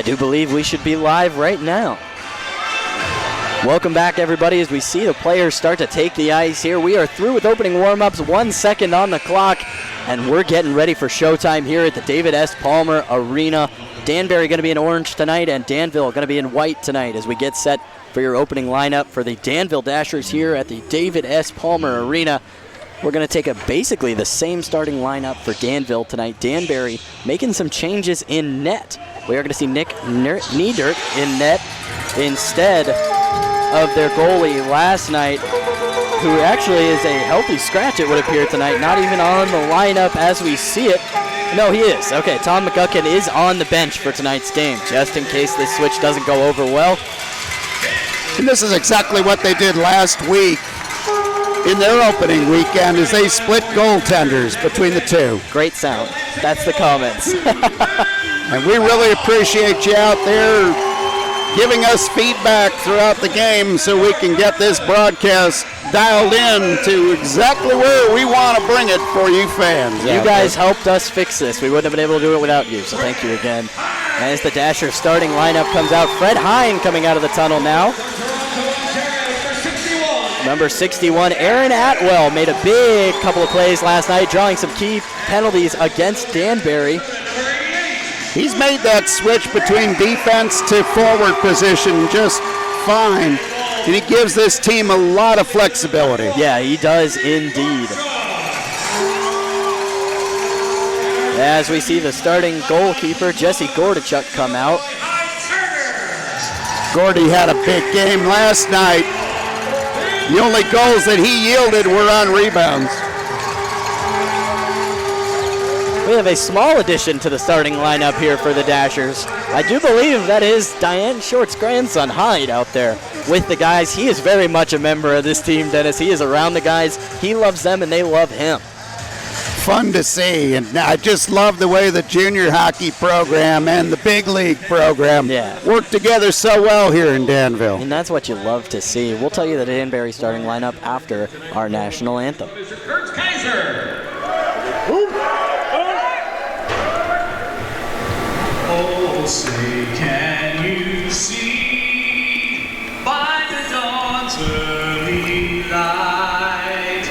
do believe we should be live right now. Welcome back, everybody, as we see the players start to take the ice here. We are through with opening warm-ups, 1 second on the clock, and we're getting ready for showtime here at the David S. Palmer Arena. Danbury going to be in orange tonight, and Danville going to be in white tonight as we get set for your opening lineup for the Danville Dashers here at the David S. Palmer Arena. We're going to take basically the same starting lineup for Danville tonight. Danbury making some changes in net. We are going to see Nick Niedert in net instead of their goalie last night, who actually is a healthy scratch, it would appear tonight. Not even on the lineup as we see it. No, he is. Okay, Tom McGuckin is on the bench for tonight's game, just in case this switch doesn't go over well. And this is exactly what they did last week in their opening weekend, as they split goaltenders between the two. Great sound. That's the comments. And we really appreciate you out there giving us feedback throughout the game so we can get this broadcast dialed in to exactly where we want to bring it for you fans. You guys helped us fix this. We wouldn't have been able to do it without you, so thank you again. As the Dasher starting lineup comes out, Fred Hine coming out of the tunnel now. Number 61, Aaron Atwell, made a big couple of plays last night, drawing some key penalties against Danbury. He's made that switch between defense to forward position just fine, and he gives this team a lot of flexibility. Yeah, he does indeed. As we see the starting goalkeeper, Jesse Gordachuk, come out. Gordy had a big game last night. The only goals that he yielded were on rebounds. We have a small addition to the starting lineup here for the Dashers. I do believe that is Diane Short's grandson, Hyde, out there with the guys. He is very much a member of this team, Dennis. He is around the guys. He loves them, and they love him. Fun to see, and I just love the way the junior hockey program and the big league program work together so well here in Danville. And that's what you love to see. We'll tell you the Danbury starting lineup after our national anthem. Mr. Kurt Kaiser. Oh, say, can you see by the dawn's early light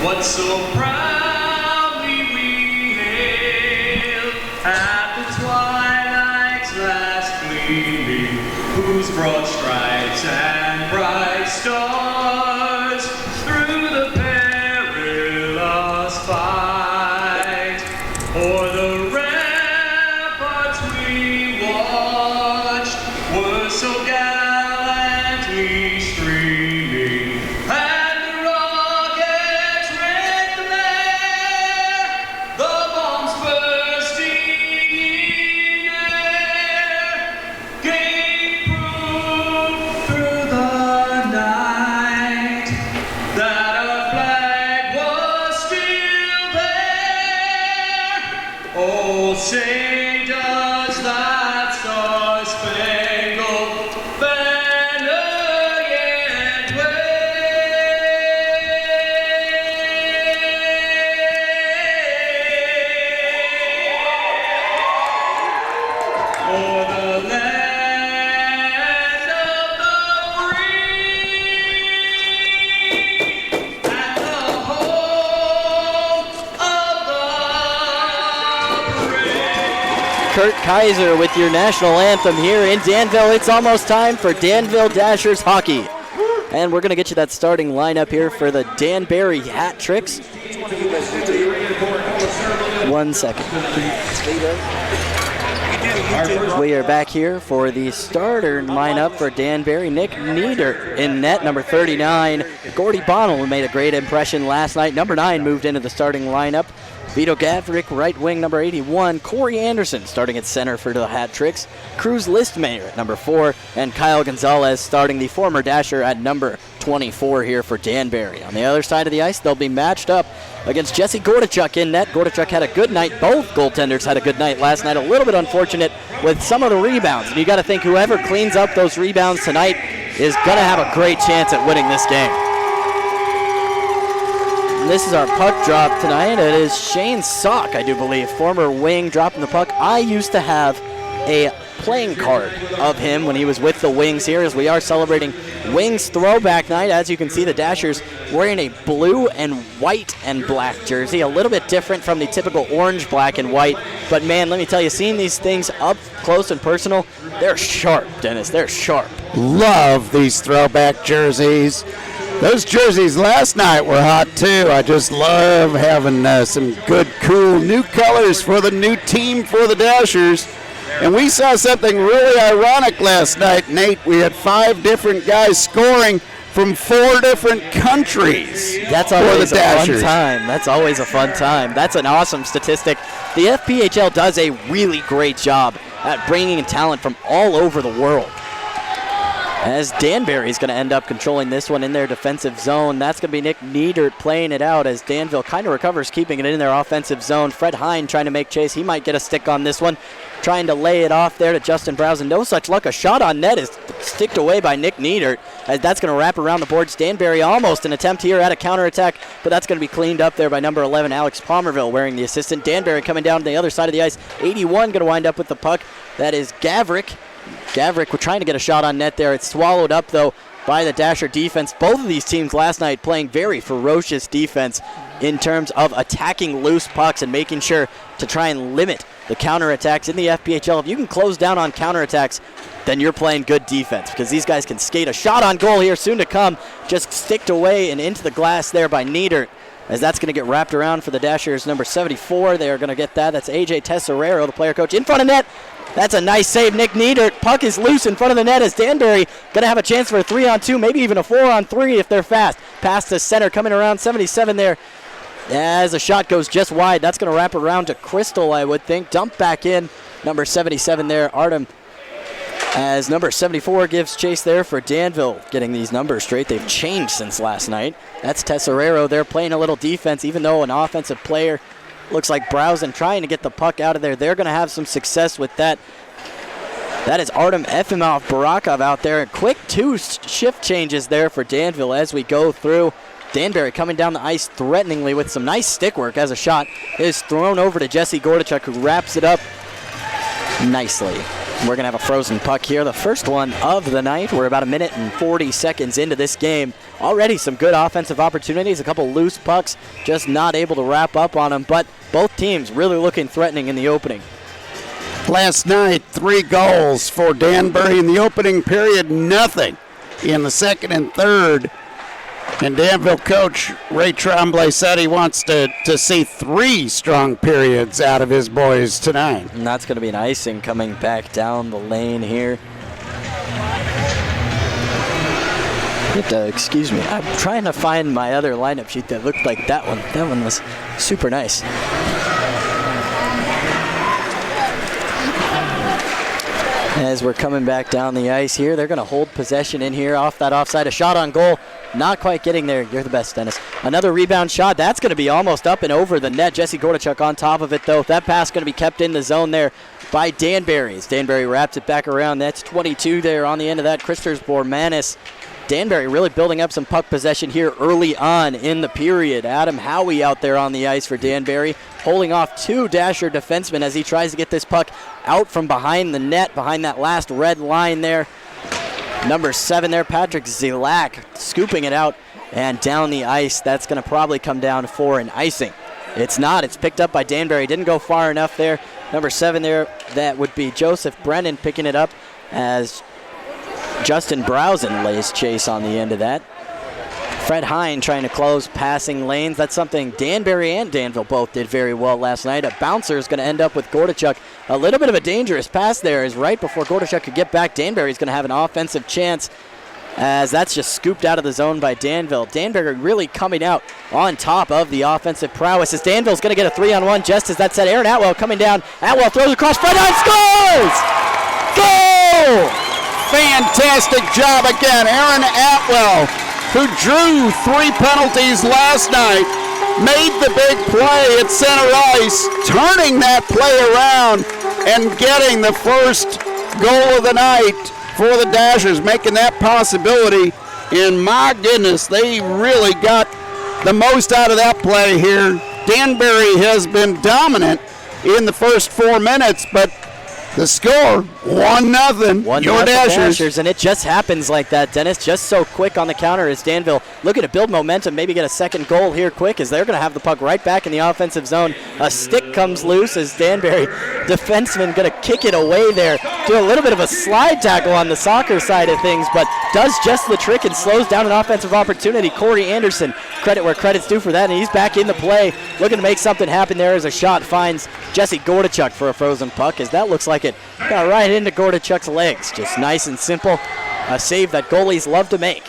what so proudly we hailed at the twilight's last gleaming, whose broad stripes and bright stars through the perilous fight o'er the so gallantly streaming, and the rockets rent the air, the bombs bursting in air, gave proof through the night that our flag was still there. Oh, say does that star-spangled Kurt Kaiser with your national anthem here in Danville. It's almost time for Danville Dashers hockey. And we're going to get you that starting lineup here for the Danbury Hat Tricks. 1 second. We are back here for the starter lineup for Danbury. Nick Nieder in net, number 39. Gordy Bonnell, who made a great impression last night. Number 9 moved into the starting lineup. Vito Gavrik, right wing, number 81. Corey Anderson starting at center for the Hat Tricks. Cruz Listmayer at number 4. And Kyle Gonzalez starting, the former Dasher, at number 24 here for Danbury. On the other side of the ice, they'll be matched up against Jesse Gordachuk in net. Gordachuk had a good night. Both goaltenders had a good night last night. A little bit unfortunate with some of the rebounds. And you got to think whoever cleans up those rebounds tonight is going to have a great chance at winning this game. And this is our puck drop tonight. It is Shane Sock, I do believe, former wing, dropping the puck. I used to have a playing card of him when he was with the Wings here, as we are celebrating Wings Throwback Night. As you can see, the Dashers wearing a blue and white and black jersey, a little bit different from the typical orange, black, and white. But man, let me tell you, seeing these things up close and personal, they're sharp, Dennis. They're sharp. Love these throwback jerseys. Those jerseys last night were hot too. I just love having some good, cool new colors for the new team for the Dashers. And we saw something really ironic last night, Nate. We had 5 different guys scoring from 4 different countries. That's always a fun time. That's always a fun time. That's an awesome statistic. The FPHL does a really great job at bringing in talent from all over the world. As Danbury is going to end up controlling this one in their defensive zone. That's going to be Nick Niedert playing it out as Danville kind of recovers, keeping it in their offensive zone. Fred Hine trying to make chase. He might get a stick on this one. Trying to lay it off there to Justin Browse. No such luck. A shot on net is sticked away by Nick Niedert. As that's going to wrap around the boards. Danbury almost an attempt here at a counterattack, but that's going to be cleaned up there by number 11, Alex Palmerville, wearing the assistant. Danbury coming down to the other side of the ice. 81 going to wind up with the puck. That is Gavrick. Gavrick, we're trying to get a shot on net there. It's swallowed up, though, by the Dasher defense. Both of these teams last night playing very ferocious defense in terms of attacking loose pucks and making sure to try and limit the counterattacks in the FPHL. If you can close down on counterattacks, then you're playing good defense, because these guys can skate. A shot on goal here soon to come. Just sticked away and into the glass there by Niedert, as that's going to get wrapped around for the Dashers. Number 74, they are going to get that. That's AJ Tesserero, the player coach, in front of net. That's a nice save, Nick Niedert. Puck is loose in front of the net as Danbury going to have a chance for a 3-on-2, maybe even a 4-on-3 if they're fast. Pass to center, coming around 77 there. As a shot goes just wide, that's going to wrap around to Crystal, I would think. Dump back in, number 77 there, Artem. As number 74 gives chase there for Danville. Getting these numbers straight, they've changed since last night. That's Tesserero. They're playing a little defense, even though an offensive player looks like Browsen trying to get the puck out of there. They're going to have some success with that. That is Artem Efimov Barakov out there. Quick 2 shift changes there for Danville as we go through. Danbury coming down the ice threateningly with some nice stick work as a shot is thrown over to Jesse Gordachuk, who wraps it up nicely. We're going to have a frozen puck here, the first one of the night. We're about 1 minute and 40 seconds into this game. Already some good offensive opportunities, a couple loose pucks, just not able to wrap up on them, but both teams really looking threatening in the opening. Last night, 3 goals for Danbury in the opening period, nothing in the second and third. And Danville coach Ray Tremblay said he wants to see 3 strong periods out of his boys tonight. And that's going to be an icing coming back down the lane here. Excuse me, I'm trying to find my other lineup sheet that looked like that one. That one was super nice. As we're coming back down the ice here, they're going to hold possession in here off that offside. A shot on goal, not quite getting there. You're the best, Dennis. Another rebound shot. That's going to be almost up and over the net. Jesse Gordachuk on top of it, though. That pass going to be kept in the zone there by Danbury. As Danbury wraps it back around. That's 22 there on the end of that. Christers Bormanis. Danbury really building up some puck possession here early on in the period. Adam Howie out there on the ice for Danbury, holding off 2 Dasher defensemen as he tries to get this puck out from behind the net, behind that last red line there. Number 7 there, Patrick Zilak, scooping it out and down the ice. That's going to probably come down for an icing. It's not. It's picked up by Danbury. Didn't go far enough there. Number 7 there, that would be Joseph Brennan picking it up as Justin Browsen lays chase on the end of that. Fred Hine trying to close passing lanes. That's something Danbury and Danville both did very well last night. A bouncer is going to end up with Gordachuk. A little bit of a dangerous pass there, is right before Gordachuk could get back. Danbury's going to have an offensive chance, as that's just scooped out of the zone by Danville. Danbury really coming out on top of the offensive prowess, as Danville's going to get a 3-on-1 just as that said. Aaron Atwell coming down. Atwell throws across. Fred Hine scores! Goal! Fantastic job again. Aaron Atwell, who drew 3 penalties last night, made the big play at center ice, turning that play around and getting the first goal of the night for the Dashers, making that possibility. And my goodness, they really got the most out of that play here. Danbury has been dominant in the first 4 minutes, but The score, 1-0. Your Dashers. And it just happens like that, Dennis. Just so quick on the counter as Danville looking to build momentum, maybe get a second goal here quick as they're going to have the puck right back in the offensive zone. A stick comes loose as Danbury defenseman going to kick it away there. Do a little bit of a slide tackle on the soccer side of things, but does just the trick and slows down an offensive opportunity. Corey Anderson, credit where credit's due for that, and he's back in the play, looking to make something happen there as a shot finds Jesse Gordachuk for a frozen puck, as that looks like it got right into Gordachuk's legs. Just nice and simple. A save that goalies love to make.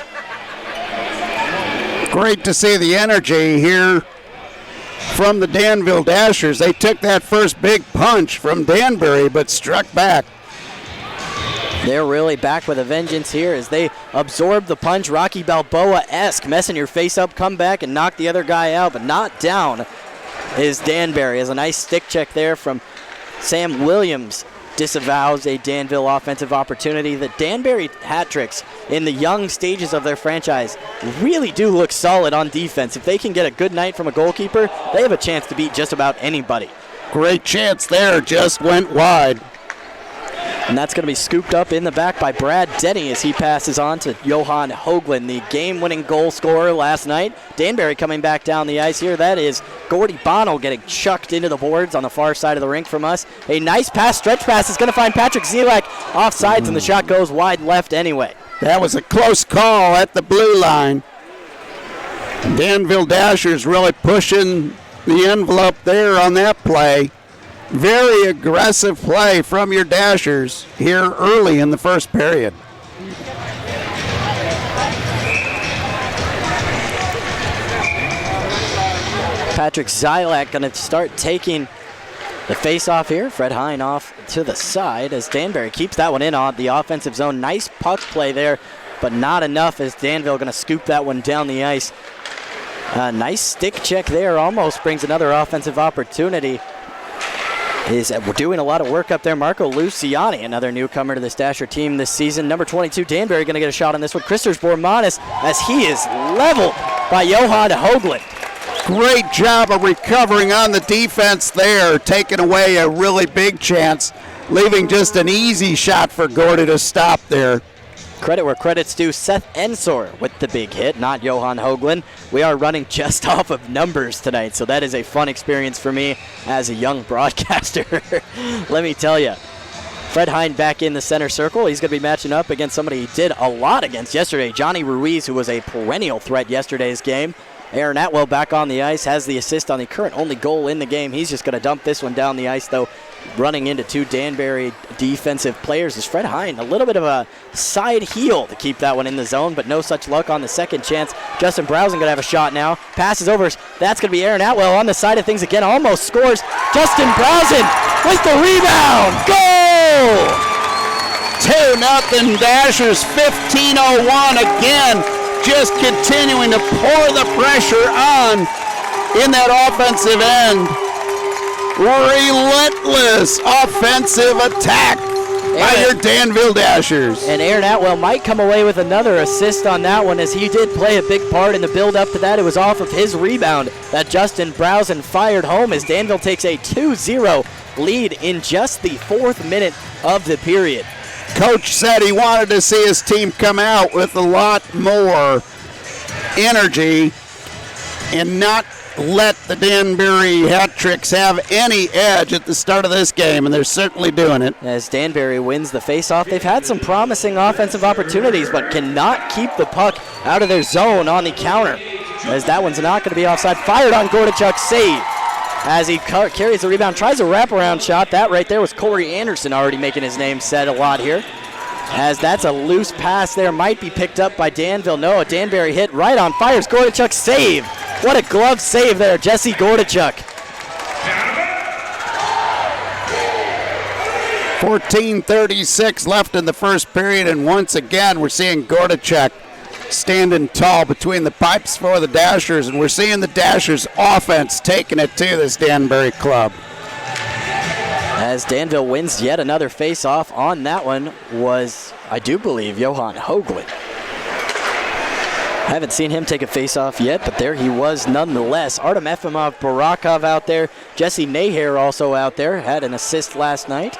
Great to see the energy here from the Danville Dashers. They took that first big punch from Danbury, but struck back. They're really back with a vengeance here as they absorb the punch. Rocky Balboa-esque, messing your face up, come back and knock the other guy out, but not down is Danbury. As a nice stick check there from Sam Williams disavows a Danville offensive opportunity. The Danbury hat tricks in the young stages of their franchise really do look solid on defense. If they can get a good night from a goalkeeper, they have a chance to beat just about anybody. Great chance there, just went wide. And that's going to be scooped up in the back by Brad Denny as he passes on to Johan Hoagland, the game-winning goal scorer last night. Danbury coming back down the ice here. That is Gordy Bonnell getting chucked into the boards on the far side of the rink from us. A nice pass, stretch pass, is going to find Patrick Zielak offsides, and the shot goes wide left anyway. That was a close call at the blue line. Danville Dashers really pushing the envelope there on that play. Very aggressive play from your Dashers here early in the first period. Patrick Zielak going to start taking the face-off here. Fred Hine off to the side as Danbury keeps that one in on the offensive zone. Nice puck play there, but not enough as Danville going to scoop that one down the ice. Nice stick check there, almost brings another offensive opportunity. We're doing a lot of work up there. Marco Luciani, another newcomer to this Dasher team this season. Number 22, Danbury, going to get a shot on this one. Christers Bormanis, as he is leveled by Johan Hoagland. Great job of recovering on the defense there, taking away a really big chance, leaving just an easy shot for Gordy to stop there. Credit where credit's due. Seth Ensor with the big hit, not Johan Hoagland. We are running just off of numbers tonight, so that is a fun experience for me as a young broadcaster. Let me tell you. Fred Hine back in the center circle. He's going to be matching up against somebody he did a lot against yesterday, Johnny Ruiz, who was a perennial threat yesterday's game. Aaron Atwell back on the ice, has the assist on the current only goal in the game. He's just going to dump this one down the ice, though. Running into two Danbury defensive players is Fred Hine. A little bit of a side heel to keep that one in the zone, but no such luck on the second chance. Justin Browsen going to have a shot now. Passes over. That's going to be Aaron Atwell on the side of things again. Almost scores. Justin Browsen with the rebound. Goal! 2-0 Dashers, 15:01 again. Just continuing to pour the pressure on in that offensive end. Relentless offensive attack by your Danville Dashers. And Aaron Atwell might come away with another assist on that one, as he did play a big part in the build-up to that. It was off of his rebound that Justin Browsen fired home as Danville takes a 2-0 lead in just the 4th minute of the period. Coach said he wanted to see his team come out with a lot more energy and not let the Danbury hat tricks have any edge at the start of this game, and they're certainly doing it. As Danbury wins the faceoff, they've had some promising offensive opportunities, but cannot keep the puck out of their zone on the counter, as that one's not going to be offside. Fired on Gordachuk, save as he carries the rebound, tries a wraparound shot. That right there was Corey Anderson, already making his name said a lot here, as that's a loose pass there, might be picked up by Danville. No, a Danbury hit right on, fires Gordachuk, save. What a glove save there, Jesse Gordachuk. 14:36 left in the first period, and once again we're seeing Gordachuk standing tall between the pipes for the Dashers, and we're seeing the Dashers offense taking it to this Danbury club. As Danville wins yet another face-off. On that one was, I do believe, Johan Hoagland. I haven't seen him take a face-off yet, but there he was nonetheless. Artem Efimov Barakov out there. Jesse Naher also out there. Had an assist last night.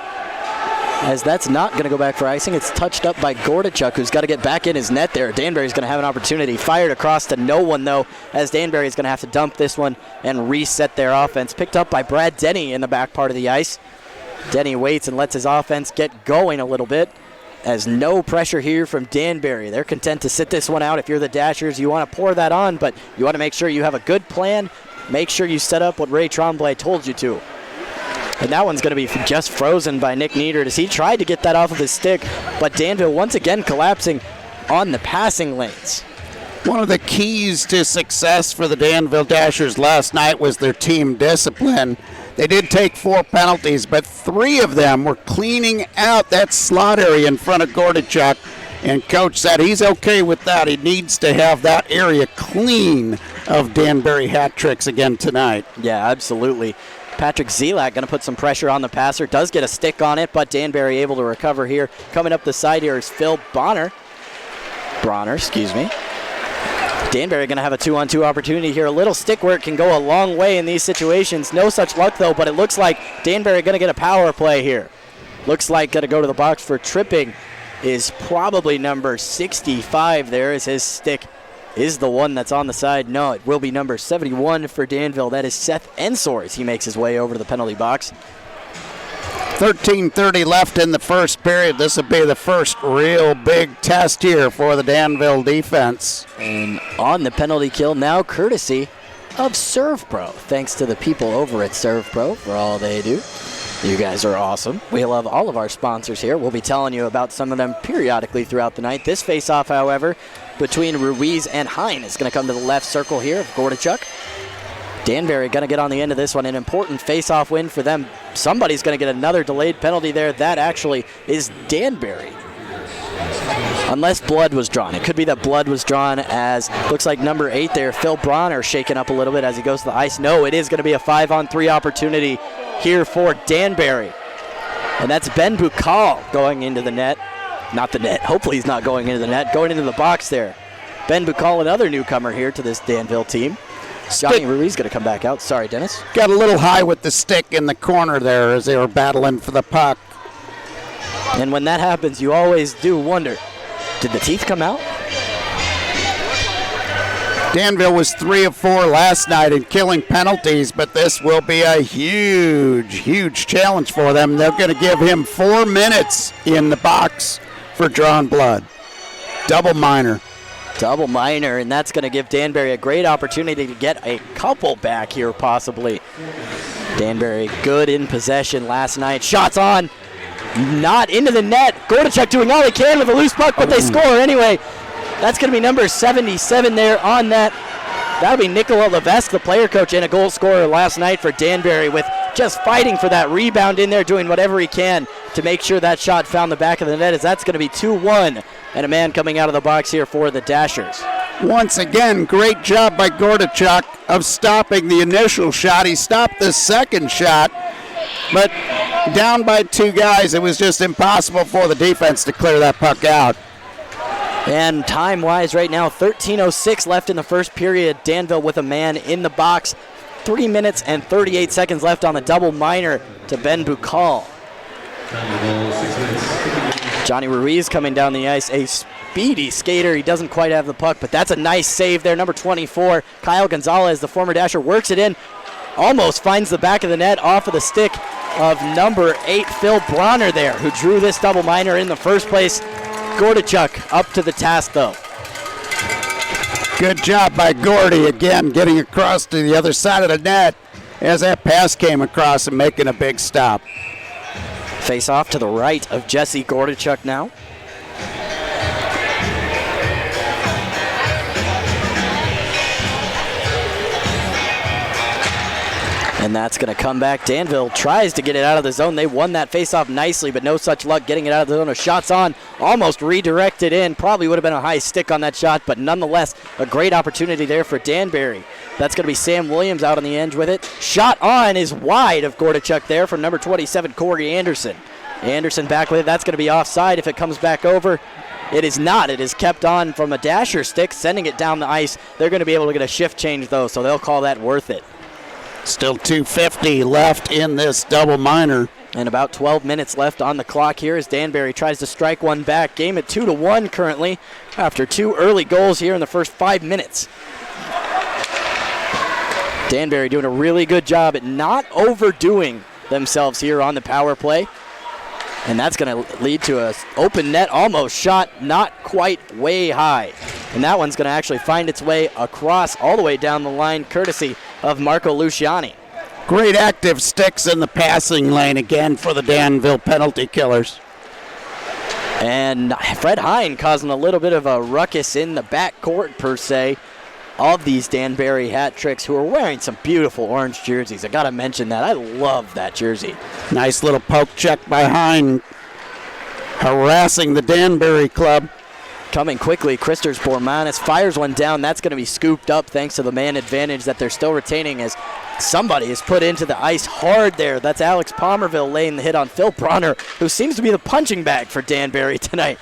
As that's not going to go back for icing. It's touched up by Gordachuk, who's got to get back in his net there. Danbury's going to have an opportunity. Fired across to no one, though, as Danbury's going to have to dump this one and reset their offense. Picked up by Brad Denny in the back part of the ice. Denny waits and lets his offense get going a little bit, as no pressure here from Danbury. They're content to sit this one out. If you're the Dashers, you want to pour that on, but you want to make sure you have a good plan. Make sure you set up what Ray Tremblay told you to. And that one's going to be just frozen by Nick Niedert as he tried to get that off of his stick, but Danville once again collapsing on the passing lanes. One of the keys to success for the Danville Dashers last night was their team discipline. They did take 4 penalties, but 3 of them were cleaning out that slot area in front of Gordachuk. And Coach said he's okay with that. He needs to have that area clean of Danbury hat tricks again tonight. Yeah, absolutely. Patrick Zelak going to put some pressure on the passer. Does get a stick on it, but Danbury able to recover here. Coming up the side here is Phil Bronner, excuse me. Danbury going to have a 2-on-2 opportunity here. A little stick work can go a long way in these situations. No such luck, though, but it looks like Danbury going to get a power play here. Looks like going to go to the box for tripping is probably number 65 there, as his stick is the one that's on the side. No, it will be number 71 for Danville. That is Seth Ensor as he makes his way over to the penalty box. 13:30 left in the first period. This will be the first real big test here for the Danville defense. And on the penalty kill now, courtesy of Serve Pro. Thanks to the people over at Serve Pro for all they do. You guys are awesome. We love all of our sponsors here. We'll be telling you about some of them periodically throughout the night. This face-off, however, between Ruiz and Hine is going to come to the left circle here of Gordachuk. Danbury going to get on the end of this one. An important face-off win for them. Somebody's going to get another delayed penalty there. That actually is Danbury. Unless blood was drawn. It could be that blood was drawn, as looks like number 8 there, Phil Bronner, shaking up a little bit as he goes to the ice. No, it is going to be a 5-on-3 opportunity here for Danbury. And that's Ben Bukal going into the net. Not the net. Hopefully he's not going into the net. Going into the box there. Ben Bukal, another newcomer here to this Danville team. Johnny Ruiz going to come back out. Sorry, Dennis. Got a little high with the stick in the corner there as they were battling for the puck. And when that happens, you always do wonder, did the teeth come out? Danville was 3 of 4 last night in killing penalties, but this will be a huge, huge challenge for them. They're going to give him 4 minutes in the box for drawn blood. Double minor, and that's going to give Danbury a great opportunity to get a couple back here, possibly. Danbury good in possession last night. Shots on, not into the net. Gordachuk doing all he can with a loose puck, but they score anyway. That's going to be number 77 there on that. That'll be Nicola Levesque, the player coach and a goal scorer last night for Danbury, with just fighting for that rebound in there, doing whatever he can to make sure that shot found the back of the net, as that's going to be 2-1. And a man coming out of the box here for the Dashers. Once again, great job by Gordachuk of stopping the initial shot. He stopped the second shot, but down by 2 guys, it was just impossible for the defense to clear that puck out. And time-wise right now, 13:06 left in the first period. Danville with a man in the box. 3 minutes and 38 seconds left on the double minor to Ben Bukal. Johnny Ruiz coming down the ice, a speedy skater. He doesn't quite have the puck, but that's a nice save there. Number 24, Kyle Gonzalez, the former Dasher, works it in. Almost finds the back of the net off of the stick of number 8, Phil Bronner there, who drew this double minor in the first place. Gordachuk up to the task, though. Good job by Gordy, again, getting across to the other side of the net as that pass came across and making a big stop. Face off to the right of Jesse Gordachuk now. And that's going to come back. Danville tries to get it out of the zone. They won that faceoff nicely, but no such luck getting it out of the zone. A shot's on, almost redirected in. Probably would have been a high stick on that shot, but nonetheless, a great opportunity there for Danbury. That's going to be Sam Williams out on the edge with it. Shot on is wide of Gordachuk there from number 27, Corey Anderson. Anderson back with it. That's going to be offside if it comes back over. It is not. It is kept on from a Dasher stick, sending it down the ice. They're going to be able to get a shift change, though, so they'll call that worth it. Still 2:50 left in this double minor. And about 12 minutes left on the clock here as Danbury tries to strike one back. Game at 2-1 currently after 2 early goals here in the first 5 minutes. Danbury doing a really good job at not overdoing themselves here on the power play. And that's going to lead to an open net almost shot, not quite way high. And that one's going to actually find its way across all the way down the line, courtesy of Marco Luciani. Great active sticks in the passing lane again for the Danville penalty killers. And Fred Hine causing a little bit of a ruckus in the backcourt, per se, of these Danbury hat tricks, who are wearing some beautiful orange jerseys. I got to mention that. I love that jersey. Nice little poke check by Hine, harassing the Danbury club. Coming quickly, Christers Bormanis fires one down. That's going to be scooped up thanks to the man advantage that they're still retaining, as somebody is put into the ice hard there. That's Alex Palmerville laying the hit on Phil Bronner, who seems to be the punching bag for Danbury tonight.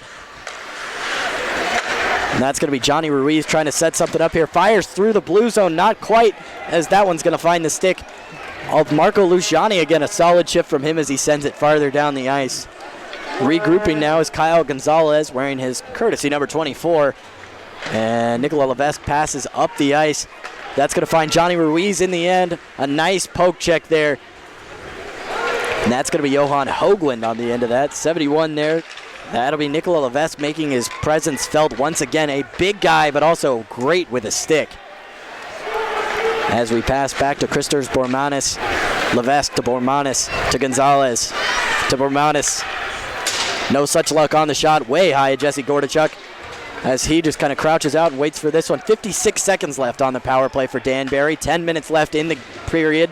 And that's going to be Johnny Ruiz trying to set something up here. Fires through the blue zone, not quite, as that one's going to find the stick of Marco Luciani. Again, a solid shift from him as he sends it farther down the ice. Regrouping now is Kyle Gonzalez, wearing his courtesy number 24. And Nicola Levesque passes up the ice. That's going to find Johnny Ruiz in the end. A nice poke check there. And that's going to be Johan Hoagland on the end of that. 71 there. That'll be Nicola Levesque making his presence felt once again. A big guy, but also great with a stick. As we pass back to Christers Bormanis. Levesque to Bormanis to Gonzalez to Bormanis. No such luck on the shot. Way high, Jesse Gordachuk, as he just kind of crouches out and waits for this one. 56 seconds left on the power play for Danbury. 10 minutes left in the period.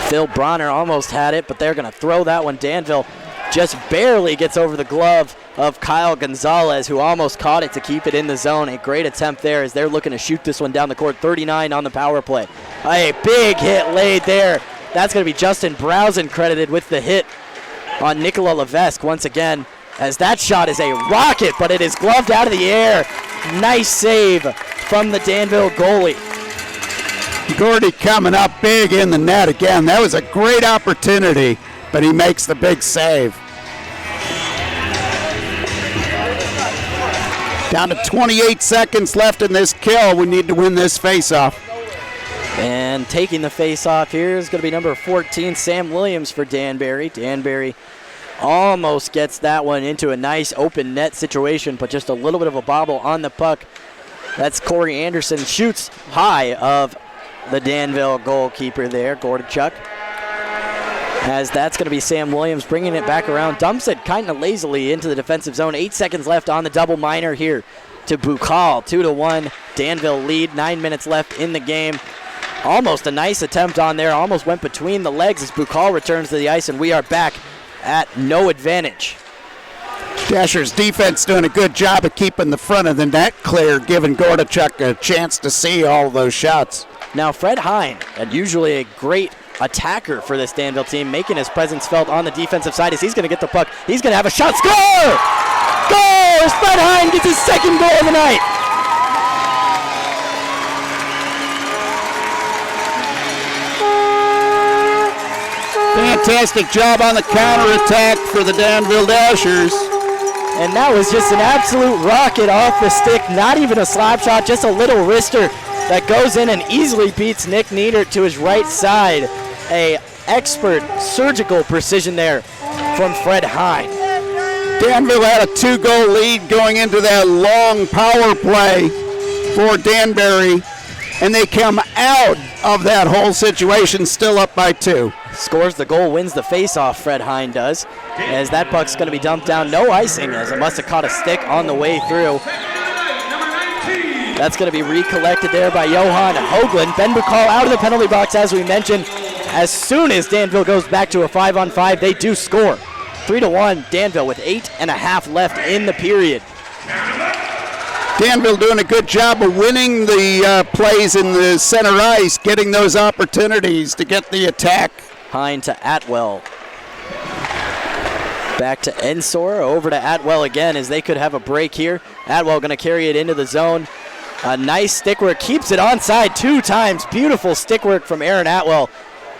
Phil Bronner almost had it, but they're going to throw that one. Danville just barely gets over the glove of Kyle Gonzalez, who almost caught it to keep it in the zone. A great attempt there as they're looking to shoot this one down the court. 39 on the power play. A big hit laid there. That's going to be Justin Browsen credited with the hit on Nicola Levesque once again, as that shot is a rocket, but it is gloved out of the air. Nice save from the Danville goalie. Gordy coming up big in the net again. That was a great opportunity, but he makes the big save. Down to 28 seconds left in this kill. We need to win this face-off. And taking the face-off here is going to be number 14, Sam Williams for Danbury. Danbury almost gets that one into a nice open net situation, but just a little bit of a bobble on the puck. That's Corey Anderson. Shoots high of the Danville goalkeeper there, Gordachuk. As that's going to be Sam Williams bringing it back around. Dumps it kind of lazily into the defensive zone. 8 seconds left on the double minor here to Bukal. 2-1. Danville lead. 9 minutes left in the game. Almost a nice attempt on there. Almost went between the legs as Bukal returns to the ice, and we are back at no advantage. Dasher's defense doing a good job of keeping the front of the net clear, giving Gordachuk a chance to see all those shots. Now Fred Hine, and usually a great attacker for this Danville team, making his presence felt on the defensive side as he's going to get the puck. He's going to have a shot. Score! Goal! As Fred Hine gets his second goal of the night. Fantastic job on the counterattack for the Danville Dashers. And that was just an absolute rocket off the stick. Not even a slap shot, just a little wrister that goes in and easily beats Nick Niedert to his right side. A expert surgical precision there from Fred Hine. Danville had a 2-goal lead going into that long power play for Danbury, and they come out of that whole situation still up by 2. Scores the goal, wins the face-off, Fred Hine does, as that puck's going to be dumped down. No icing, as it must have caught a stick on the way through. That's going to be recollected there by Johan Hoagland. Ben Bukal out of the penalty box, as we mentioned. As soon as Danville goes back to a 5-on-5, they do score. 3-1, Danville with 8.5 left in the period. Danville doing a good job of winning the plays in the center ice, getting those opportunities to get the attack. Hine to Atwell. Back to Ensor, over to Atwell again, as they could have a break here. Atwell going to carry it into the zone. A nice stick work, keeps it onside 2 times. Beautiful stick work from Aaron Atwell.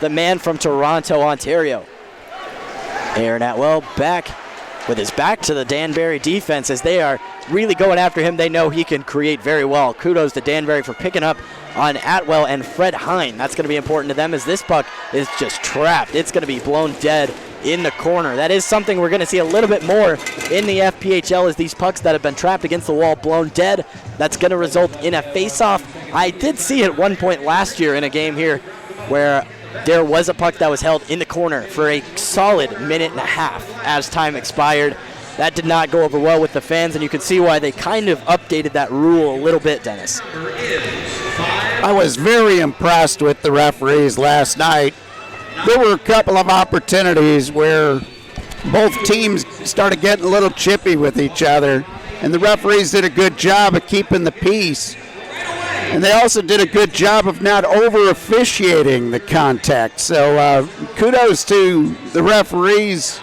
the man from Toronto, Ontario. Aaron Atwell back with his back to the Danbury defense as they are really going after him. They know he can create very well. Kudos to Danbury for picking up on Atwell and Fred Hine. That's going to be important to them as this puck is just trapped. It's going to be blown dead in the corner. That is something we're going to see a little bit more in the FPHL, is these pucks that have been trapped against the wall blown dead. That's going to result in a face-off. I did see at one point last year in a game here where there was a puck that was held in the corner for a solid minute and a half as time expired. That did not go over well with the fans, and you can see why they kind of updated that rule a little bit, Dennis. I was very impressed with the referees last night. There were a couple of opportunities where both teams started getting a little chippy with each other, and the referees did a good job of keeping the peace. And they also did a good job of not over-officiating the contact. So kudos to the referees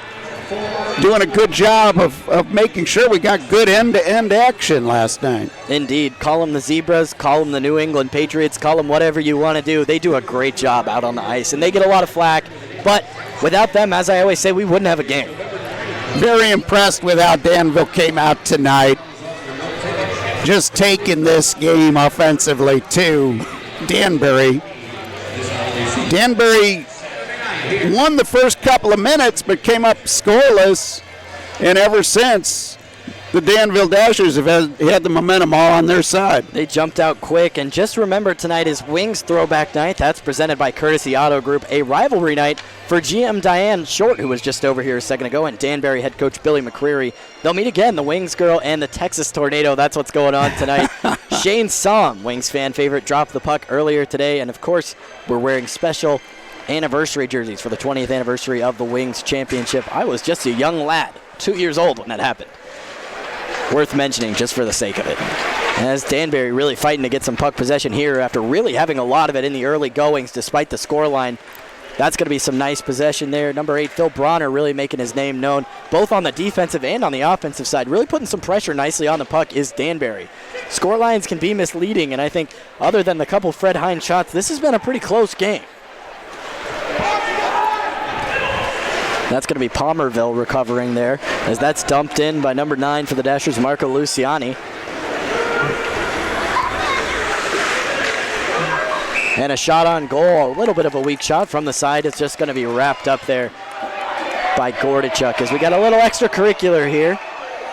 doing a good job of making sure we got good end-to-end action last night. Indeed. Call them the Zebras, call them the New England Patriots, call them whatever you want to do. They do a great job out on the ice, and they get a lot of flack. But without them, as I always say, we wouldn't have a game. Very impressed with how Danville came out tonight. Just taking this game offensively to Danbury. Danbury won the first couple of minutes but came up scoreless, and ever since, the Danville Dashers have had the momentum all on their side. They jumped out quick, and just remember tonight is Wings Throwback Night. That's presented by Courtesy Auto Group, a rivalry night for GM Diane Short, who was just over here a second ago, and Danbury head coach Billy McCreary. They'll meet again, the Wings girl and the Texas Tornado. That's what's going on tonight. Shane Somm, Wings fan favorite, dropped the puck earlier today, and of course, we're wearing special anniversary jerseys for the 20th anniversary of the Wings Championship. I was just a young lad, 2 years old when that happened. Worth mentioning just for the sake of it. As Danbury really fighting to get some puck possession here after really having a lot of it in the early goings despite the scoreline. That's going to be some nice possession there. Number 8, Phil Bronner, really making his name known both on the defensive and on the offensive side. Really putting some pressure nicely on the puck is Danbury. Scorelines can be misleading, and I think other than the couple Fred Hine shots, this has been a pretty close game. That's going to be Palmerville recovering there as that's dumped in by number 9 for the Dashers, Marco Luciani. And a shot on goal, a little bit of a weak shot from the side. It's just going to be wrapped up there by Gordichuk as we got a little extracurricular here.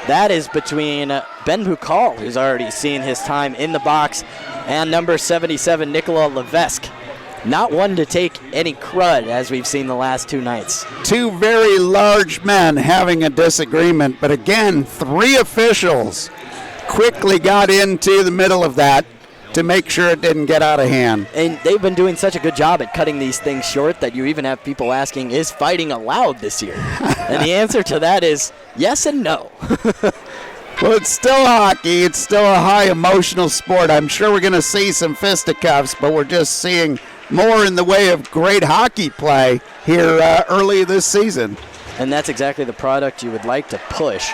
That is between Ben Bukal, who's already seen his time in the box, and number 77, Nicola Levesque. Not one to take any crud, as we've seen the last 2 nights. 2 very large men having a disagreement, but again, 3 officials quickly got into the middle of that to make sure it didn't get out of hand. And they've been doing such a good job at cutting these things short that you even have people asking, is fighting allowed this year? And the answer to that is yes and no. Well, it's still hockey. It's still a high emotional sport. I'm sure we're going to see some fisticuffs, but we're just seeing more in the way of great hockey play here early this season. And that's exactly the product you would like to push.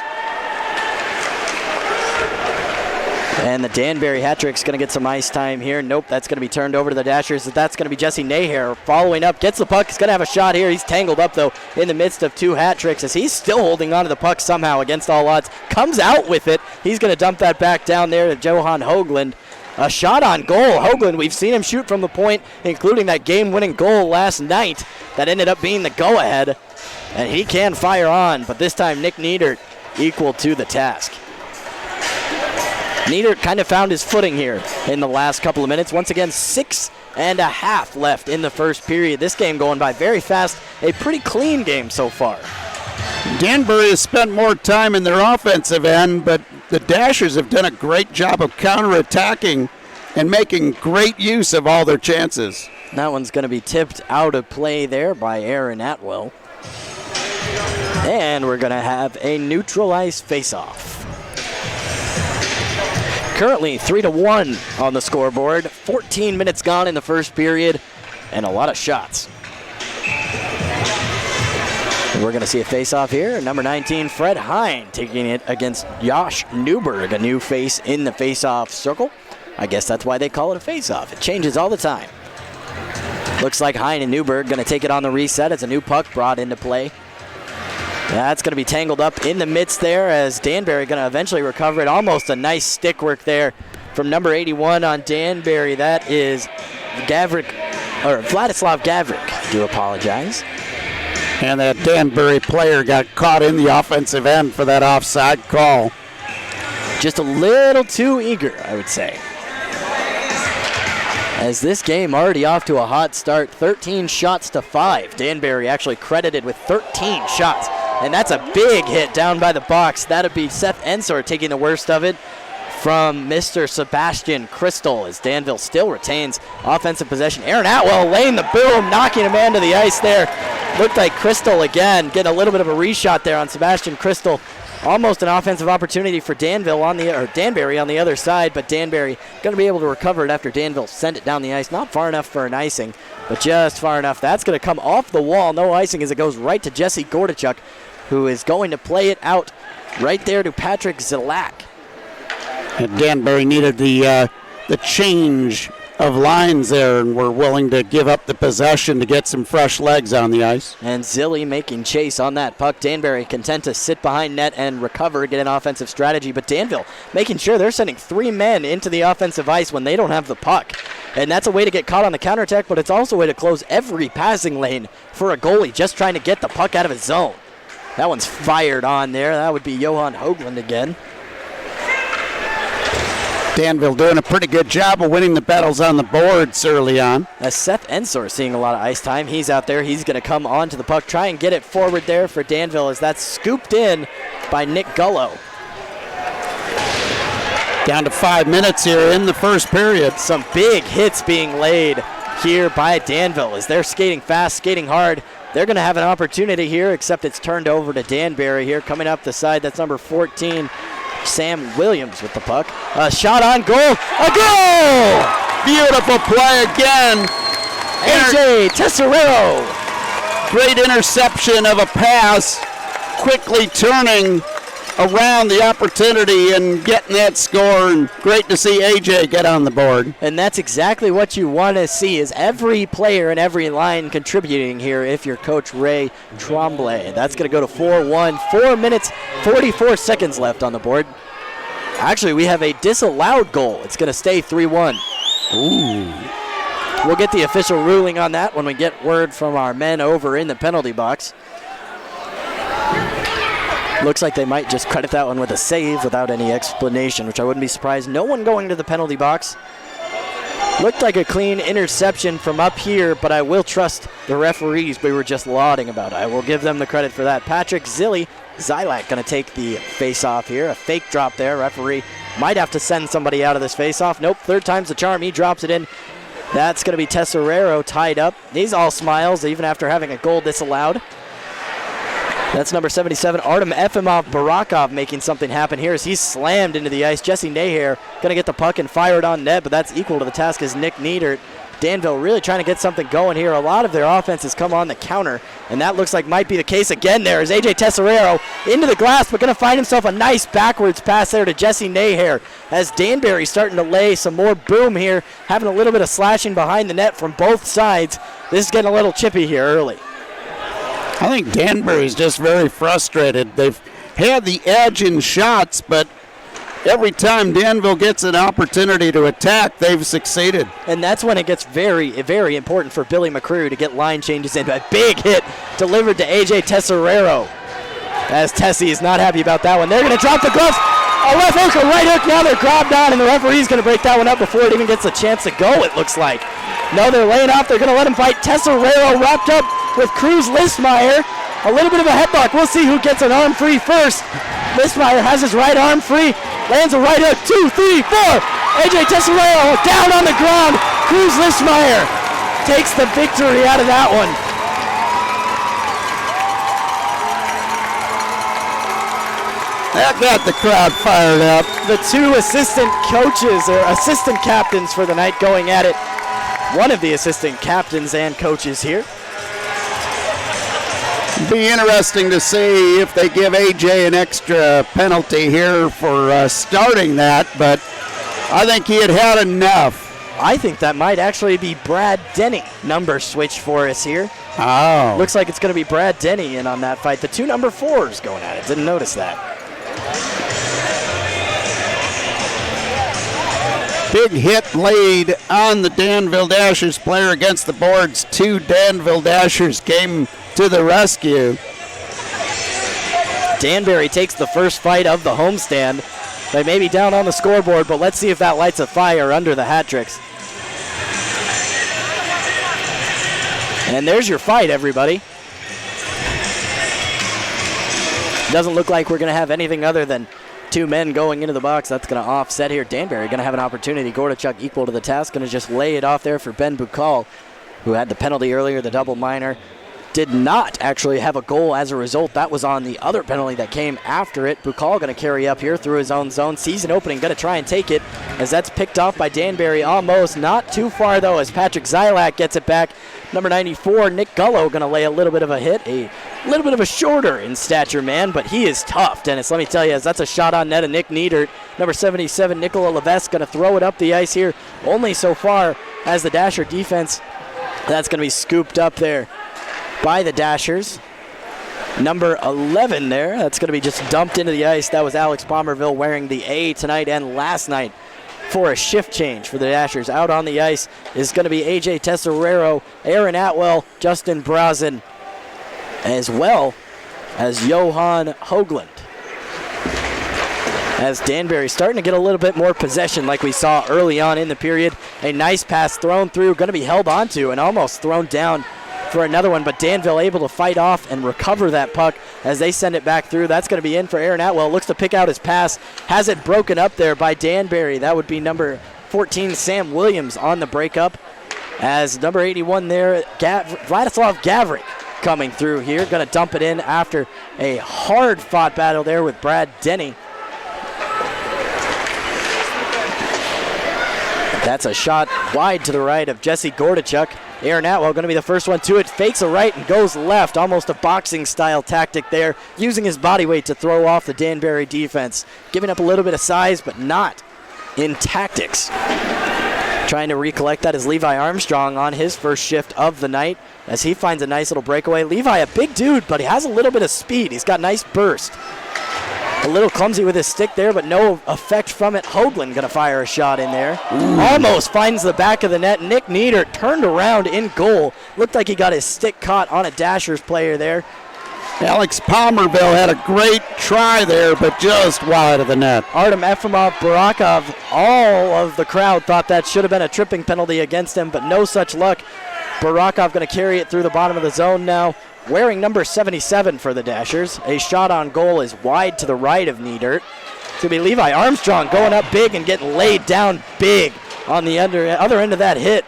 And the Danbury hat trick's going to get some ice time here. Nope, that's going to be turned over to the Dashers. That's going to be Jesse Naher following up. Gets the puck. He's going to have a shot here. He's tangled up, though, in the midst of 2 hat tricks as he's still holding on to the puck somehow against all odds. Comes out with it. He's going to dump that back down there to Johan Hoagland. A shot on goal. Hoagland, we've seen him shoot from the point, including that game-winning goal last night that ended up being the go-ahead. And he can fire on, but this time Nick Niedert equal to the task. Niedert kind of found his footing here in the last couple of minutes. Once again, 6.5 left in the first period. This game going by very fast. A pretty clean game so far. Danbury has spent more time in their offensive end, but the Dashers have done a great job of counterattacking and making great use of all their chances. That one's going to be tipped out of play there by Aaron Atwell. And we're going to have a neutral ice face-off. Currently 3-1 on the scoreboard. 14 minutes gone in the first period and a lot of shots. And we're going to see a face-off here. Number 19, Fred Hine, taking it against Josh Newberg, a new face in the face-off circle. I guess that's why they call it a face-off. It changes all the time. Looks like Hein and Newberg going to take it on the reset as a new puck brought into play. That's going to be tangled up in the midst there as Danbury going to eventually recover it. Almost a nice stick work there from number 81 on Danbury. That is Vladislav Gavrik. Do apologize. And that Danbury player got caught in the offensive end for that offside call. Just a little too eager, I would say. As this game already off to a hot start, 13 shots to 5. Danbury actually credited with 13 shots, and that's a big hit down by the box. That would be Seth Ensor taking the worst of it from Mr. Sebastian Crystal as Danville still retains offensive possession. Aaron Atwell laying the boom, knocking a man to the ice there. Looked like Crystal again, getting a little bit of a reshot there on Sebastian Crystal. Almost an offensive opportunity for Danbury on the other side, but Danbury going to be able to recover it after Danville sent it down the ice. Not far enough for an icing, but just far enough. That's going to come off the wall. No icing as it goes right to Jesse Gordichuk, who is going to play it out right there to Patrick Zilak. And Danbury needed the change of lines there and were willing to give up the possession to get some fresh legs on the ice. And Zilly making chase on that puck. Danbury content to sit behind net and recover, get an offensive strategy. But Danville making sure they're sending 3 men into the offensive ice when they don't have the puck. And that's a way to get caught on the counterattack, but it's also a way to close every passing lane for a goalie just trying to get the puck out of his zone. That one's fired on there. That would be Johan Hoagland again. Danville doing a pretty good job of winning the battles on the boards early on. As Seth Ensor seeing a lot of ice time. He's out there. He's going to come onto the puck, try and get it forward there for Danville as that's scooped in by Nick Gullo. Down to 5 minutes here in the first period. Some big hits being laid here by Danville as they're skating fast, skating hard. They're going to have an opportunity here, except it's turned over to Danbury here. Coming up the side, that's number 14. Sam Williams with the puck. A shot on goal. A goal! Beautiful play again. AJ Tesserero. Great interception of a pass. Quickly turning around the opportunity and getting that score. And great to see AJ get on the board. And that's exactly what you want to see is every player and every line contributing here if you're Coach Ray Tremblay. That's going to go to 4-1. 4 minutes, 44 seconds left on the board. Actually, we have a disallowed goal. It's going to stay 3-1. Ooh. We'll get the official ruling on that when we get word from our men over in the penalty box. Looks like they might just credit that one with a save without any explanation, which I wouldn't be surprised. No one going to the penalty box. Looked like a clean interception from up here, but I will trust the referees we were just lauding about. I will give them the credit for that. Patrick Zilak going to take the face-off here. A fake drop there. Referee might have to send somebody out of this face-off. Nope, third time's the charm. He drops it in. That's going to be Tesserero tied up. He's all smiles, even after having a goal disallowed. That's number 77, Artem Efimov Barakov making something happen here as he's slammed into the ice. Jesse Naher going to get the puck and fire it on net, but that's equal to the task as Nick Niedert. Danville really trying to get something going here. A lot of their offense has come on the counter, and that looks like might be the case again there as AJ Tesserero into the glass, but going to find himself a nice backwards pass there to Jesse Naher as Danbury starting to lay some more boom here, having a little bit of slashing behind the net from both sides. This is getting a little chippy here early. I think Danbury's just very frustrated. They've had the edge in shots, but every time Danville gets an opportunity to attack, they've succeeded. And that's when it gets very, very important for Billy McCrew to get line changes in. A big hit delivered to AJ Tesserero. As Tessie is not happy about that one. They're going to drop the gloves. A left hook, a right hook. Now they're grabbed on, and the referee's going to break that one up before it even gets a chance to go, it looks like. No, they're laying off. They're going to let him fight. Tesserero wrapped up with Cruz Listmeyer. A little bit of a headlock. We'll see who gets an arm free first. Listmeyer has his right arm free. Lands a right hook. 2, 3, 4. AJ Tesserero down on the ground. Cruz Listmeyer takes the victory out of that one. That got the crowd fired up. The two assistant coaches, or assistant captains for the night going at it. One of the assistant captains and coaches here. Be interesting to see if they give AJ an extra penalty here for starting that, but I think he had enough I think that might actually be Brad Denny number switch for us here. Oh. Looks like it's going to be Brad Denny in on that fight. The two number 4s going at it. Didn't notice that. Big hit laid on the Danville Dashers player against the boards. 2 Danville Dashers came to the rescue. Danbury takes the first fight of the homestand. They may be down on the scoreboard, but let's see if that lights a fire under the hat tricks. And there's your fight, everybody. Doesn't look like we're going to have anything other than 2 men going into the box. That's going to offset here. Danbury going to have an opportunity. Gordichuk equal to the task. Going to just lay it off there for Ben Bukal, who had the penalty earlier, the double minor. Did not actually have a goal as a result. That was on the other penalty that came after it. Bukal going to carry up here through his own zone. Sees an opening, going to try and take it as that's picked off by Danbury almost. Not too far, though, as Patrick Zylak gets it back. Number 94, Nick Gullo, going to lay a little bit of a hit. A little bit of a shorter in stature man, but he is tough, Dennis. Let me tell you, as that's a shot on net of Nick Niedert. Number 77, Nicola Levesque, going to throw it up the ice here. Only so far as the Dasher defense. That's going to be scooped up there by the Dashers. Number 11 there, that's going to be just dumped into the ice. That was Alex Palmerville wearing the A tonight and last night for a shift change for the Dashers. Out on the ice is going to be AJ Tesserero, Aaron Atwell, Justin Brazen, as well as Johan Hoagland. As Danbury starting to get a little bit more possession like we saw early on in the period. A nice pass thrown through, going to be held onto and almost thrown down for another one, but Danville able to fight off and recover that puck as they send it back through. That's going to be in for Aaron Atwell. Looks to pick out his pass. Has it broken up there by Danbury. That would be number 14, Sam Williams, on the breakup. As number 81 there, Vladislav Gavrik coming through here. Going to dump it in after a hard-fought battle there with Brad Denny. That's a shot wide to the right of Jesse Gordichuk. Aaron Atwell going to be the first one to it. Fakes a right and goes left. Almost a boxing-style tactic there. Using his body weight to throw off the Danbury defense. Giving up a little bit of size, but not in tactics. Trying to recollect that is Levi Armstrong on his first shift of the night as he finds a nice little breakaway. Levi, a big dude, but he has a little bit of speed. He's got nice burst. A little clumsy with his stick there, but no effect from it. Hoagland going to fire a shot in there. Almost finds the back of the net. Nick Niedert turned around in goal. Looked like he got his stick caught on a Dashers player there. Alex Palmerville had a great try there, but just wide of the net. Artem Efimov, Barakov, all of the crowd thought that should have been a tripping penalty against him, but no such luck. Barakov going to carry it through the bottom of the zone now. Wearing number 77 for the Dashers. A shot on goal is wide to the right of Niedert. It's going to be Levi Armstrong going up big and getting laid down big on the other end of that hit.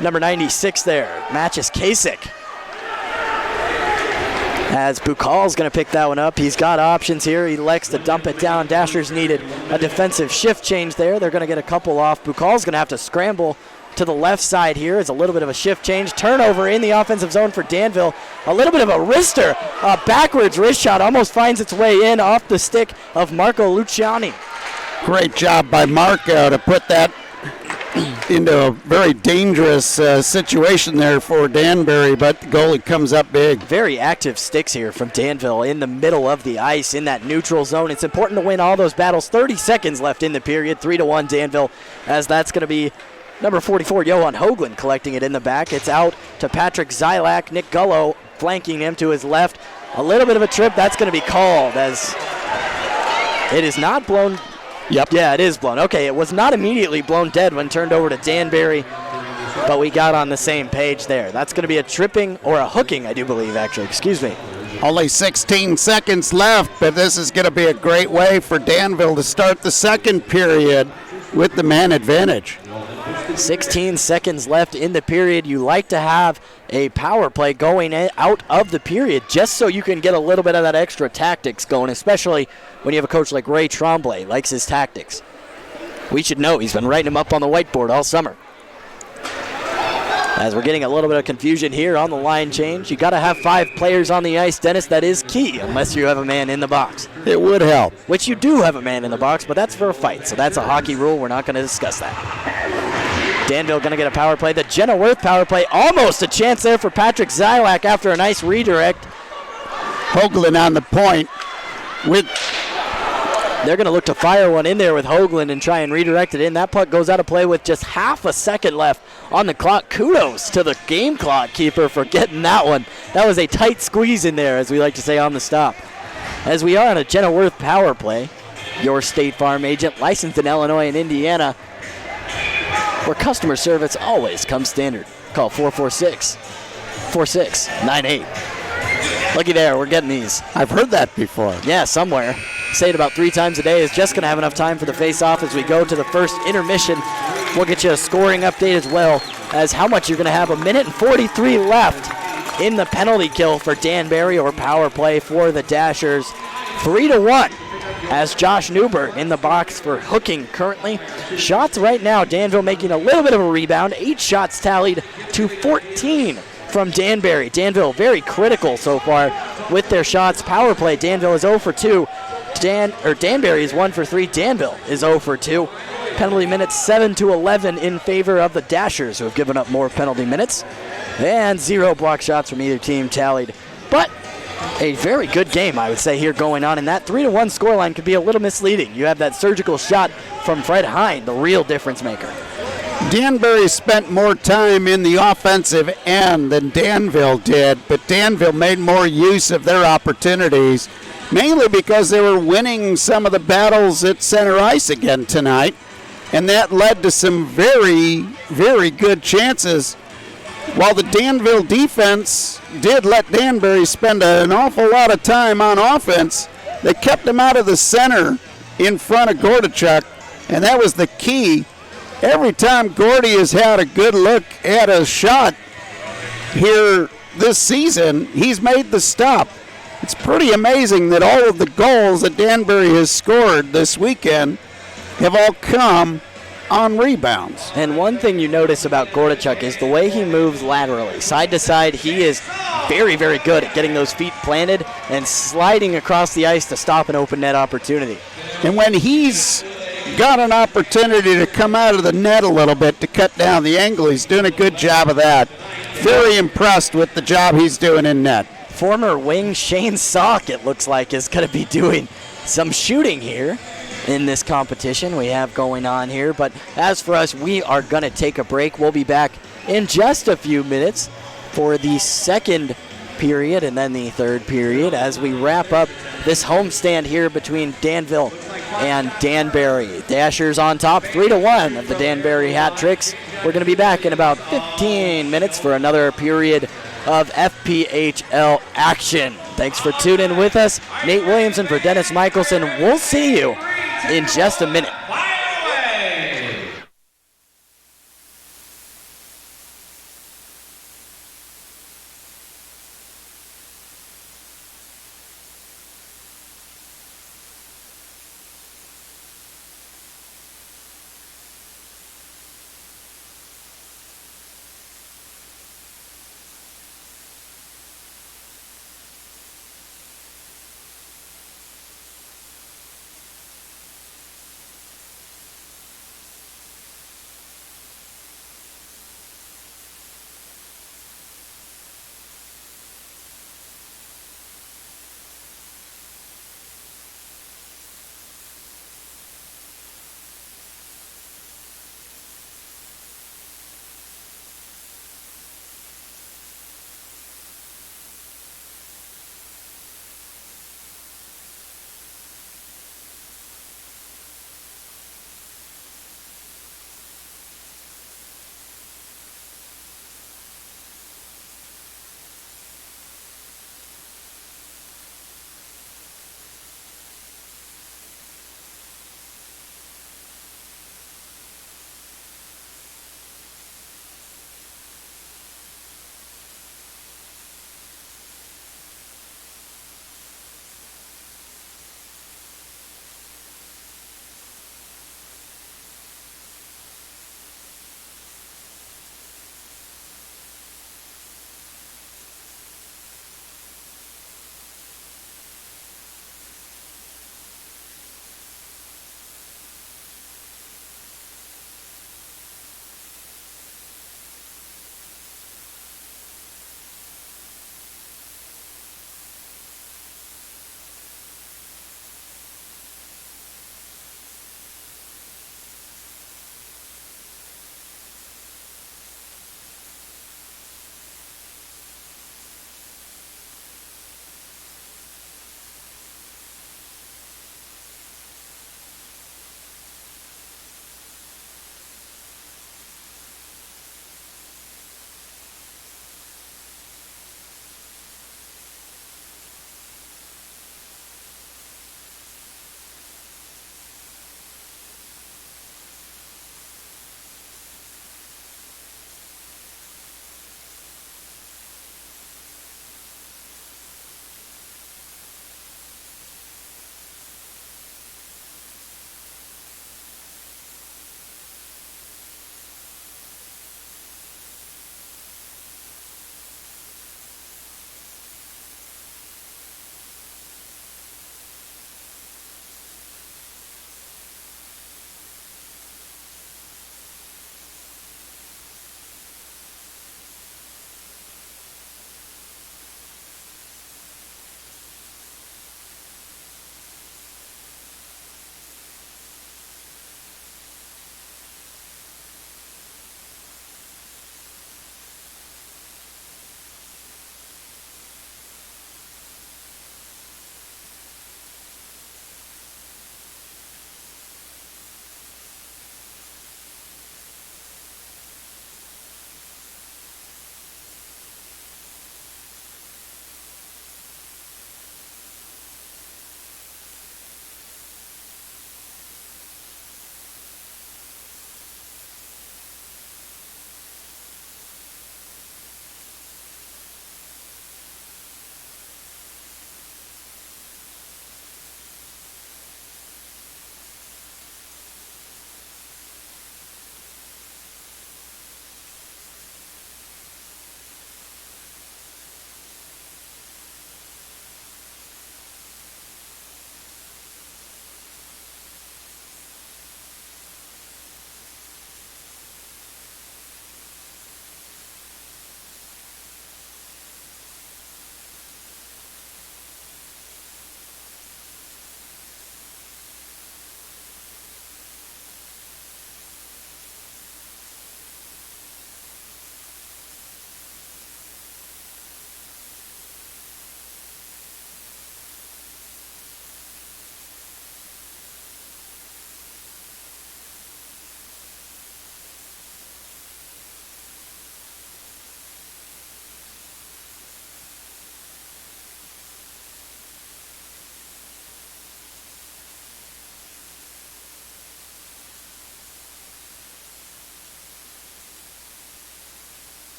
Number 96 there, Matches Kasich. As Bukal's going to pick that one up. He's got options here. He elects to dump it down. Dashers needed a defensive shift change there. They're going to get a couple off. Bukal's going to have to scramble to the left side here. Is a little bit of a shift change. Turnover in the offensive zone for Danville. A little bit of a wrister. A backwards wrist shot almost finds its way in off the stick of Marco Luciani. Great job by Marco to put that into a very dangerous situation there for Danbury, but the goalie comes up big. Very active sticks here from Danville in the middle of the ice in that neutral zone. It's important to win all those battles. 30 seconds left in the period. 3-1 Danville, as that's going to be number 44, Johan Hoagland, collecting it in the back. It's out to Patrick Zylak. Nick Gullo flanking him to his left. A little bit of a trip. That's going to be called as it is not blown. Yep. Yeah, it is blown. Okay, it was not immediately blown dead when turned over to Danbury, but we got on the same page there. That's going to be a tripping or a hooking, I do believe, actually. Excuse me. Only 16 seconds left, but this is going to be a great way for Danville to start the second period with the man advantage. 16 seconds left in the period. You like to have a power play going out of the period just so you can get a little bit of that extra tactics going, especially when you have a coach like Ray Tremblay, likes his tactics. We should know he's been writing them up on the whiteboard all summer. As we're getting a little bit of confusion here on the line change, you got to have 5 players on the ice, Dennis. That is key, unless you have a man in the box. It would help. Which you do have a man in the box, but that's for a fight, so that's a hockey rule. We're not going to discuss that. Danville going to get a power play. The Jenna Worth power play. Almost a chance there for Patrick Zylak after a nice redirect. Hoagland on the point with... They're going to look to fire one in there with Hoagland and try and redirect it in. That puck goes out of play with just half a second left on the clock. Kudos to the game clock keeper for getting that one. That was a tight squeeze in there, as we like to say on the stop. As we are on a Jenna Worth power play, your State Farm agent, licensed in Illinois and Indiana, where customer service always comes standard. Call 446-4698. Looky there, we're getting these. I've heard that before. Yeah, somewhere. Say it about 3 times a day. Is just going to have enough time for the face-off as we go to the first intermission. We'll get you a scoring update as well as how much you're going to have. 1:43 left in the penalty kill for Danbury, or power play for the Dashers. 3-1 as Josh Newberg in the box for hooking currently. Shots right now, Danville making a little bit of a rebound. 8 shots tallied to 14 from Danbury. Danville very critical so far with their shots. Power play, Danville is 0 for 2. Danbury is 1 for 3. Danville is 0 for 2. Penalty minutes 7-11 in favor of the Dashers, who have given up more penalty minutes. And 0 block shots from either team tallied. But a very good game, I would say, here going on. And that 3-1 scoreline could be a little misleading. You have that surgical shot from Fred Hine, the real difference maker. Danbury spent more time in the offensive end than Danville did, but Danville made more use of their opportunities, mainly because they were winning some of the battles at center ice again tonight, and that led to some very, very good chances. While the Danville defense did let Danbury spend an awful lot of time on offense, they kept him out of the center in front of Gordachuk, and that was the key. Every time Gordy has had a good look at a shot here this season, he's made the stop. It's pretty amazing that all of the goals that Danbury has scored this weekend have all come on rebounds. And one thing you notice about Gordachuk is the way he moves laterally. Side to side, he is very, very good at getting those feet planted and sliding across the ice to stop an open net opportunity. And when he's got an opportunity to come out of the net a little bit to cut down the angle, he's doing a good job of that. Very impressed with the job he's doing in net. Former wing Shane Salk, it looks like, is going to be doing some shooting here in this competition we have going on here. But as for us, we are going to take a break. We'll be back in just a few minutes for the second period and then the third period as we wrap up this homestand here between Danville and Danbury. Dashers on top, 3-1 of the Danbury Hat Tricks. We're going to be back in about 15 minutes for another period of FPHL action. Thanks for tuning in with us. Nate Williamson for Dennis Michelson. We'll see you in just a minute.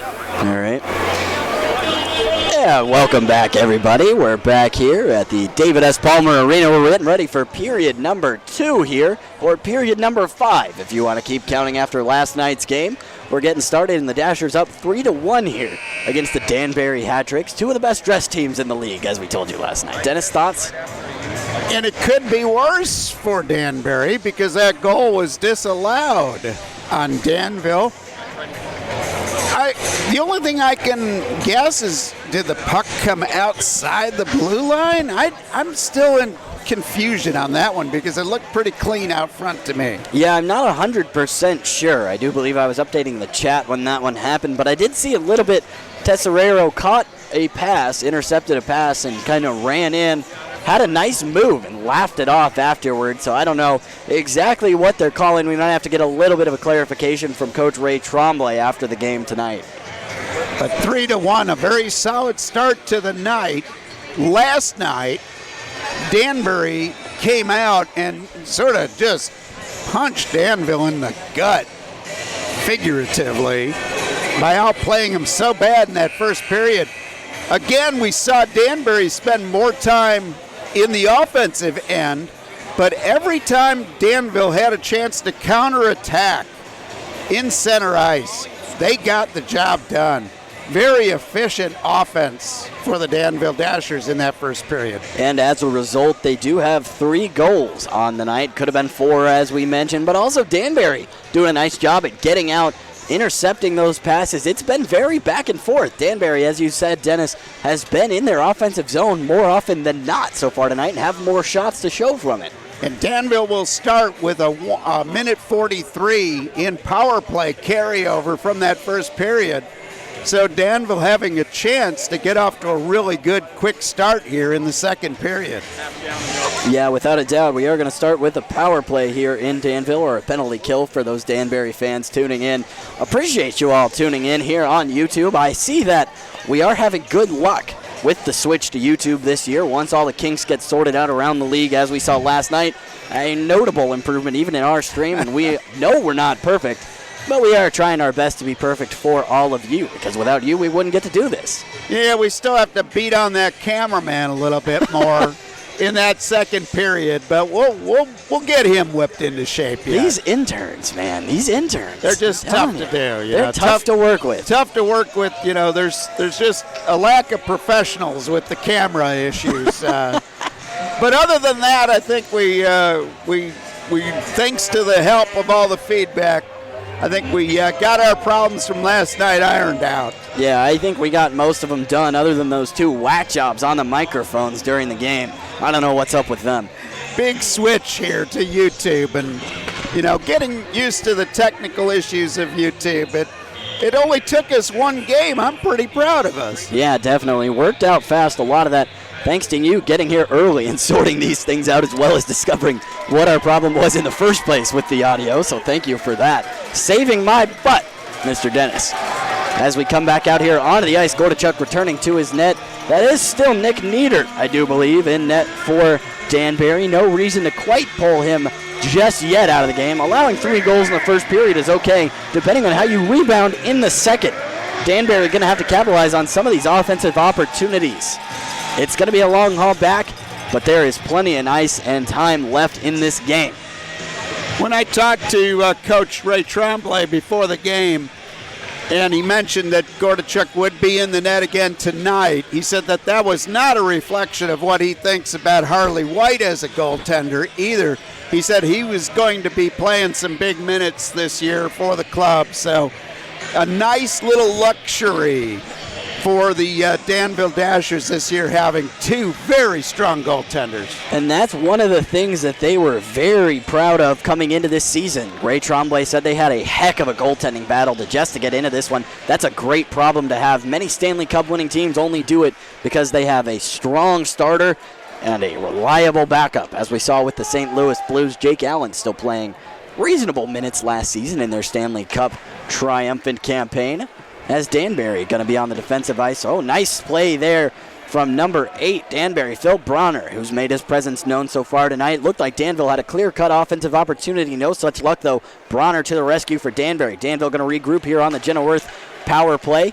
All right. Yeah, welcome back, everybody. We're back here at the David S. Palmer Arena. We're getting ready for period number 2 here, or period number 5, if you want to keep counting after last night's game. We're getting started, and the Dashers up 3-1 here against the Danbury Hat-Tricks, 2 of the best-dressed teams in the league, as we told you last night. Dennis, thoughts? And it could be worse for Danbury because that goal was disallowed on Danville. The only thing I can guess is, did the puck come outside the blue line? I'm still in confusion on that one because it looked pretty clean out front to me. Yeah, I'm not 100% sure. I do believe I was updating the chat when that one happened, but I did see a little bit. Tesserero caught a pass, intercepted a pass, and kind of ran in, had a nice move, and laughed it off afterwards. So I don't know exactly what they're calling. We might have to get a little bit of a clarification from Coach Ray Tremblay after the game tonight. But 3-1, a very solid start to the night. Last night, Danbury came out and sort of just punched Danville in the gut, figuratively, by outplaying him so bad in that first period. Again, we saw Danbury spend more time in the offensive end, but every time Danville had a chance to counterattack in center ice, they got the job done. Very efficient offense for the Danville Dashers in that first period. And as a result, they do have 3 goals on the night. Could have been 4, as we mentioned, but also Danbury doing a nice job at getting out, intercepting those passes. It's been very back and forth. Danbury, as you said, Dennis, has been in their offensive zone more often than not so far tonight and have more shots to show from it. And Danville will start with a minute 43 in power play carryover from that first period. So Danville having a chance to get off to a really good quick start here in the second period. Yeah, without a doubt, we are going to start with a power play here in Danville, or a penalty kill for those Danbury fans tuning in. Appreciate you all tuning in here on YouTube. I see that we are having good luck with the switch to YouTube this year. Once all the kinks get sorted out around the league, as we saw last night, a notable improvement even in our stream, and we know we're not perfect, but we are trying our best to be perfect for all of you, because without you, we wouldn't get to do this. Yeah, we still have to beat on that cameraman a little bit more in that second period, but we'll get him whipped into shape. Yet. These interns, man, these interns. They're just tough to do. They're tough to work with. Tough to work with. You know, there's just a lack of professionals with the camera issues. But other than that, I think we thanks to the help of all the feedback, I think we got our problems from last night ironed out. Yeah, I think we got most of them done, other than those 2 whack jobs on the microphones during the game. I don't know what's up with them. Big switch here to YouTube, and, you know, getting used to the technical issues of YouTube. It only took us 1 game. I'm pretty proud of us. Yeah, definitely. Worked out fast. A lot of that thanks to you getting here early and sorting these things out, as well as discovering what our problem was in the first place with the audio. So thank you for that. Saving my butt, Mr. Dennis. As we come back out here onto the ice, Gordichuk returning to his net. That is still Nick Niedert, I do believe, in net for Danbury. No reason to quite pull him just yet out of the game. Allowing 3 goals in the first period is okay, depending on how you rebound in the second. Danbury going to have to capitalize on some of these offensive opportunities. It's going to be a long haul back, but there is plenty of ice and time left in this game. When I talked to Coach Ray Tremblay before the game, and he mentioned that Gordichuk would be in the net again tonight, he said that was not a reflection of what he thinks about Harley White as a goaltender either. He said he was going to be playing some big minutes this year for the club, so a nice little luxury for the Danville Dashers this year, having 2 very strong goaltenders. And that's one of the things that they were very proud of coming into this season. Ray Tremblay said they had a heck of a goaltending battle to get into this one. That's a great problem to have. Many Stanley Cup winning teams only do it because they have a strong starter and a reliable backup. As we saw with the St. Louis Blues, Jake Allen still playing reasonable minutes last season in their Stanley Cup triumphant campaign. As Danbury going to be on the defensive ice. Oh, nice play there from number 8, Danbury, Phil Bronner, who's made his presence known so far tonight. Looked like Danville had a clear-cut offensive opportunity. No such luck, though. Bronner to the rescue for Danbury. Danville going to regroup here on the Jenna Worth power play.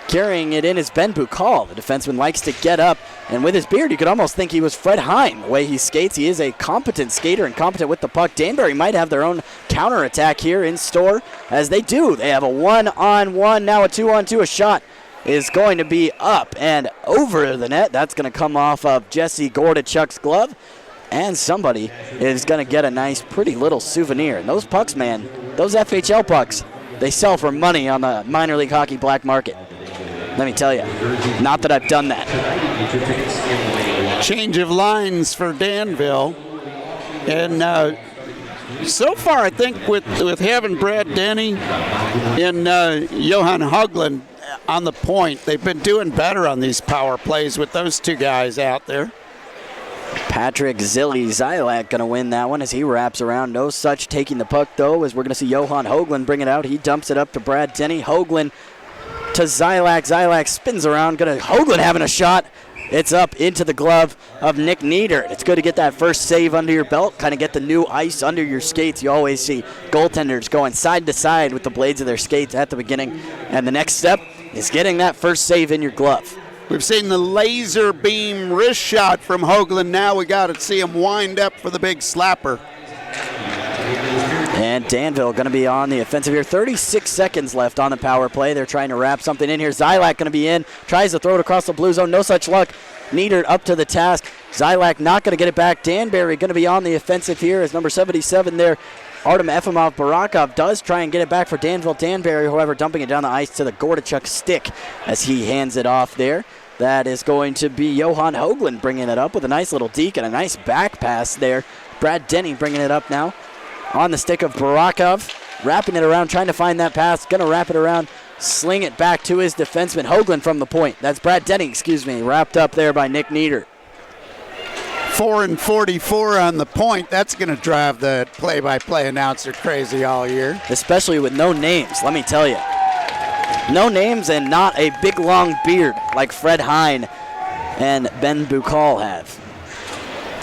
Carrying it in is Ben Bukal. The defenseman likes to get up, and with his beard, you could almost think he was Fred Hein. The way he skates, he is a competent skater and competent with the puck. Danbury might have their own counterattack here in store, as they do. They have a 1-on-1, now a 2-on-2. A shot is going to be up and over the net. That's going to come off of Jesse Gordichuk's glove, and somebody is going to get a nice, pretty little souvenir. And those pucks, man, those FHL pucks, they sell for money on the minor league hockey black market. Let me tell you, not that I've done that. Change of lines for Danville. And so far, I think with having Brad Denny and Johan Hogland on the point, they've been doing better on these power plays with those two guys out there. Patrick Zilly-Zilak going to win that one as he wraps around. No such taking the puck, though, as we're going to see Johan Hogland bring it out. He dumps it up to Brad Denny. Hogland to Zilak. Zilak spins around. Hogland having a shot. It's up into the glove of Nick Nieder. It's good to get that first save under your belt, kind of get the new ice under your skates. You always see goaltenders going side to side with the blades of their skates at the beginning. And the next step is getting that first save in your glove. We've seen the laser beam wrist shot from Hogland. Now we got to see him wind up for the big slapper. And Danville going to be on the offensive here. 36 seconds left on the power play. They're trying to wrap something in here. Zilak going to be in. Tries to throw it across the blue zone. No such luck. Nieder up to the task. Zilak not going to get it back. Danbury going to be on the offensive here as number 77 there. Artem Efimov Barakov does try and get it back for Danville. Danbury, however, dumping it down the ice to the Gordichuk stick as he hands it off there. That is going to be Johan Hogland bringing it up with a nice little deke and a nice back pass there. Brad Denny bringing it up now on the stick of Barakov, wrapping it around, trying to find that pass, going to wrap it around, sling it back to his defenseman, Hogland from the point. That's Brad Denny, wrapped up there by Nick Nieder. 4-44 on the point. That's going to drive the play-by-play announcer crazy all year. Especially with no names, let me tell you. No names and not a big, long beard like Fred Hein and Ben Bukal have.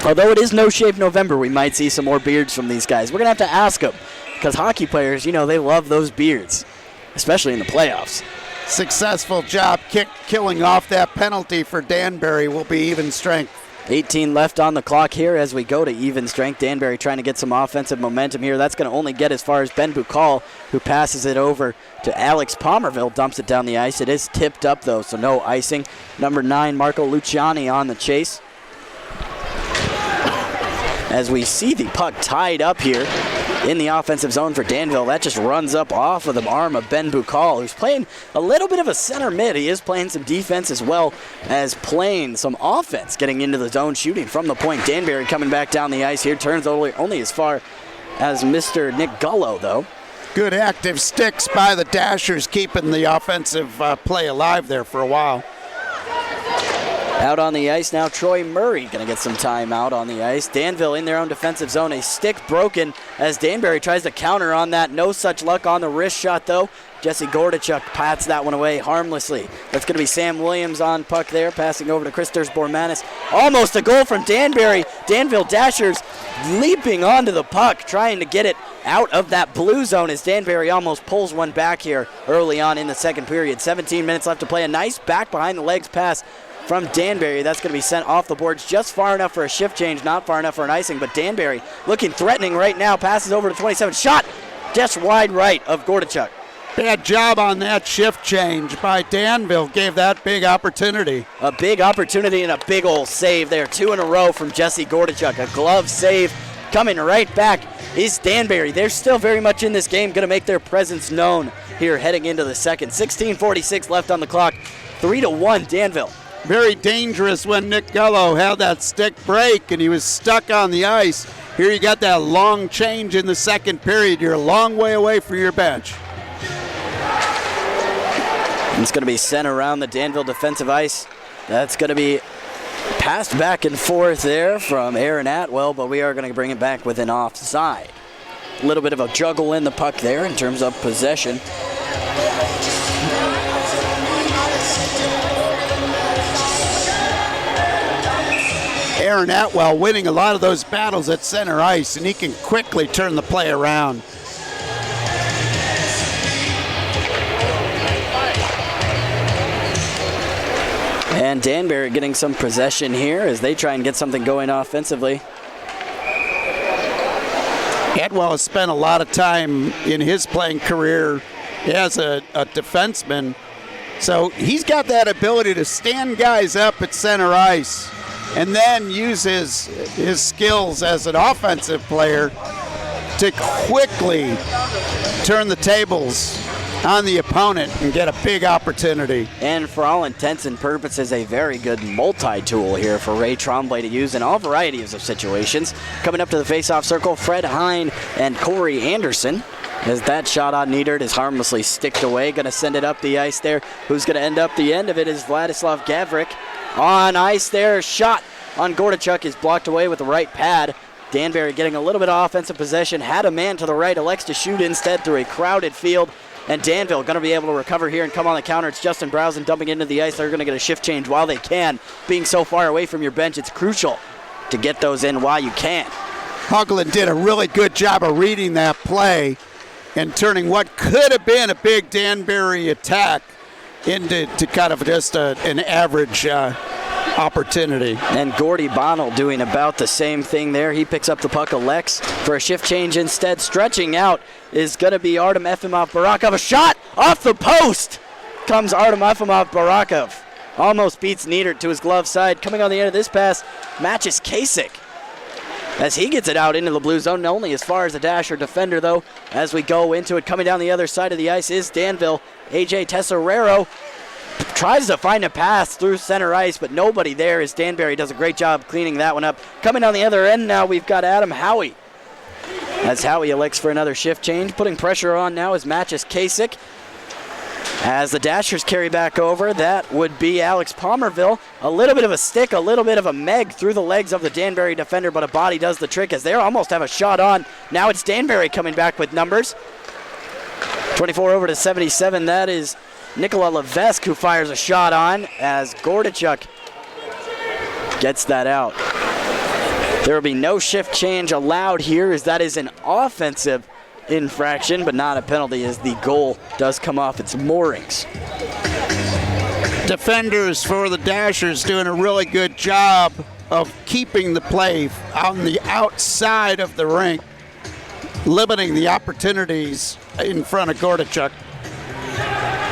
Although it is No Shave November, we might see some more beards from these guys. We're going to have to ask them, because hockey players, they love those beards, especially in the playoffs. Successful job killing off that penalty for Danbury will be even strength. 18 left on the clock here as we go to even strength. Danbury trying to get some offensive momentum here. That's going to only get as far as Ben Bukal, who passes it over to Alex Palmerville, dumps it down the ice. It is tipped up, though, so no icing. Number 9, Marco Luciani on the chase. As we see the puck tied up here in the offensive zone for Danville, that just runs up off of the arm of Ben Bukal, who's playing a little bit of a center mid. He is playing some defense as well as playing some offense, getting into the zone, shooting from the point. Danbury coming back down the ice here, turns only as far as Mr. Nick Gullo, though. Good active sticks by the Dashers, keeping the offensive play alive there for a while. Out on the ice now, Troy Murray going to get some time out on the ice. Danville in their own defensive zone. A stick broken as Danbury tries to counter on that. No such luck on the wrist shot, though. Jesse Gordichuk pats that one away harmlessly. That's going to be Sam Williams on puck there, passing over to Christos Bormanis. Almost a goal from Danbury. Danville Dashers leaping onto the puck, trying to get it out of that blue zone as Danbury almost pulls one back here early on in the second period. 17 minutes left to play. A nice back behind the legs pass from Danbury. That's going to be sent off the boards just far enough for a shift change, not far enough for an icing, but Danbury looking threatening right now, passes over to 27. Shot just wide right of Gordichuk. Bad job on that shift change by Danville. Gave that big opportunity. A big opportunity and a big old save there. 2 in a row from Jesse Gordichuk. A glove save coming right back is Danbury. They're still very much in this game, going to make their presence known here heading into the second. 16:46 left on the clock. 3-1 Danville. Very dangerous when Nick Gullo had that stick break and he was stuck on the ice. Here you got that long change in the second period. You're a long way away from your bench. It's going to be sent around the Danville defensive ice. That's going to be passed back and forth there from Aaron Atwell, but we are going to bring it back with an offside. A little bit of a juggle in the puck there in terms of possession. Aaron Atwell winning a lot of those battles at center ice, and he can quickly turn the play around. And Danbury getting some possession here as they try and get something going offensively. Edwell has spent a lot of time in his playing career as a defenseman, so he's got that ability to stand guys up at center ice and then use his skills as an offensive player to quickly turn the tables on the opponent and get a big opportunity. And for all intents and purposes, a very good multi-tool here for Ray Tremblay to use in all varieties of situations. Coming up to the face-off circle, Fred Hine and Corey Anderson. As that shot on Niedert is harmlessly sticked away. Going to send it up the ice there. Who's going to end up the end of it is Vladislav Gavrik. On ice there, shot on Gordichuk is blocked away with the right pad. Danbury getting a little bit of offensive possession. Had a man to the right, elects to shoot instead through a crowded field. And Danville going to be able to recover here and come on the counter. It's Justin Browsen dumping into the ice. They're going to get a shift change while they can. Being so far away from your bench, it's crucial to get those in while you can. Hoagland did a really good job of reading that play and turning what could have been a big Danbury attack into kind of just an average opportunity. And Gordy Bonnell doing about the same thing there. He picks up the puck, elects for a shift change instead. Stretching out is going to be Artem Efimov-Barakov. A shot off the post comes Artem Efimov-Barakov. Almost beats Niedert to his glove side. Coming on the end of this pass, matches Kasich as he gets it out into the blue zone, only as far as the dasher defender, though. As we go into it, coming down the other side of the ice is Danville. AJ Tesserero tries to find a pass through center ice, but nobody there as Danbury does a great job cleaning that one up. Coming on the other end now, we've got Adam Howie. As Howie elects for another shift change. Putting pressure on now is Matches Kasich. As the Dashers carry back over, that would be Alex Palmerville. A little bit of a stick, a little bit of a meg through the legs of the Danbury defender, but a body does the trick as they almost have a shot on. Now it's Danbury coming back with numbers. 24 over to 77, that is Nikola Levesque who fires a shot on as Gordichuk gets that out. There will be no shift change allowed here as that is an offensive infraction, but not a penalty as the goal does come off its moorings. Defenders for the Dashers doing a really good job of keeping the play on the outside of the rink, limiting the opportunities in front of Gordichuk.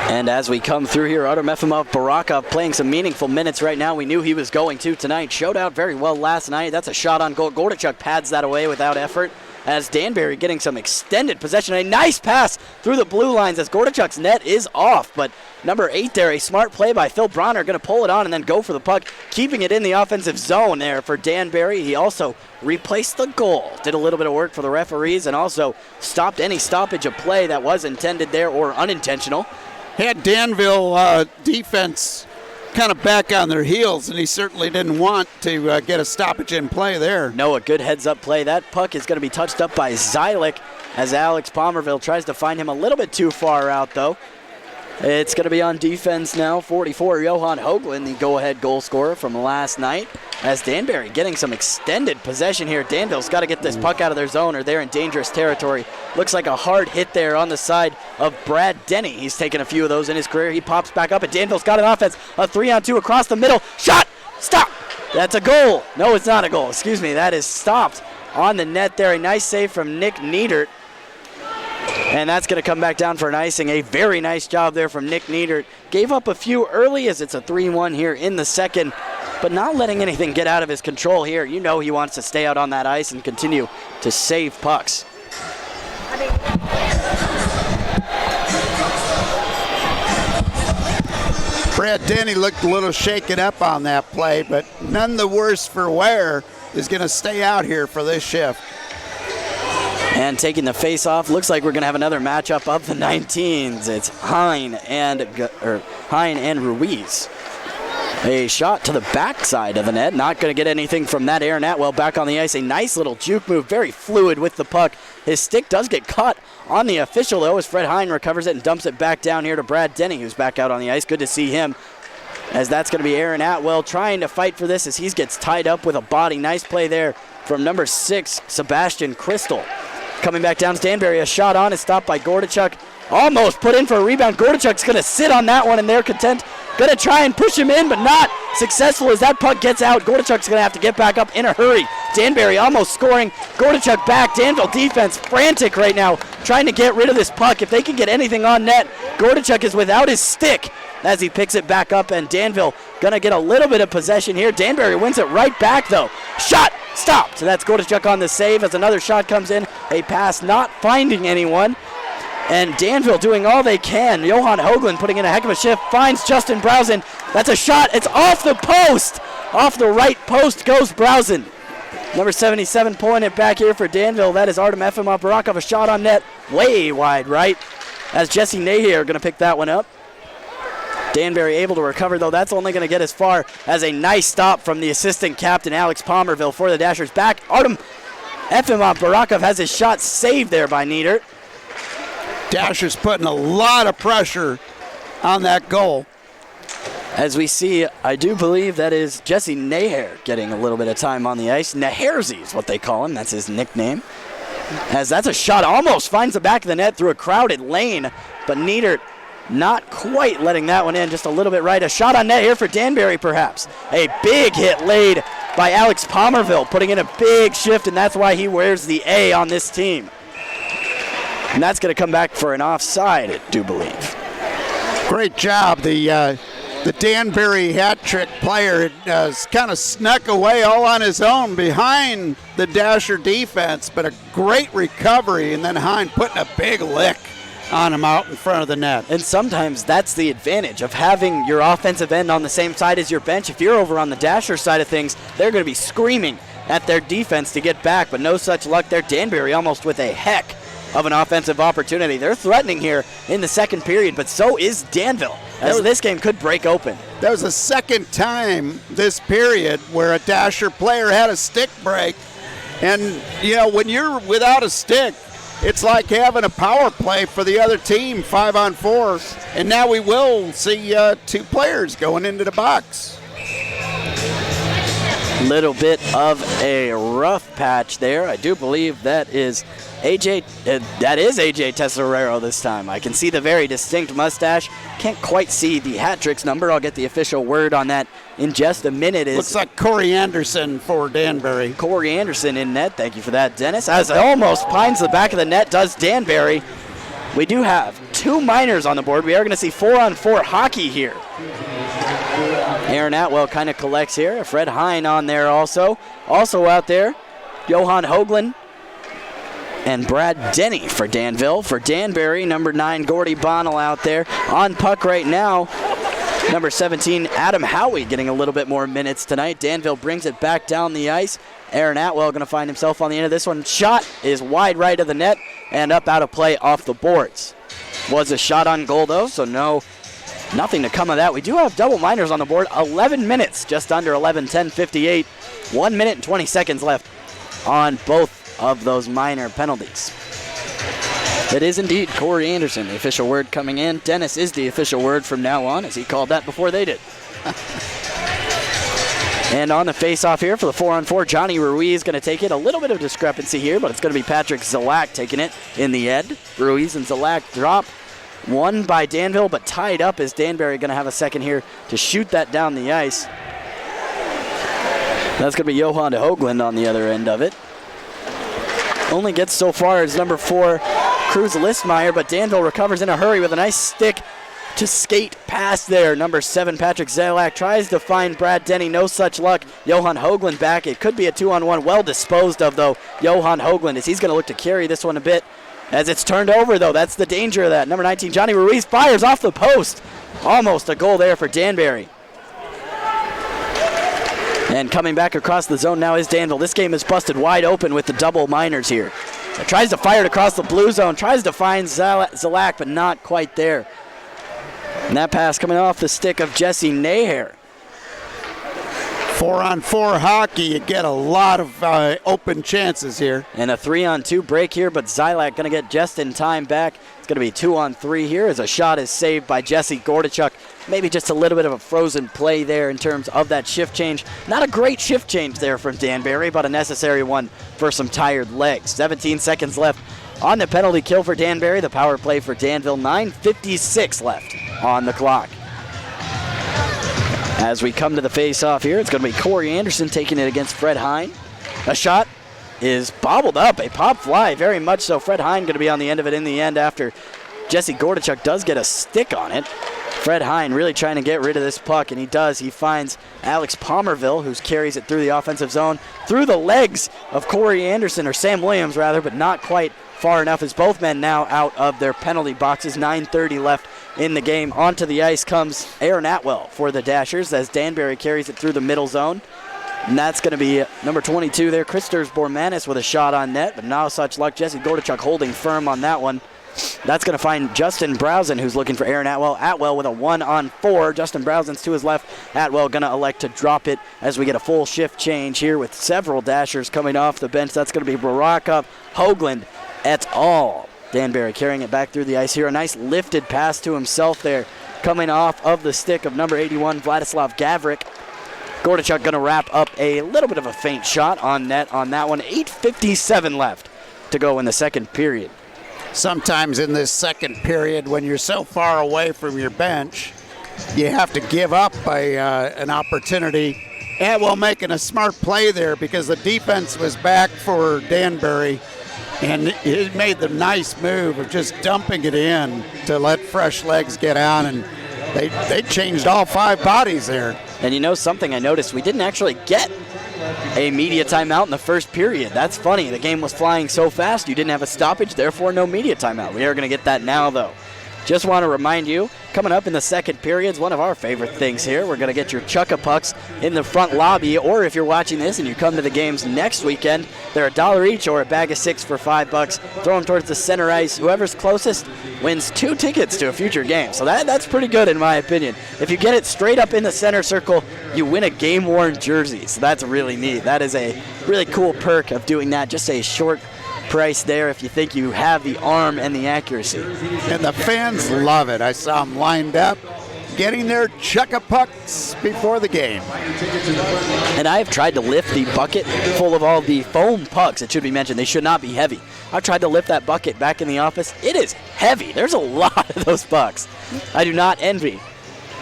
And as we come through here, Artem Efimov-Barakov playing some meaningful minutes right now. We knew he was going to tonight. Showed out very well last night. That's a shot on goal. Gordichuk pads that away without effort. As Danbury getting some extended possession. A nice pass through the blue lines as Gordichuk's net is off. But number 8 there, a smart play by Phil Bronner, going to pull it on and then go for the puck, keeping it in the offensive zone there for Danbury. He also replaced the goal, did a little bit of work for the referees, and also stopped any stoppage of play that was intended there or unintentional. Had Danville defense kind of back on their heels, and he certainly didn't want to get a stoppage in play there. No, a good heads-up play. That puck is going to be touched up by Zylik as Alex Palmerville tries to find him a little bit too far out, though. It's going to be on defense now. 44, Johan Hoagland, the go-ahead goal scorer from last night. As Danbury getting some extended possession here. Danville's got to get this puck out of their zone or they're in dangerous territory. Looks like a hard hit there on the side of Brad Denny. He's taken a few of those in his career. He pops back up, and Danville's got an offense. A 3-on-2 across the middle. Shot! Stop! That's a goal. No, it's not a goal. Excuse me. That is stopped on the net there. A nice save from Nick Niedert. And that's going to come back down for an icing. A very nice job there from Nick Niedert. Gave up a few early as it's a 3-1 here in the second, but not letting anything get out of his control here. You know he wants to stay out on that ice and continue to save pucks. Brad Denny looked a little shaken up on that play, but none the worse for wear is going to stay out here for this shift. And taking the face-off, looks like we're going to have another matchup of the 19s. It's Hine and Ruiz. A shot to the backside of the net. Not going to get anything from that. Aaron Atwell back on the ice. A nice little juke move. Very fluid with the puck. His stick does get caught on the official, though, as Fred Hine recovers it and dumps it back down here to Brad Denny, who's back out on the ice. Good to see him, as that's going to be Aaron Atwell trying to fight for this as he gets tied up with a body. Nice play there from number 6, Sebastian Crystal. Coming back down to Danbury, a shot on is stopped by Gordichuk. Almost put in for a rebound. Gordichuk's going to sit on that one, and they're content Gonna try and push him in, but not successful as that puck gets out. Gordichuk's gonna have to get back up in a hurry. Danbury almost scoring. Gordichuk back. Danville defense frantic right now, trying to get rid of this puck. If they can get anything on net, Gordichuk is without his stick as he picks it back up, and Danville gonna get a little bit of possession here. Danbury wins it right back though. Shot stopped. So that's Gordichuk on the save as another shot comes in. A pass not finding anyone. And Danville doing all they can. Johan Hoagland putting in a heck of a shift. Finds Justin Browsen. That's a shot. It's off the post. Off the right post goes Browsen. Number 77 pulling it back here for Danville. That is Artem Efimov Barakov. A shot on net way wide right. As Jesse Nahier going to pick that one up. Danbury able to recover, though. That's only going to get as far as a nice stop from the assistant captain, Alex Palmerville, for the Dashers. Back. Artem Efimov Barakov has his shot saved there by Nieder. Dashers putting a lot of pressure on that goal. As we see, I do believe that is Jesse Naher getting a little bit of time on the ice. Naherzi is what they call him. That's his nickname. As that's a shot, almost finds the back of the net through a crowded lane, but Nieder not quite letting that one in, just a little bit right. A shot on net here for Danbury, perhaps. A big hit laid by Alex Palmerville, putting in a big shift, and that's why he wears the A on this team. And that's going to come back for an offside, I do believe. Great job. The Danbury hat trick player kind of snuck away all on his own behind the Dasher defense, but a great recovery, and then Hine putting a big lick on him out in front of the net. And sometimes that's the advantage of having your offensive end on the same side as your bench. If you're over on the Dasher side of things, they're going to be screaming at their defense to get back, but no such luck there. Danbury almost with a heck of an offensive opportunity. They're threatening here in the second period, but so is Danville, as this game could break open. That was the second time this period where a Dasher player had a stick break. And, you know, when you're without a stick, it's like having a power play for the other team, 5-on-4. And now we will see two players going into the box. Little bit of a rough patch there. I do believe that is AJ Tesorero this time. I can see the very distinct mustache. Can't quite see the hat tricks number. I'll get the official word on that in just a minute. Looks like Corey Anderson for Danbury. Corey Anderson in net. Thank you for that, Dennis. As it almost finds the back of the net, does Danbury. We do have two minors on the board. We are going to see 4-on-4 hockey here. Aaron Atwell kind of collects here. Fred Hine on there also. Also out there, Johan Hoagland and Brad Denny for Danville. For Danbury, number 9, Gordy Bonnell out there. On puck right now, number 17, Adam Howie getting a little bit more minutes tonight. Danville brings it back down the ice. Aaron Atwell going to find himself on the end of this one. Shot is wide right of the net and up out of play off the boards. Was a shot on goal though, so nothing to come of that. We do have double minors on the board. 11 minutes, just under 11, 10:58. 1 minute and 20 seconds left on both of those minor penalties. It is indeed Corey Anderson, the official word coming in. Dennis is the official word from now on, as he called that before they did. And on the face-off here for the 4-on-4, Johnny Ruiz going to take it. A little bit of discrepancy here, but it's going to be Patrick Zalak taking it in the end. Ruiz and Zalak drop. Won by Danville, but tied up as Danbury going to have a second here to shoot that down the ice. That's going to be Johan Hoagland on the other end of it. Only gets so far as number 4, Cruz Listmeyer, but Danville recovers in a hurry with a nice stick to skate past there. Number 7, Patrick Zalak tries to find Brad Denny. No such luck. Johan Hoagland back. It could be a 2-on-1. Well disposed of, though, Johan Hoagland, as he's going to look to carry this one a bit. As it's turned over, though, that's the danger of that. Number 19, Johnny Ruiz fires off the post. Almost a goal there for Danbury. And coming back across the zone now is Danville. This game is busted wide open with the double minors here. It tries to fire it across the blue zone, tries to find Zalak, but not quite there. And that pass coming off the stick of Jesse Naher. 4-on-4 hockey, you get a lot of open chances here. And a 3-on-2 break here, but Zalak going to get just in time back. It's going to be 2-on-3 here as a shot is saved by Jesse Gordichuk. Maybe just a little bit of a frozen play there in terms of that shift change. Not a great shift change there from Danbury, but a necessary one for some tired legs. 17 seconds left on the penalty kill for Danbury. The power play for Danville, 9:56 left on the clock. As we come to the face-off here, it's going to be Corey Anderson taking it against Fred Hine. A shot is bobbled up, a pop fly, very much so. Fred Hine going to be on the end of it in the end after Jesse Gordichuk does get a stick on it. Fred Hine really trying to get rid of this puck, and he does. He finds Alex Palmerville, who carries it through the offensive zone, through the legs of Corey Anderson, or Sam Williams rather, but not quite far enough, as both men now out of their penalty boxes. 9:30 left in the game. Onto the ice comes Aaron Atwell for the Dashers as Danbury carries it through the middle zone. And that's going to be number 22 there, Christers Bormanis with a shot on net, but not such luck. Jesse Gordichuk holding firm on that one. That's going to find Justin Browsen, who's looking for Aaron Atwell. Atwell with a 1-on-4. Justin Browsen's to his left. Atwell going to elect to drop it as we get a full shift change here with several Dashers coming off the bench. That's going to be Baraka, Hoagland, et al. Danbury carrying it back through the ice here. A nice lifted pass to himself there, coming off of the stick of number 81, Vladislav Gavrik. Gordichuk going to wrap up a little bit of a faint shot on net on that one. 8:57 left to go in the second period. Sometimes in this second period, when you're so far away from your bench, you have to give up an opportunity. Atwell making a smart play there because the defense was back for Danbury, and he made the nice move of just dumping it in to let fresh legs get on, and they changed all 5 bodies there. And you know something I noticed? We didn't actually get a media timeout in the first period. That's funny. The game was flying so fast, you didn't have a stoppage, therefore no media timeout. We are going to get that now, though. Just want to remind you, coming up in the second period is one of our favorite things here. We're going to get your Chuck-a-Pucks in the front lobby, or if you're watching this and you come to the games next weekend, they're $1 each or a bag of 6 for $5. Throw them towards the center ice. Whoever's closest wins 2 tickets to a future game. So that's pretty good in my opinion. If you get it straight up in the center circle, you win a game-worn jersey. So that's really neat. That is a really cool perk of doing that. Just a short price there if you think you have the arm and the accuracy. And the fans love it. I saw them lined up, getting their Chuck-a-Pucks before the game. And I have tried to lift the bucket full of all the foam pucks. It should be mentioned, they should not be heavy. I've tried to lift that bucket back in the office. It is heavy. There's a lot of those pucks. I do not envy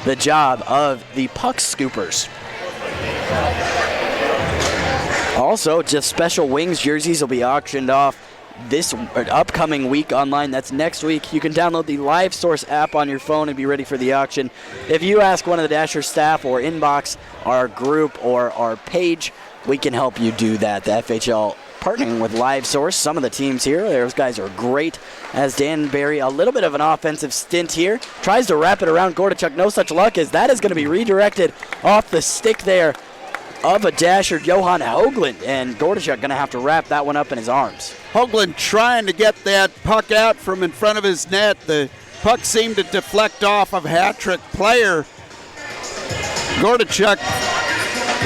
the job of the puck scoopers. Also, just Special Wings jerseys will be auctioned off this upcoming week online. That's next week. You can download the Live Source app on your phone and be ready for the auction. If you ask one of the Dasher staff or inbox our group or our page, we can help you do that. The FPHL partnering with Live Source. Some of the teams here, those guys are great. As Danbury, a little bit of an offensive stint here. Tries to wrap it around Gordichuk. No such luck, as that is going to be redirected off the stick there of a Dasher, Johan Hoagland, and Gordichuk going to have to wrap that one up in his arms. Hoagland trying to get that puck out from in front of his net. The puck seemed to deflect off of hat-trick player. Gordichuk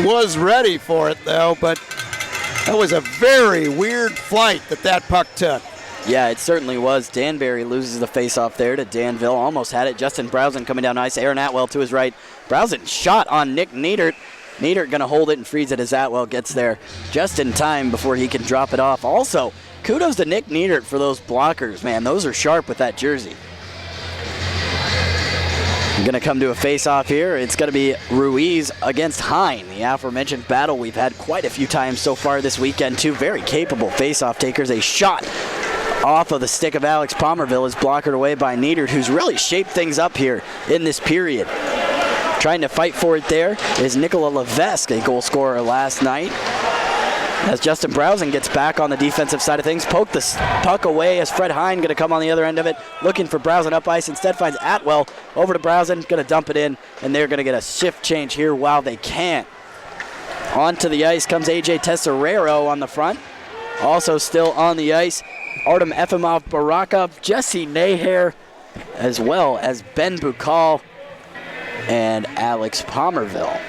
was ready for it, though, but that was a very weird flight that puck took. Yeah, it certainly was. Danbury loses the face-off there to Danville. Almost had it. Justin Browsen coming down ice. Aaron Atwell to his right. Browsen shot on Nick Niedert. Niedert going to hold it and freeze it as Atwell gets there just in time before he can drop it off. Also, kudos to Nick Niedert for those blockers. Man, those are sharp with that jersey. We're going to come to a face-off here. It's going to be Ruiz against Hine. The aforementioned battle we've had quite a few times so far this weekend. 2 very capable face-off takers. A shot off of the stick of Alex Palmerville is blocked away by Niedert, who's really shaped things up here in this period. Trying to fight for it there is Nikola Levesque, a goal scorer last night. As Justin Browsen gets back on the defensive side of things, poke the puck away as Fred Hine going to come on the other end of it, looking for Browsen up ice. Instead finds Atwell over to Browsen, going to dump it in, and they're going to get a shift change here while they can. Onto the ice comes AJ Tesserero on the front. Also still on the ice, Artem Efimov Barakov, Jesse Naher, as well as Ben Bukal and Alex Palmerville.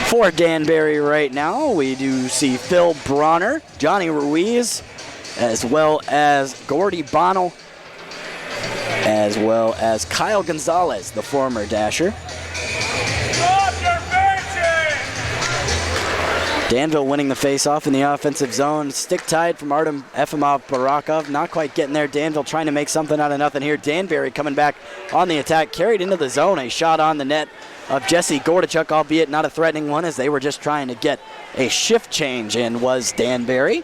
For Danbury right now, we do see Phil Bronner, Johnny Ruiz, as well as Gordy Bonnell, as well as Kyle Gonzalez, the former Dasher. Danville winning the face-off in the offensive zone. Stick tied from Artem Efimov-Barakov. Not quite getting there. Danville trying to make something out of nothing here. Danbury coming back on the attack. Carried into the zone. A shot on the net of Jesse Gordachuk, albeit not a threatening one, as they were just trying to get a shift change in, was Danbury.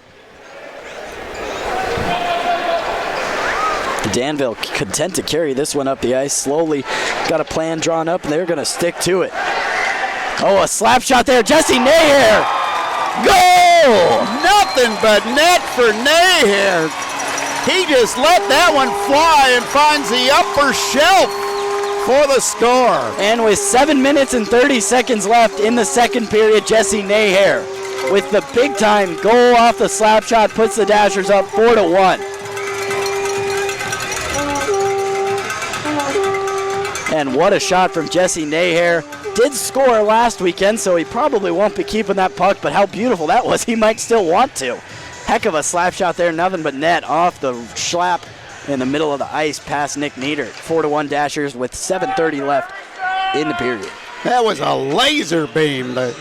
Danville content to carry this one up the ice. Slowly got a plan drawn up, and they're going to stick to it. Oh, a slap shot there. Jesse Naher. Goal! Nothing but net for Naher. He just let that one fly and finds the upper shelf for the score. And with 7 minutes and 30 seconds left in the second period, Jesse Naher with the big-time goal off the slap shot puts the Dashers up 4-1. And what a shot from Jesse Naher. Did score last weekend, so he probably won't be keeping that puck, but how beautiful that was, he might still want to. Heck of a slap shot there, nothing but net off the schlap in the middle of the ice past Nick Nieder. 4-1 Dashers with 7:30 left in the period. That was a laser beam. The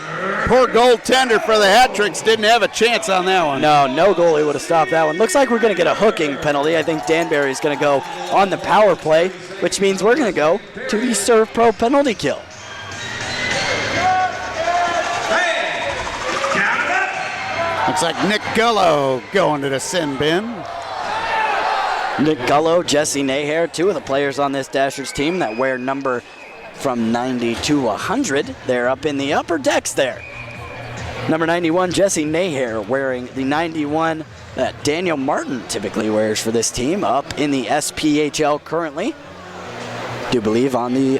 poor goaltender for the Hat-Tricks didn't have a chance on that one. No goalie would have stopped that one. Looks like we're going to get a hooking penalty. I think Danbury is going to go on the power play, which means we're going to go to the Serve Pro penalty kill. Looks like Nick Gullo going to the sin bin. Nick Gullo, Jesse Naher, two of the players on this Dashers team that wear number from 90 to 100. They're up in the upper decks there. Number 91, Jesse Naher, wearing the 91 that Daniel Martin typically wears for this team, up in the SPHL currently. Do believe on the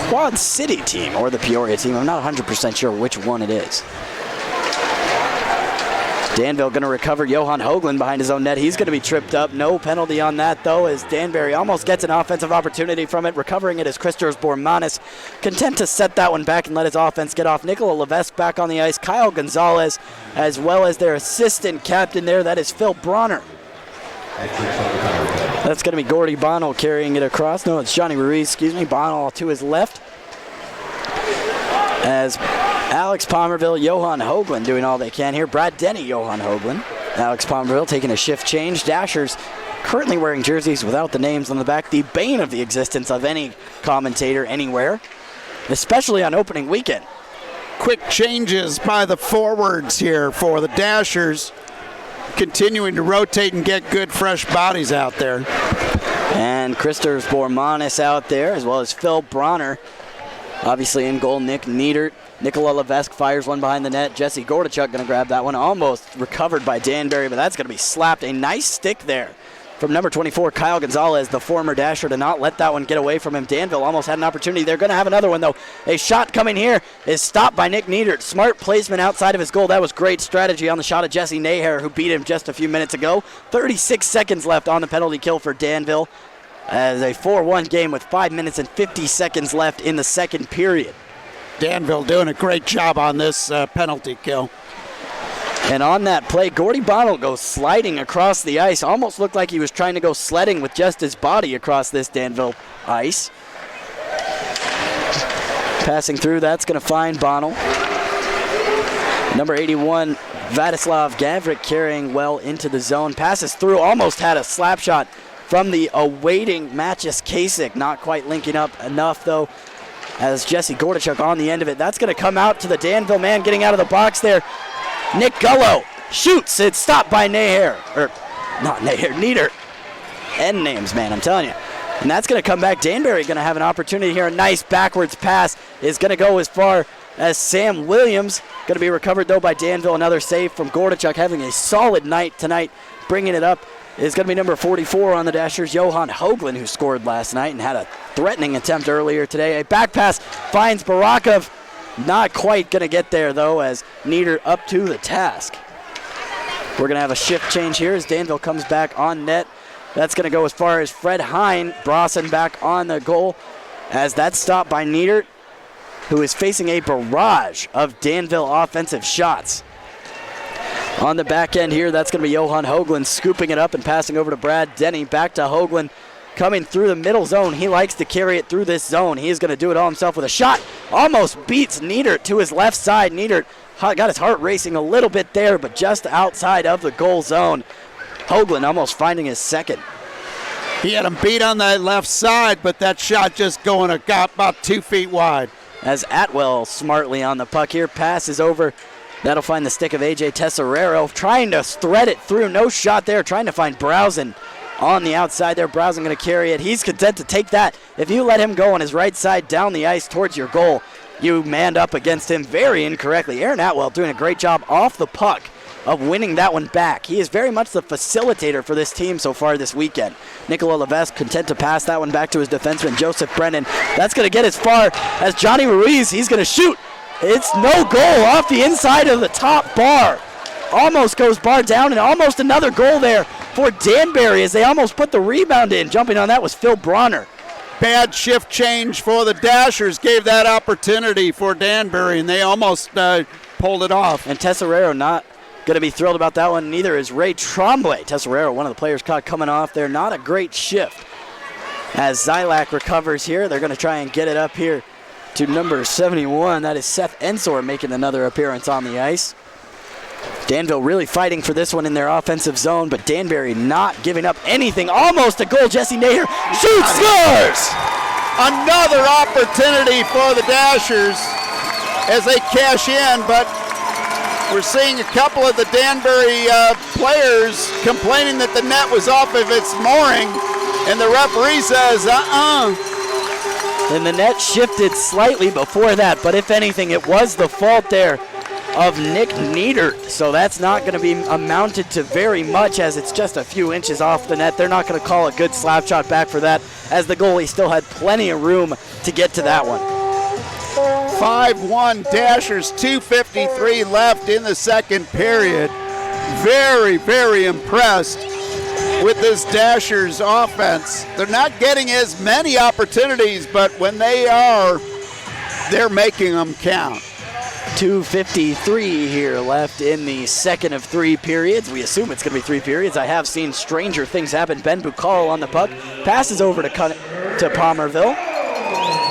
Quad City team or the Peoria team. I'm not 100% sure which one it is. Danville going to recover Johan Hoagland behind his own net. He's going to be tripped up. No penalty on that, though, as Danbury almost gets an offensive opportunity from it. Recovering it is Christos Bormanis. Content to set that one back and let his offense get off. Nikola Levesque back on the ice. Kyle Gonzalez, as well as their assistant captain there. That is Phil Bronner. That's going to be Gordy Bonnell carrying it across. No, it's Johnny Ruiz, excuse me. Bonnell to his left. As Alex Palmerville, Johan Hoagland doing all they can here. Brad Denny, Johan Hoagland. Alex Palmerville taking a shift change. Dashers currently wearing jerseys without the names on the back. The bane of the existence of any commentator anywhere, especially on opening weekend. Quick changes by the forwards here for the Dashers, continuing to rotate and get good fresh bodies out there. And Christos Bormanis out there, as well as Phil Bronner. Obviously in goal, Nick Nieder. Nikola Levesque fires one behind the net. Jesse Gordachuk going to grab that one. Almost recovered by Danbury, but that's going to be slapped. A nice stick there from number 24, Kyle Gonzalez, the former Dasher, to not let that one get away from him. Danville almost had an opportunity. They're going to have another one, though. A shot coming here is stopped by Nick Nieder. Smart placement outside of his goal. That was great strategy on the shot of Jesse Naher, who beat him just a few minutes ago. 36 seconds left on the penalty kill for Danville, as a 4-1 game with 5 minutes and 50 seconds left in the second period. Danville doing a great job on this penalty kill. And on that play, Gordy Bonnell goes sliding across the ice. Almost looked like he was trying to go sledding with just his body across this Danville ice. Passing through, that's going to find Bonnell. Number 81, Vladislav Gavrik, carrying well into the zone. Passes through, almost had a slap shot from the awaiting Matchis Kasich. Not quite linking up enough, though, as Jesse Gordachuk on the end of it. That's going to come out to the Danville man getting out of the box there. Nick Gullo shoots. It's stopped by Naher. Or, not Naher, Nieder. End names, man, I'm telling you. And that's going to come back. Danbury going to have an opportunity here. A nice backwards pass is going to go as far as Sam Williams. Going to be recovered, though, by Danville. Another save from Gordachuk, having a solid night tonight. Bringing it up is going to be number 44 on the Dashers, Johan Hoagland, who scored last night and had a threatening attempt earlier today. A back pass finds Barakov. Not quite going to get there, though, as Nieder up to the task. We're going to have a shift change here as Danville comes back on net. That's going to go as far as Fred Hine. Brosson back on the goal, as that's stopped by Nieder, who is facing a barrage of Danville offensive shots. On the back end here, that's going to be Johan Hoagland scooping it up and passing over to Brad Denny. Back to Hoagland, coming through the middle zone. He likes to carry it through this zone. He is going to do it all himself with a shot. Almost beats Nieder to his left side. Nieder got his heart racing a little bit there, but just outside of the goal zone. Hoagland almost finding his second. He had him beat on that left side, but that shot just going about 2 feet wide. As Atwell smartly on the puck here, passes over. That'll find the stick of A.J. Tesserero, trying to thread it through. No shot there, trying to find Browsen on the outside there. Browsen going to carry it. He's content to take that. If you let him go on his right side down the ice towards your goal, you manned up against him very incorrectly. Aaron Atwell doing a great job off the puck of winning that one back. He is very much the facilitator for this team so far this weekend. Nicola Levesque content to pass that one back to his defenseman, Joseph Brennan. That's going to get as far as Johnny Ruiz. He's going to shoot. It's no goal off the inside of the top bar. Almost goes bar down, and almost another goal there for Danbury as they almost put the rebound in. Jumping on that was Phil Bronner. Bad shift change for the Dashers gave that opportunity for Danbury, and they almost pulled it off. And Tesserero not going to be thrilled about that one. Neither is Ray Tremblay. Tesserero, one of the players caught coming off there. Not a great shift. As Zylak recovers here, they're going to try and get it up here to number 71. That is Seth Ensor making another appearance on the ice. Danville really fighting for this one in their offensive zone, but Danbury not giving up anything. Almost a goal. Jesse Naher shoots, scores! Another opportunity for the Dashers as they cash in, but we're seeing a couple of the Danbury players complaining that the net was off of its mooring, and the referee says, And the net shifted slightly before that, but if anything, it was the fault there of Nick Niedert. So that's not going to be amounted to very much, as it's just a few inches off the net. They're not going to call a good slap shot back for that, as the goalie still had plenty of room to get to that one. 5-1 Dashers, 2:53 left in the second period. Very, very impressed with this Dashers offense. They're not getting as many opportunities, but when they are, they're making them count. 2:53 here left in the second of 3 periods. We assume it's going to be 3 periods. I have seen stranger things happen. Ben Buccal on the puck. Passes over to Palmerville.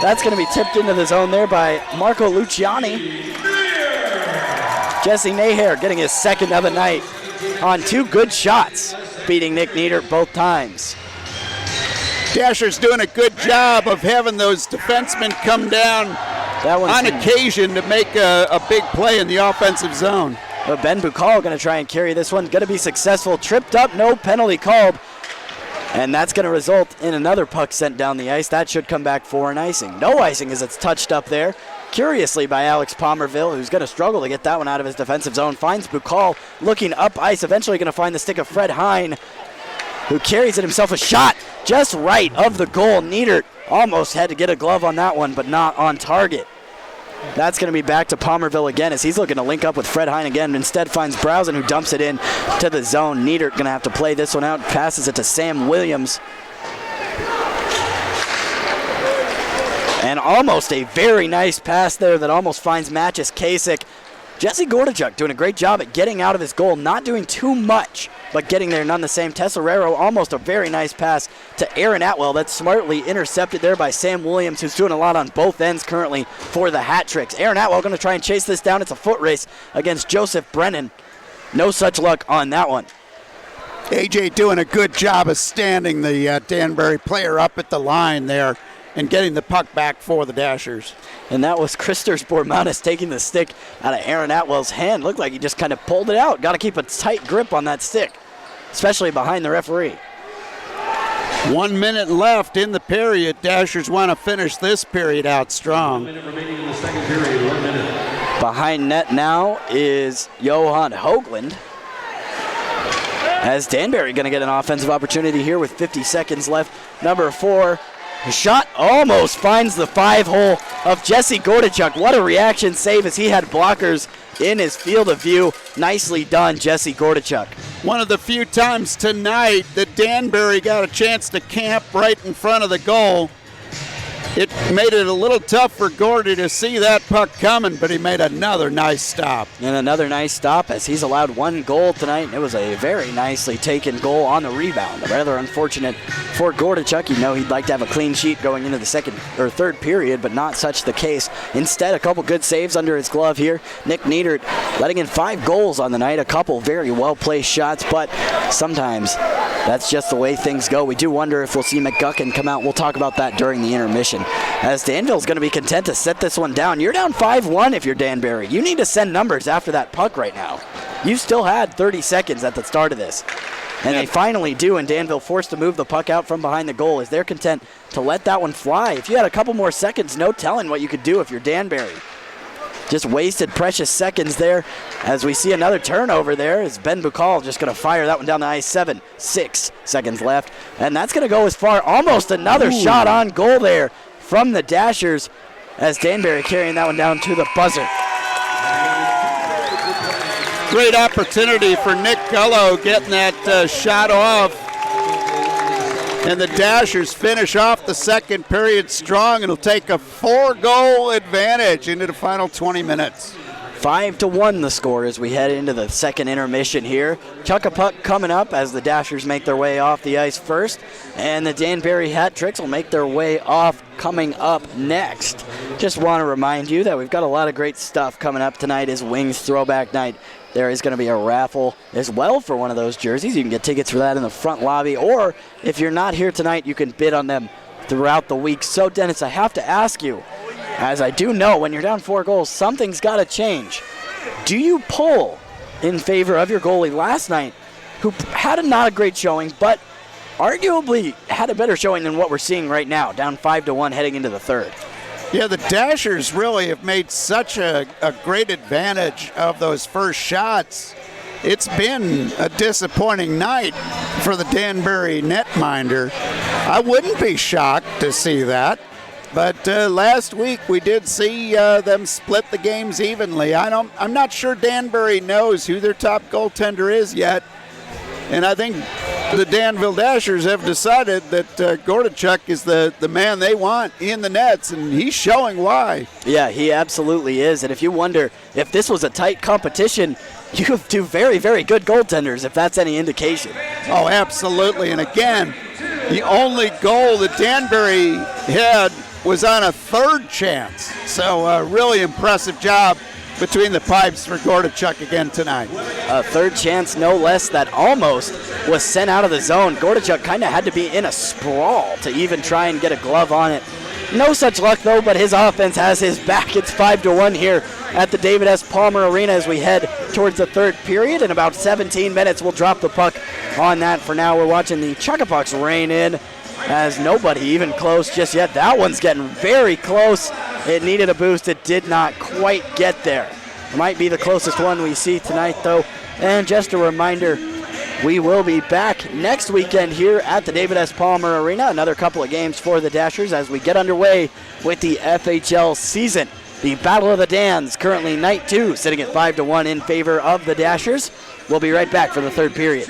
That's going to be tipped into the zone there by Marco Luciani. Jesse Naher getting his second of the night on 2 good shots, beating Nick Niedert both times. Dashers doing a good job of having those defensemen come down on occasion to make a big play in the offensive zone. But Ben Buccal going to try and carry this one. Going to be successful. Tripped up, no penalty called. And that's going to result in another puck sent down the ice. That should come back for an icing. No icing as it's touched up there, curiously, by Alex Palmerville, who's going to struggle to get that one out of his defensive zone. Finds Buccal looking up ice, eventually going to find the stick of Fred Hine, who carries it himself. A shot just right of the goal. Niedert almost had to get a glove on that one, but not on target. That's going to be back to Palmerville again as he's looking to link up with Fred Hine again. Instead finds Browsen, who dumps it in to the zone. Niedert going to have to play this one out. Passes it to Sam Williams. And almost a very nice pass there that almost finds Matches Kasich. Jesse Gordichuk doing a great job at getting out of his goal, not doing too much, but getting there none the same. Tesserero, almost a very nice pass to Aaron Atwell. That's smartly intercepted there by Sam Williams, who's doing a lot on both ends currently for the hat tricks. Aaron Atwell going to try and chase this down. It's a foot race against Joseph Brennan. No such luck on that one. AJ doing a good job of standing the Danbury player up at the line there and getting the puck back for the Dashers. And that was Christers Bormanis taking the stick out of Aaron Atwell's hand. Looked like he just kind of pulled it out. Got to keep a tight grip on that stick, especially behind the referee. 1 minute left in the period. Dashers want to finish this period out strong. 1 minute remaining in the second period. 1 minute. Behind net now is Johan Hoagland. As Danbury going to get an offensive opportunity here with 50 seconds left. Number 4. The shot almost finds the 5-hole of Jesse Gordichuk. What a reaction save as he had blockers in his field of view. Nicely done, Jesse Gordichuk. One of the few times tonight that Danbury got a chance to camp right in front of the goal. It made it a little tough for Gordy to see that puck coming, but he made another nice stop. And another nice stop as he's allowed 1 goal tonight. And it was a very nicely taken goal on the rebound. Rather unfortunate for Gordichuk. You know he'd like to have a clean sheet going into the second or third period, but not such the case. Instead, a couple good saves under his glove here. Nick Niedert letting in 5 goals on the night. A couple very well-placed shots, but sometimes that's just the way things go. We do wonder if we'll see McGuckin come out. We'll talk about that during the intermission. As Danville's going to be content to set this one down. You're down 5-1 if you're Danbury. You need to send numbers after that puck right now. You still had 30 seconds at the start of this. And they finally do, and Danville forced to move the puck out from behind the goal as they're content to let that one fly. If you had a couple more seconds, no telling what you could do if you're Danbury. Just wasted precious seconds there as we see another turnover there as Ben Bukal just going to fire that one down the ice. 6 seconds left. And that's going to go as far. Almost another shot on goal there from the Dashers as Danbury carrying that one down to the buzzer. Great opportunity for Nick Gullo getting that shot off. And the Dashers finish off the second period strong. It'll take a 4-goal advantage into the final 20 minutes. 5-1 the score as we head into the second intermission here. Chuck a puck coming up as the Dashers make their way off the ice first. And the Danbury Hat Tricks will make their way off coming up next. Just want to remind you that we've got a lot of great stuff coming up tonight is Wings Throwback Night. There is going to be a raffle as well for one of those jerseys. You can get tickets for that in the front lobby, or if you're not here tonight, you can bid on them throughout the week. So, Dennis, I have to ask you, as I do know when you're down 4 goals, something's got to change. Do you pull in favor of your goalie last night, who had not a great showing, but arguably had a better showing than what we're seeing right now, down 5-1 heading into the third? Yeah, the Dashers really have made such a great advantage of those first shots. It's been a disappointing night for the Danbury netminder. I wouldn't be shocked to see that. But last week we did see them split the games evenly. I'm not sure Danbury knows who their top goaltender is yet. And I think the Danville Dashers have decided that Gordichuk is the man they want in the nets, and he's showing why. Yeah, he absolutely is. And if you wonder if this was a tight competition, you have 2 very, very good goaltenders, if that's any indication. Oh, absolutely. And again, the only goal that Danbury had was on a third chance. So a really impressive job between the pipes for Gordichuk again tonight. A third chance, no less, that almost was sent out of the zone. Gordichuk kind of had to be in a sprawl to even try and get a glove on it. No such luck, though, but his offense has his back. It's 5-1 here at the David S. Palmer Arena as we head towards the third period. In about 17 minutes, we'll drop the puck on that. For now, we're watching the Chuckapucks rain in as nobody even close just yet. That one's getting very close. It needed a boost. It did not quite get there. It might be the closest one we see tonight, though. And just a reminder, we will be back next weekend here at the David S. Palmer Arena. Another couple of games for the Dashers as we get underway with the FHL season. The Battle of the Dans, currently night 2, sitting at 5-1 in favor of the Dashers. We'll be right back for the third period.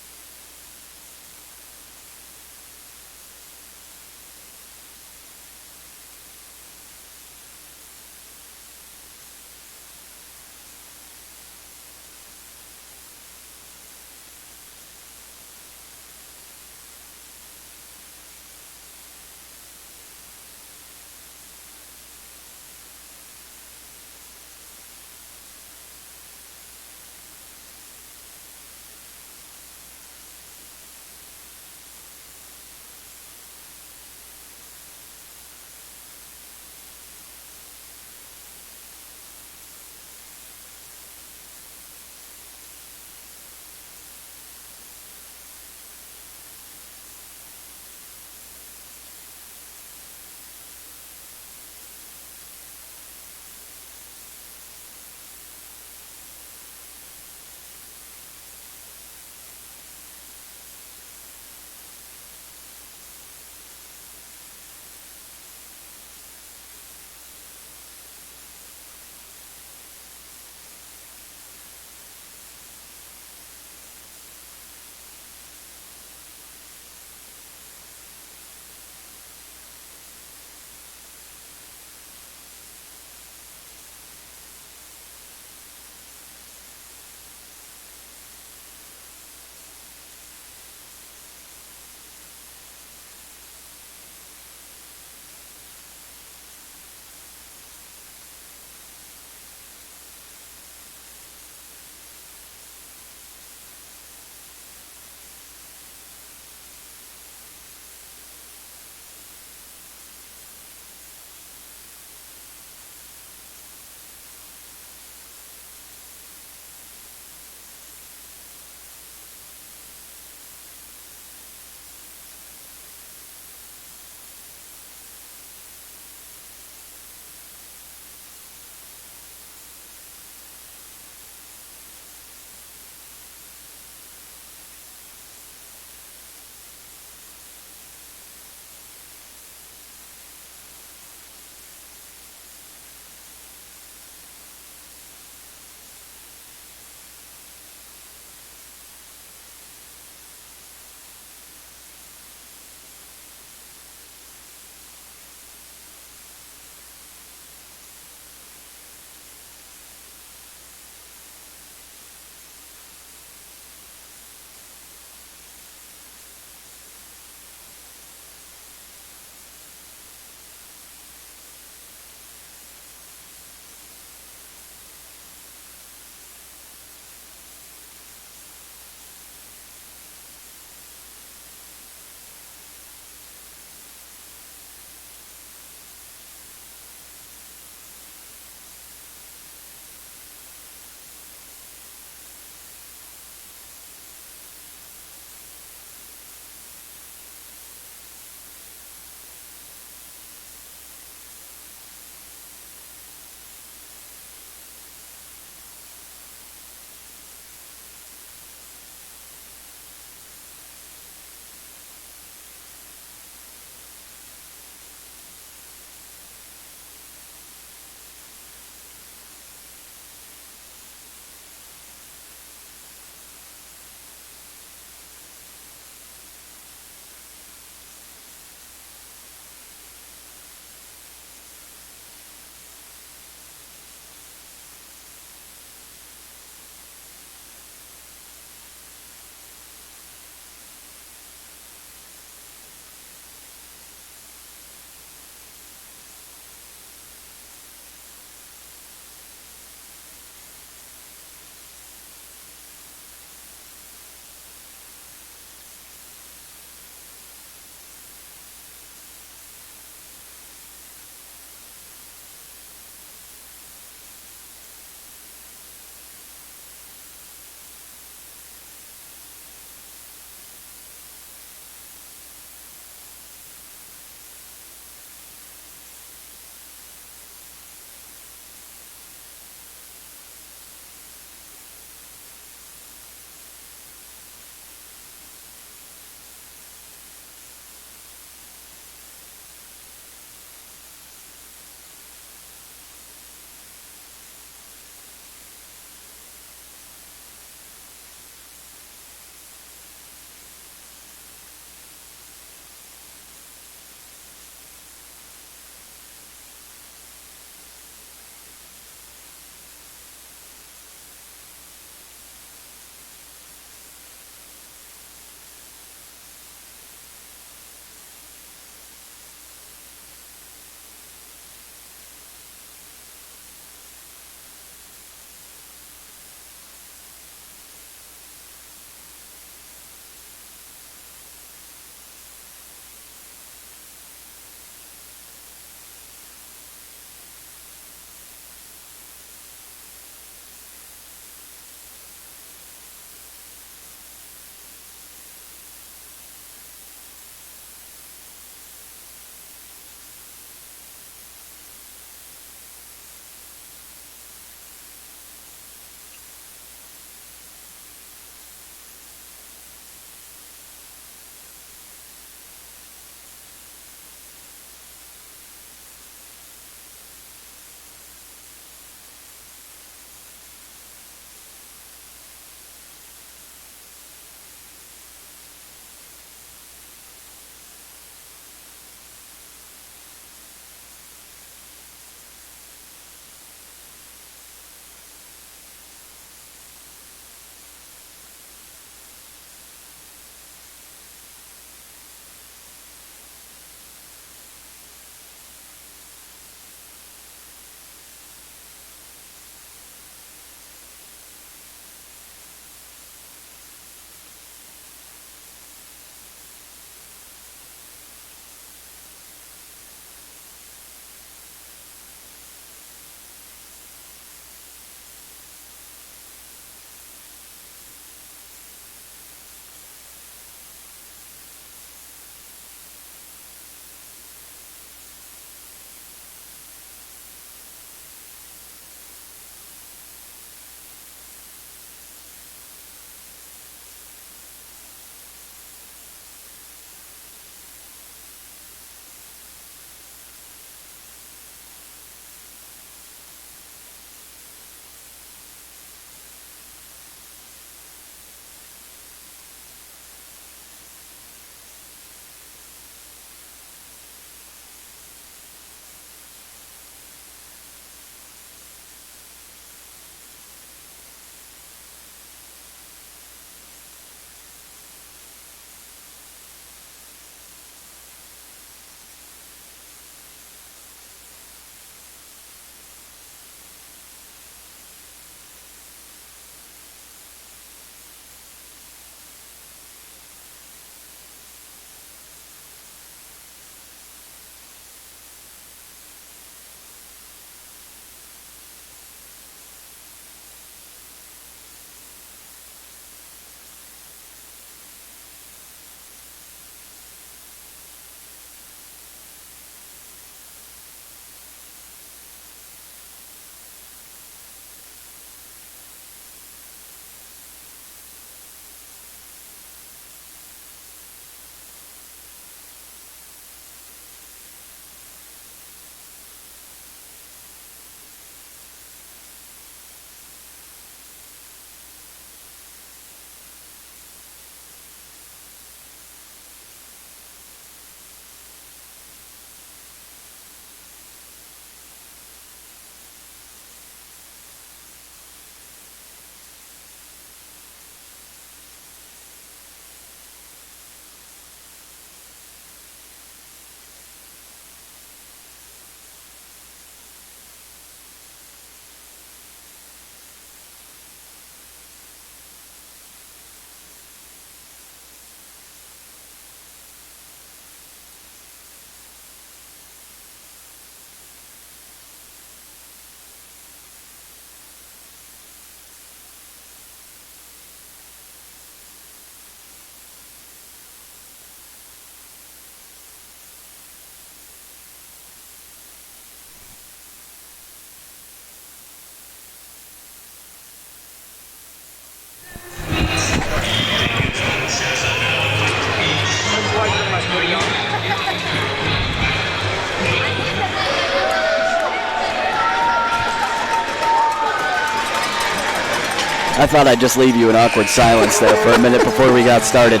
I thought I'd just leave you in awkward silence there for a minute before we got started.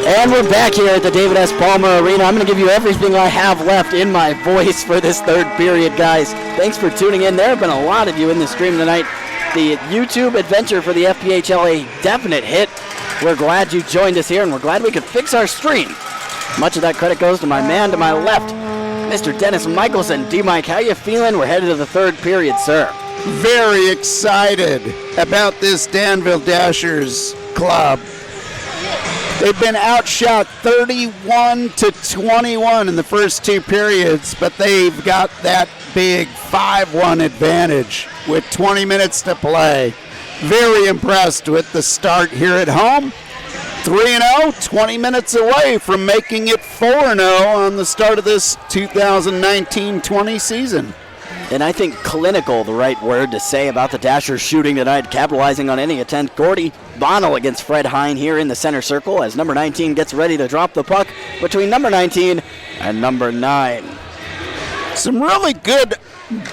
And we're back here at the David S. Palmer Arena. I'm going to give you everything I have left in my voice for this third period, guys. Thanks for tuning in. There have been a lot of you in the stream tonight. The YouTube adventure for the FPHL, a definite hit. We're glad you joined us here, and we're glad we could fix our stream. Much of that credit goes to my man to my left, Mr. Dennis Michelson. D-Mike, how you feeling? We're headed to the third period, sir. Very excited about this Danville Dashers club. They've been outshot 31-21 in the first two periods, but they've got that big 5-1 advantage with 20 minutes to play. Very impressed with the start here at home. 3-0, 20 minutes away from making it 4-0 on the start of this 2019-20 season. And I think clinical, the right word to say about the Dashers shooting tonight, capitalizing on any attempt. Gordy Bonnell against Fred Hine here in the center circle as number 19 gets ready to drop the puck between number 19 and number 9. Some really good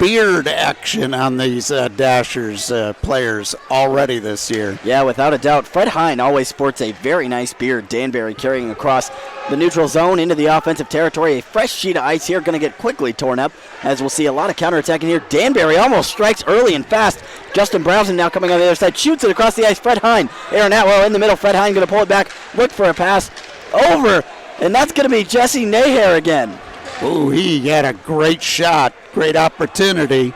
beard action on these Dashers players already this year. Yeah, without a doubt. Fred Hine always sports a very nice beard. Danbury carrying across the neutral zone into the offensive territory. A fresh sheet of ice here, going to get quickly torn up as we'll see a lot of counterattacking here. Danbury almost strikes early and fast. Justin Browson now coming on the other side, shoots it across the ice. Fred Hine, Aaron Atwell in the middle. Fred Hine going to pull it back, look for a pass over, and that's going to be Jesse Naher again. Ooh, he had a great shot, great opportunity.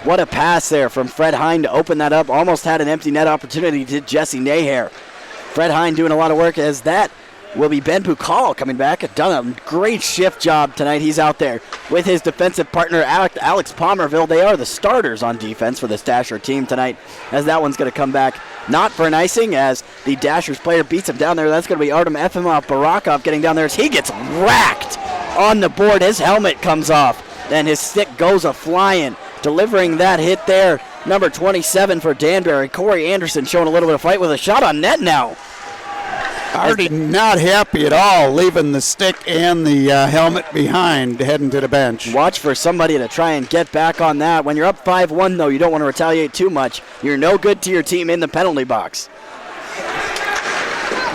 What a pass there from Fred Hine to open that up. Almost had an empty net opportunity to Jesse Naher. Fred Hine doing a lot of work as that will be Ben Bukal coming back. Done a great shift job tonight. He's out there with his defensive partner, Alex Palmerville. They are the starters on defense for this Dasher team tonight, as that one's going to come back not for an icing as the Dashers player beats him down there. That's going to be Artem Efimov Barakov getting down there as he gets racked on the board. His helmet comes off, and his stick goes a-flying, delivering that hit there. Number 27 for Danbury, Corey Anderson, showing a little bit of fight with a shot on net now. Already not happy at all, leaving the stick and the helmet behind, heading to the bench. Watch for somebody to try and get back on that. When you're up 5-1, though, you don't want to retaliate too much. You're no good to your team in the penalty box.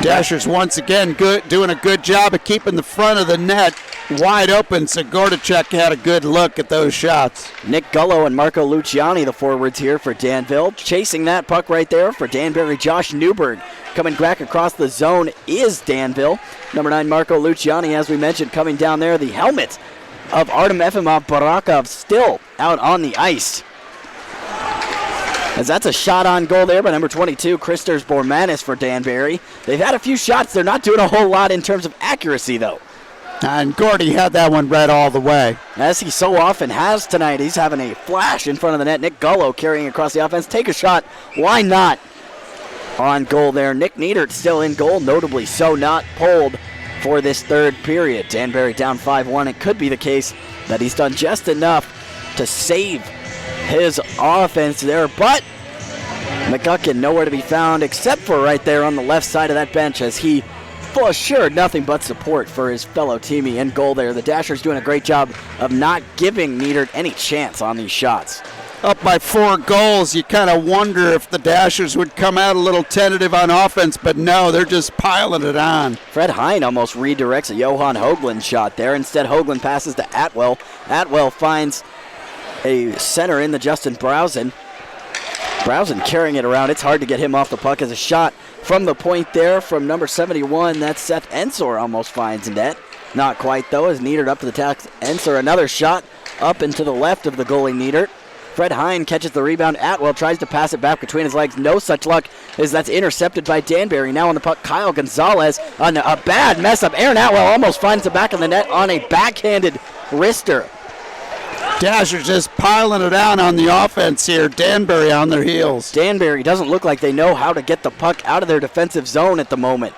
Dashers once again doing a good job of keeping the front of the net wide open, so Gordachek had a good look at those shots. Nick Gullo and Marco Luciani, the forwards here for Danville. Chasing that puck right there for Danbury, Josh Newberg. Coming back across the zone is Danville. Number 9, Marco Luciani, as we mentioned, coming down there. The helmet of Artem Efimov Barakov still out on the ice. As that's a shot on goal there by number 22, Christers Bormanis for Danbury. They've had a few shots. They're not doing a whole lot in terms of accuracy, though. And Gordy had that one read all the way. As he so often has tonight, he's having a flash in front of the net. Nick Gullo carrying across the offense. Take a shot. Why not? On goal there. Nick Niedert still in goal, notably so, not pulled for this third period. Danbury down 5-1. It could be the case that he's done just enough to save his offense there, but McGuckin nowhere to be found except for right there on the left side of that bench as he assured nothing but support for his fellow teammate in goal there. The Dashers doing a great job of not giving Niedert any chance on these shots. Up by 4 goals, you kind of wonder if the Dashers would come out a little tentative on offense, but no, they're just piling it on. Fred Hine almost redirects a Johan Hoagland shot there. Instead, Hoagland passes to Atwell. Atwell finds a center in the Justin Browson. Browson carrying it around. It's hard to get him off the puck as a shot from the point there from number 71. That's Seth Ensor almost finds net. Not quite, though, as Niedert up to the tack. Ensor, another shot up and to the left of the goalie Niedert. Fred Hine catches the rebound. Atwell tries to pass it back between his legs. No such luck as that's intercepted by Danbury. Now on the puck, Kyle Gonzalez on a bad mess up. Aaron Atwell almost finds the back of the net on a backhanded wrister. Dashers just piling it down on the offense here. Danbury on their heels. Danbury doesn't look like they know how to get the puck out of their defensive zone at the moment.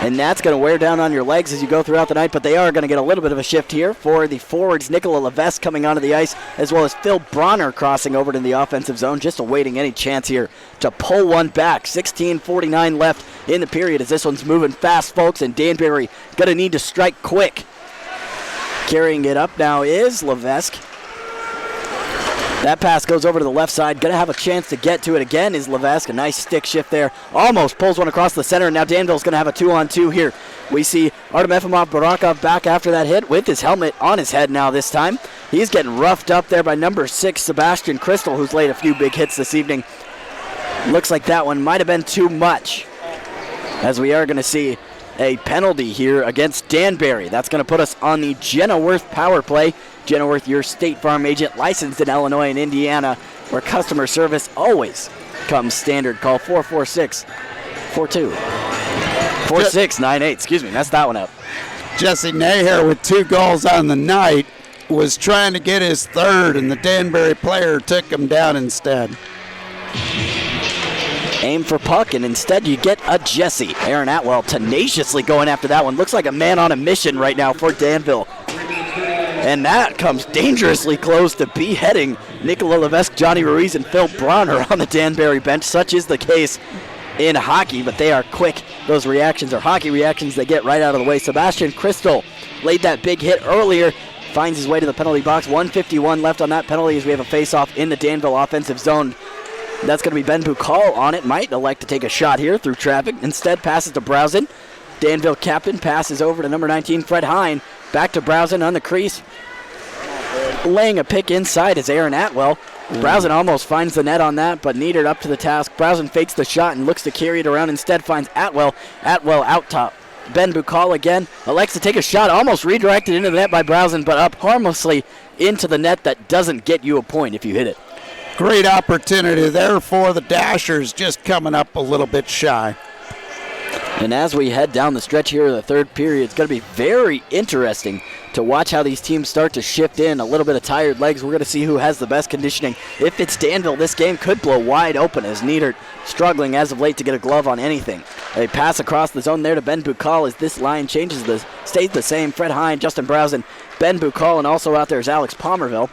And that's going to wear down on your legs as you go throughout the night, but they are going to get a little bit of a shift here for the forwards. Nicola Levesque coming onto the ice, as well as Phil Bronner crossing over to the offensive zone, just awaiting any chance here to pull one back. 16:49 left in the period as this one's moving fast, folks, and Danbury going to need to strike quick. Carrying it up now is Levesque. That pass goes over to the left side. Going to have a chance to get to it again is Levesque. A nice stick shift there. Almost pulls one across the center. Now Danville's going to have a 2-on-2 here. We see Artem Efimov Barakov back after that hit with his helmet on his head now this time. He's getting roughed up there by number 6, Sebastian Crystal, who's laid a few big hits this evening. Looks like that one might have been too much, as we are going to see a penalty here against Danbury. That's going to put us on the Jenna-Worth power play. Jenna-Worth, your State Farm agent, licensed in Illinois and Indiana, where customer service always comes standard. Call 446-42-4698. Excuse me, messed that one up. Jesse Naher with 2 goals on the night was trying to get his third, and the Danbury player took him down instead. Aim for puck, and instead you get a Jesse. Aaron Atwell tenaciously going after that one. Looks like a man on a mission right now for Danville. And that comes dangerously close to beheading Nicola Levesque, Johnny Ruiz, and Phil Bronner on the Danbury bench. Such is the case in hockey, but they are quick. Those reactions are hockey reactions they get right out of the way. Sebastian Crystal laid that big hit earlier, finds his way to the penalty box. 1:51 left on that penalty as we have a face-off in the Danville offensive zone. That's going to be Ben Bukal on it. Might elect to take a shot here through traffic. Instead, passes to Browsen. Danville captain passes over to number 19, Fred Hine. Back to Browsen on the crease. Laying a pick inside is Aaron Atwell. Browsen almost finds the net on that, but Niedert up to the task. Browsen fakes the shot and looks to carry it around. Instead, finds Atwell. Atwell out top. Ben Bukal again elects to take a shot, almost redirected into the net by Browsen, but up harmlessly into the net. That doesn't get you a point if you hit it. Great opportunity there for the Dashers, just coming up a little bit shy. And as we head down the stretch here of the third period, it's going to be very interesting to watch how these teams start to shift in. A little bit of tired legs. We're going to see who has the best conditioning. If it's Danville, this game could blow wide open as Niedert struggling as of late to get a glove on anything. A pass across the zone there to Ben Bukal as this line stays the same. Fred Hine, Justin Browsen, Ben Bukal, and also out there is Alex Palmerville.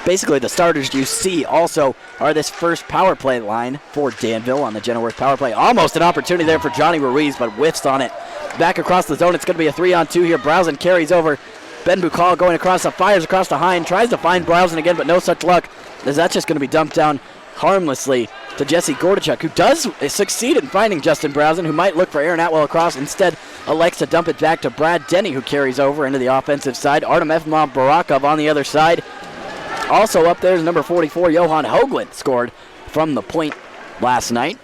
Basically, the starters you see also are this first power play line for Danville on the Jenna-Worth power play. Almost an opportunity there for Johnny Ruiz, but whiffs on it. Back across the zone, it's going to be a 3-on-2 here. Browsen carries over. Ben Bukal going across, fires across to Hine, tries to find Browsen again, but no such luck, as that's just going to be dumped down harmlessly to Jesse Gordichuk, who does succeed in finding Justin Browsen, who might look for Aaron Atwell across. Instead, elects to dump it back to Brad Denny, who carries over into the offensive side. Artem Efimov Barakov on the other side. Also up there is number 44, Johan Hoagland, scored from the point last night.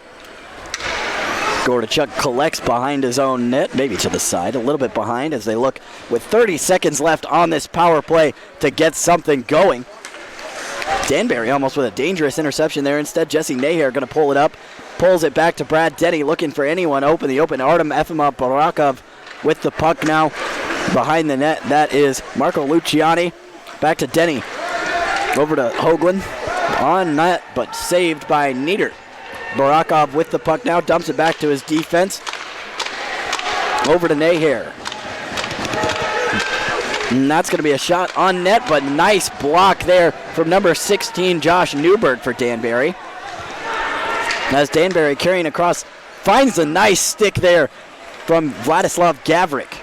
Gordichuk collects behind his own net, maybe to the side, a little bit behind as they look with 30 seconds left on this power play to get something going. Danbury almost with a dangerous interception there. Instead, Jesse Naher going to pull it up, pulls it back to Brad Denny, looking for anyone open. The open Artem Efimov Barakov with the puck now behind the net. That is Marco Luciani. Back to Denny. Over to Hoagland. On net, but saved by Niedert. Barakov with the puck now, dumps it back to his defense. Over to Naher. And that's going to be a shot on net, but nice block there from number 16, Josh Newberg for Danbury. As Danbury carrying across, finds a nice stick there from Vladislav Gavrik.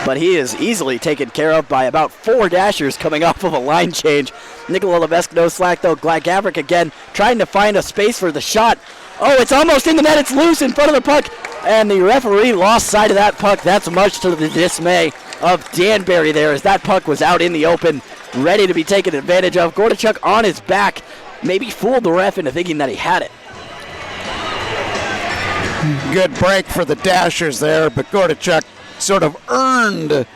But he is easily taken care of by about 4 Dashers coming off of a line change. Nicola Levesque no slack though. Gavrik again trying to find a space for the shot. Oh, it's almost in the net. It's loose in front of the puck. And the referee lost sight of that puck. That's much to the dismay of Danbury there as that puck was out in the open, ready to be taken advantage of. Gordichuk on his back. Maybe fooled the ref into thinking that he had it. Good break for the Dashers there, but Gordichuk sort of earned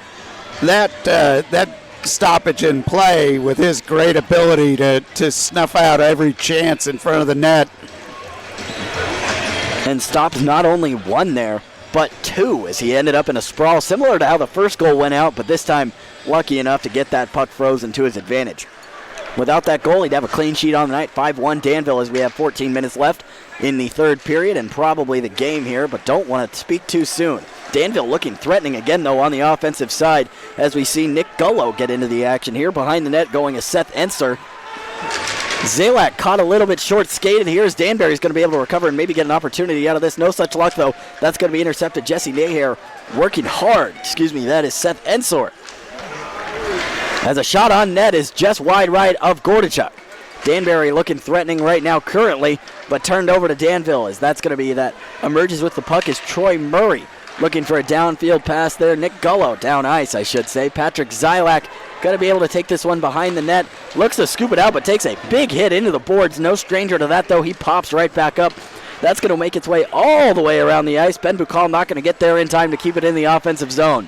that stoppage in play with his great ability to snuff out every chance in front of the net. And stops not only 1 there, but 2 as he ended up in a sprawl, similar to how the first goal went out, but this time lucky enough to get that puck frozen to his advantage. Without that goal, he'd have a clean sheet on the night. 5-1 Danville as we have 14 minutes left in the third period and probably the game here, but don't want to speak too soon. Danville looking threatening again, though, on the offensive side as we see Nick Gullo get into the action here. Behind the net going is Seth Enser. Zalak caught a little bit short-skated here as Danbury's going to be able to recover and maybe get an opportunity out of this. No such luck, though. That's going to be intercepted. Jesse Naher working hard. That is Seth Ensor. As a shot on net is just wide right of Gordichuk. Danbury looking threatening right now currently, but turned over to Danville as that's going to be that emerges with the puck is Troy Murray. Looking for a downfield pass there. Nick Gullo, down ice, I should say. Patrick Zylak going to be able to take this one behind the net. Looks to scoop it out, but takes a big hit into the boards. No stranger to that, though. He pops right back up. That's going to make its way all the way around the ice. Ben Bukal not going to get there in time to keep it in the offensive zone.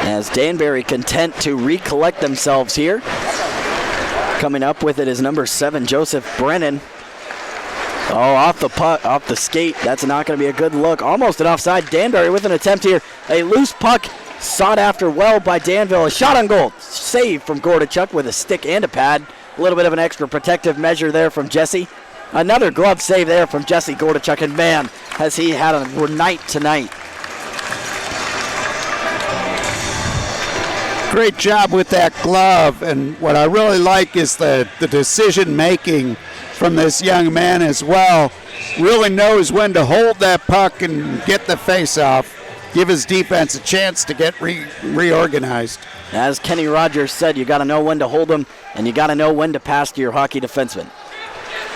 As Danbury content to recollect themselves here. Coming up with it is number 7, Joseph Brennan. Oh, off the skate. That's not going to be a good look. Almost an offside. Danbury with an attempt here. A loose puck sought after well by Danville. A shot on goal. Save from Gordichuk with a stick and a pad. A little bit of an extra protective measure there from Jesse. Another glove save there from Jesse Gordichuk. And man, has he had a night tonight. Great job with that glove, and what I really like is the decision making from this young man as well. Really knows when to hold that puck and get the face off, give his defense a chance to get reorganized. As Kenny Rogers said, you got to know when to hold them, and you got to know when to pass to your hockey defenseman.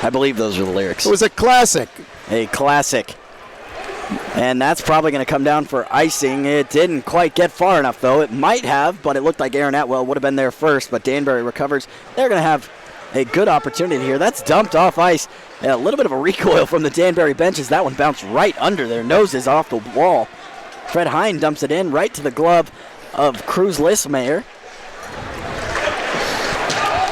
I believe those are the lyrics. It was a classic. A classic. And that's probably going to come down for icing. It didn't quite get far enough, though. It might have, but it looked like Aaron Atwell would have been there first, but Danbury recovers. They're going to have a good opportunity here. That's dumped off ice. A little bit of a recoil from the Danbury benches. That one bounced right under their noses off the wall. Fred Hine dumps it in right to the glove of Cruz Lismayer.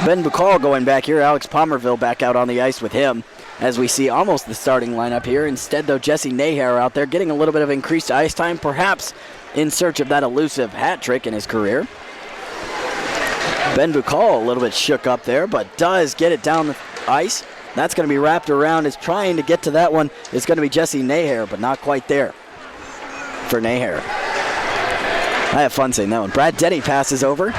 Ben Bukal going back here. Alex Palmerville back out on the ice with him. As we see almost the starting lineup here. Instead, though, Jesse Naher out there getting a little bit of increased ice time, perhaps in search of that elusive hat trick in his career. Ben Bukal a little bit shook up there, but does get it down the ice. That's going to be wrapped around. Is trying to get to that one. It's going to be Jesse Naher, but not quite there for Naher. I have fun saying that one. Brad Denny passes over.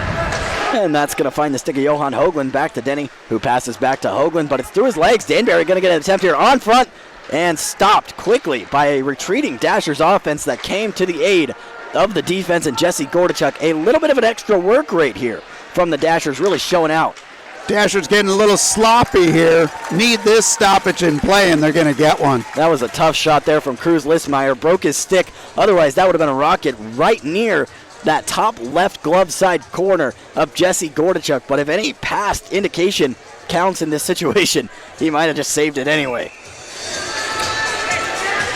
And that's going to find the stick of Johan Hoagland back to Denny, who passes back to Hoagland, but it's through his legs. Danbury going to get an attempt here on front and stopped quickly by a retreating Dashers offense that came to the aid of the defense and Jesse Gordichuk. A little bit of an extra work rate here from the Dashers, really showing out. Dashers getting a little sloppy here. Need this stoppage in play, and they're going to get one. That was a tough shot there from Cruz Lismayer. Broke his stick. Otherwise, that would have been a rocket right near that top left glove side corner of Jesse Gordichuk. But if any past indication counts in this situation, he might have just saved it anyway.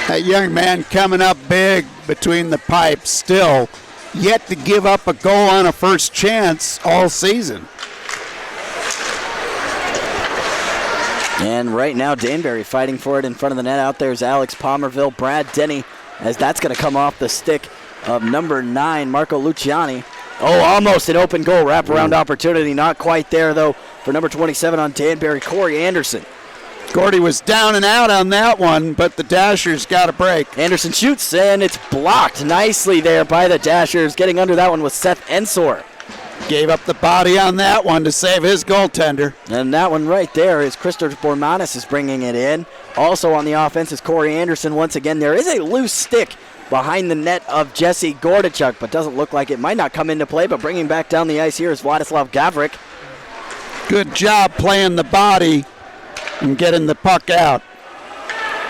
That young man coming up big between the pipes still, yet to give up a goal on a first chance all season. And right now, Danbury fighting for it in front of the net. Out there is Alex Palmerville, Brad Denny, as that's going to come off the stick of number 9, Marco Luciani. Oh, almost an open goal. Wraparound opportunity. Not quite there, though, for number 27 on Danbury, Corey Anderson. Gordy was down and out on that one, but the Dashers got a break. Anderson shoots, and it's blocked nicely there by the Dashers. Getting under that one was Seth Ensor. Gave up the body on that one to save his goaltender. And that one right there is Christopher Bormanis is bringing it in. Also on the offense is Corey Anderson once again. There is a loose stick behind the net of Jesse Gordichuk, but doesn't look like it might not come into play, but bringing back down the ice here is Vladislav Gavrik. Good job playing the body and getting the puck out.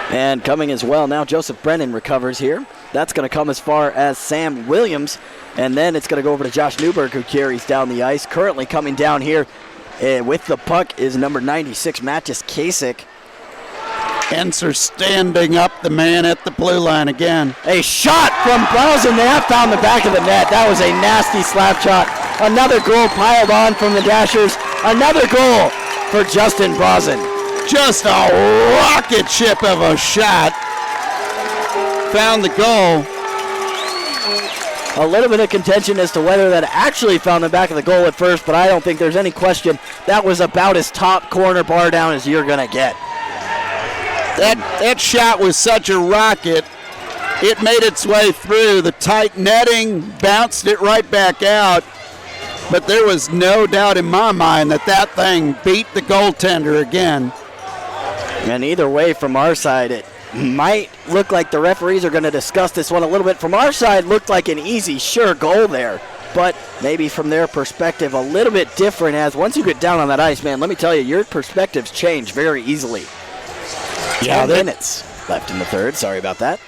And coming as well now, Joseph Brennan recovers here. That's going to come as far as Sam Williams, and then it's going to go over to Josh Newberg, who carries down the ice. Currently coming down here with the puck is number 96, Matthias Kasich. Ensor standing up the man at the blue line again. A shot from Browsen. They have found the back of the net. That was a nasty slap shot. Another goal piled on from the Dashers. Another goal for Justin Browsen. Just a rocket ship of a shot. Found the goal. A little bit of contention as to whether that actually found the back of the goal at first, but I don't think there's any question. That was about as top corner bar down as you're going to get. That shot was such a rocket. It made its way through the tight netting, bounced it right back out. But there was no doubt in my mind that thing beat the goaltender again. And either way, from our side, might look like the referees are going to discuss this one a little bit. From our side, looked like an easy, sure goal there. But maybe from their perspective, a little bit different, as once you get down on that ice, man, let me tell you, your perspectives change very easily. 10 minutes left in the third. Sorry about that.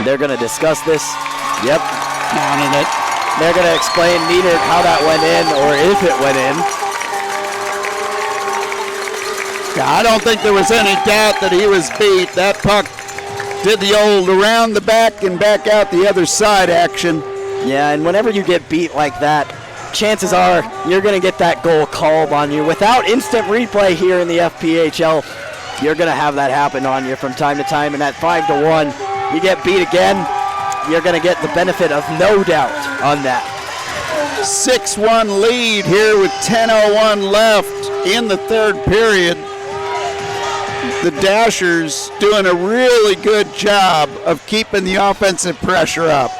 They're going to discuss this. Yep. Counting it. They're going to explain neither how that went in or if it went in. Yeah, I don't think there was any doubt that he was beat. That puck did the old around the back and back out the other side action. Yeah, and whenever you get beat like that, chances are you're going to get that goal called on you. Without instant replay here in the FPHL, you're going to have that happen on you from time to time. And at 5-1, you get beat again, you're going to get the benefit of no doubt on that. 6-1 lead here with 10:01 left in the third period. The Dashers doing a really good job of keeping the offensive pressure up.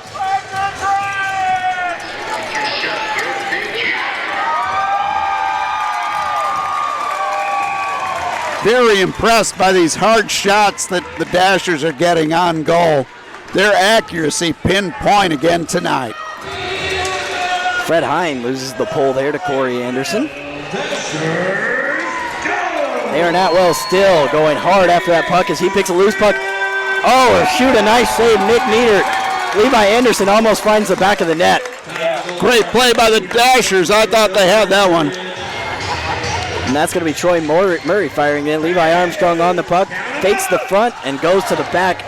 Very impressed by these hard shots that the Dashers are getting on goal. Their accuracy pinpoint again tonight. Fred Hine loses the pull there to Corey Anderson. Aaron Atwell still going hard after that puck as he picks a loose puck. Oh, shoot, a nice save, Nick Nieder. Levi Anderson almost finds the back of the net. Great play by the Dashers. I thought they had that one. And that's going to be Troy Murray firing in. Levi Armstrong on the puck, fakes the front and goes to the back.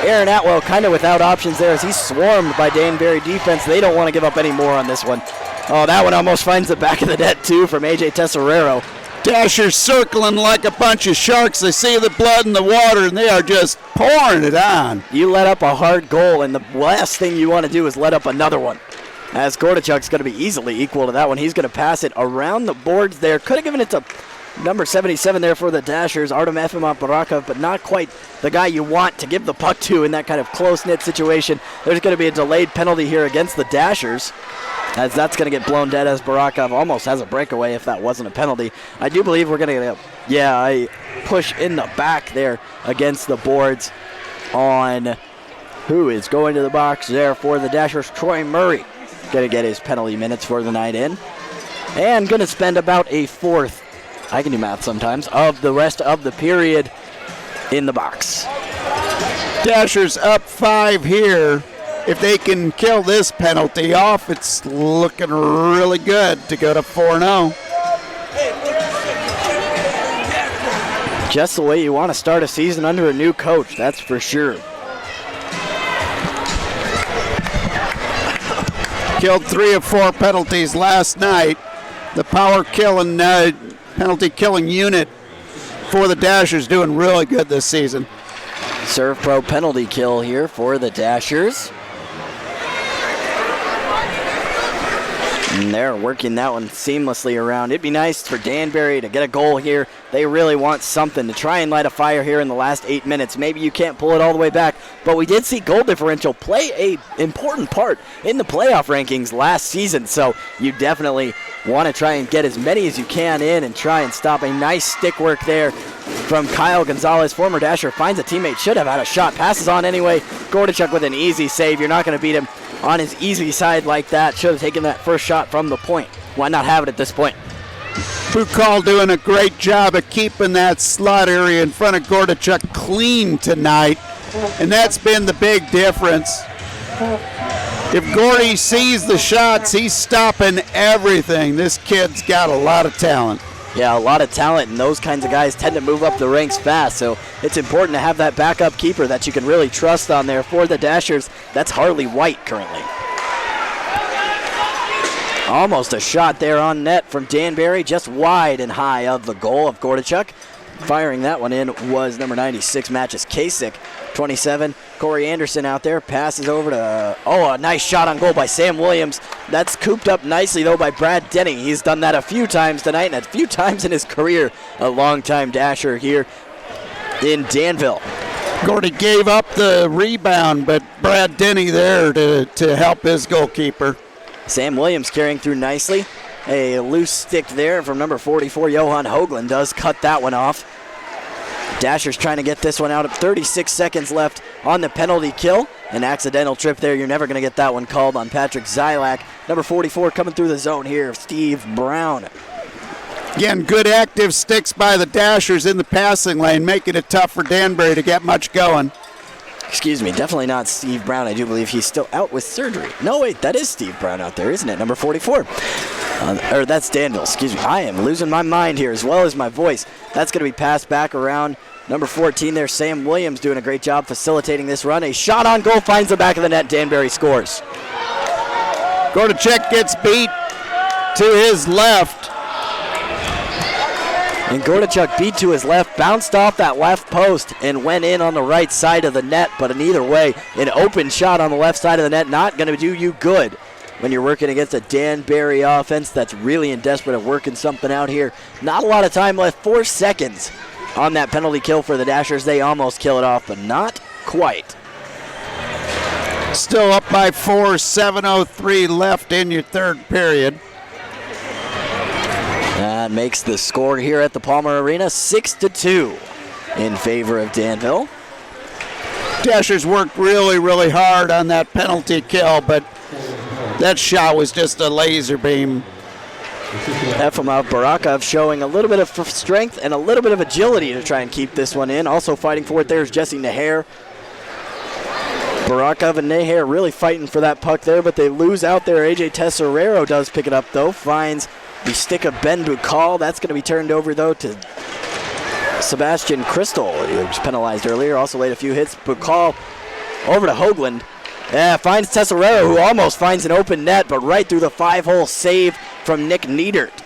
Aaron Atwell kind of without options there as he's swarmed by Danbury defense. They don't want to give up any more on this one. Oh, that one almost finds the back of the net too from A.J. Tesserero. Dashers circling like a bunch of sharks. They see the blood in the water, and they are just pouring it on. You let up a hard goal, and the last thing you want to do is let up another one. As Gordichuk's going to be easily equal to that one. He's going to pass it around the boards there. Could have given it to number 77 there for the Dashers, Artem Efimov Barakov, but not quite the guy you want to give the puck to in that kind of close-knit situation. There's going to be a delayed penalty here against the Dashers, as that's going to get blown dead as Barakov almost has a breakaway if that wasn't a penalty. I do believe we're going to get a push in the back there against the boards on who is going to the box there for the Dashers. Troy Murray going to get his penalty minutes for the night in, and going to spend about a fourth, I can do math sometimes, of the rest of the period in the box. Dashers up 5 here. If they can kill this penalty off, it's looking really good to go to 4-0. Just the way you want to start a season under a new coach, that's for sure. Killed 3 of 4 penalties last night. The power killing, penalty killing unit for the Dashers doing really good this season. Serve Pro penalty kill here for the Dashers. And they're working that one seamlessly around. It'd be nice for Danbury to get a goal here. They really want something to try and light a fire here in the last 8 minutes. Maybe you can't pull it all the way back, but we did see goal differential play a important part in the playoff rankings last season, so you definitely want to try and get as many as you can in and try and stop. A nice stick work there from Kyle Gonzalez. Former Dasher finds a teammate, should have had a shot, passes on anyway. Gordichuk with an easy save. You're not going to beat him on his easy side like that. Should have taken that first shot from the point. Why not have it at this point? Foucault doing a great job of keeping that slot area in front of Gordichuk clean tonight, and that's been the big difference. If Gordy sees the shots, he's stopping everything. This kid's got a lot of talent. Yeah, a lot of talent, and those kinds of guys tend to move up the ranks fast, so it's important to have that backup keeper that you can really trust on there for the Dashers. That's Harley White currently. Almost a shot there on net from Danbury, just wide and high of the goal of Gordichuk. Firing that one in was number 96, Matches Kasich. 27, Corey Anderson out there, passes over to, a nice shot on goal by Sam Williams. That's cooped up nicely, though, by Brad Denny. He's done that a few times tonight and a few times in his career. A longtime Dasher here in Danville. Gordy gave up the rebound, but Brad Denny there to help his goalkeeper. Sam Williams carrying through nicely. A loose stick there from number 44, Johan Hoagland, does cut that one off. Dashers trying to get this one out of 36 seconds left on the penalty kill. An accidental trip there. You're never going to get that one called on Patrick Zylak. Number 44 coming through the zone here, Steve Brown. Again, good active sticks by the Dashers in the passing lane, making it tough for Danbury to get much going. Excuse me, definitely not Steve Brown. I do believe he's still out with surgery. No, wait, that is Steve Brown out there, isn't it? Number 44. Or that's Danville, excuse me. I am losing my mind here as well as my voice. That's going to be passed back around. Number 14 there, Sam Williams doing a great job facilitating this run. A shot on goal finds the back of the net. Danbury scores. Gortachek gets beat to his left. And Gortachuk beat to his left, bounced off that left post and went in on the right side of the net. But in either way, an open shot on the left side of the net not going to do you good when you're working against a Danbury offense that's really in desperate of working something out here. Not a lot of time left, 4 seconds on that penalty kill for the Dashers. They almost kill it off, but not quite. Still up by 4, 7:03 left in your third period. That makes the score here at the Palmer Arena 6-2 in favor of Danville. Dashers worked really, really hard on that penalty kill, but that shot was just a laser beam. Efimov Barakov showing a little bit of strength and a little bit of agility to try and keep this one in. Also fighting for it there is Jesse Naher. Barakov and Naher really fighting for that puck there, but they lose out there. AJ Tesorero does pick it up, though. Finds the stick of Ben Bukal. That's going to be turned over, though, to Sebastian Crystal, who was penalized earlier. Also laid a few hits. Bukal over to Hoagland. Yeah, finds Tesorero, who almost finds an open net, but right through the 5-hole save from Nick Niedert.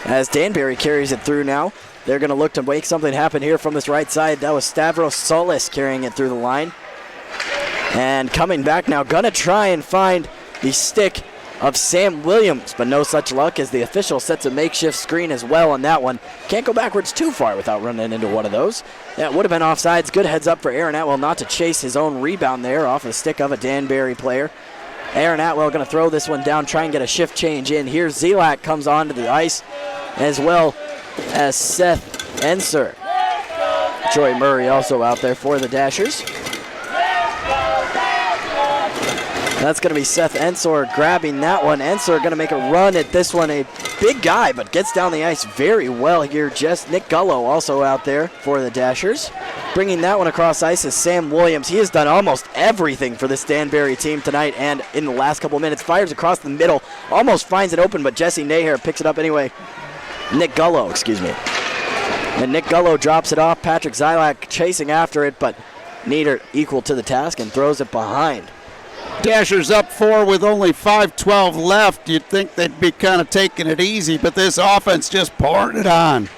As Danbury carries it through now, they're going to look to make something happen here from this right side. That was Stavros Solis carrying it through the line. And coming back now, going to try and find the stick of Sam Williams, but no such luck as the official sets a makeshift screen as well on that one. Can't go backwards too far without running into one of those. That would have been offsides. Good heads up for Aaron Atwell not to chase his own rebound there off the stick of a Danbury player. Aaron Atwell going to throw this one down, try and get a shift change in. Here Zelak comes onto the ice as well as Seth Enser. Troy Murray also out there for the Dashers. That's going to be Seth Ensor grabbing that one. Ensor going to make a run at this one. A big guy, but gets down the ice very well here. Just Nick Gullo also out there for the Dashers. Bringing that one across ice is Sam Williams. He has done almost everything for this Danbury team tonight, and in the last couple of minutes, fires across the middle. Almost finds it open, but Jesse Naher picks it up anyway. Nick Gullo, excuse me. And Nick Gullo drops it off. Patrick Zylak chasing after it, but Nieder equal to the task and throws it behind. Dashers up 4 with only 5:12 left. You'd think they'd be kind of taking it easy, but this offense just pouring it on.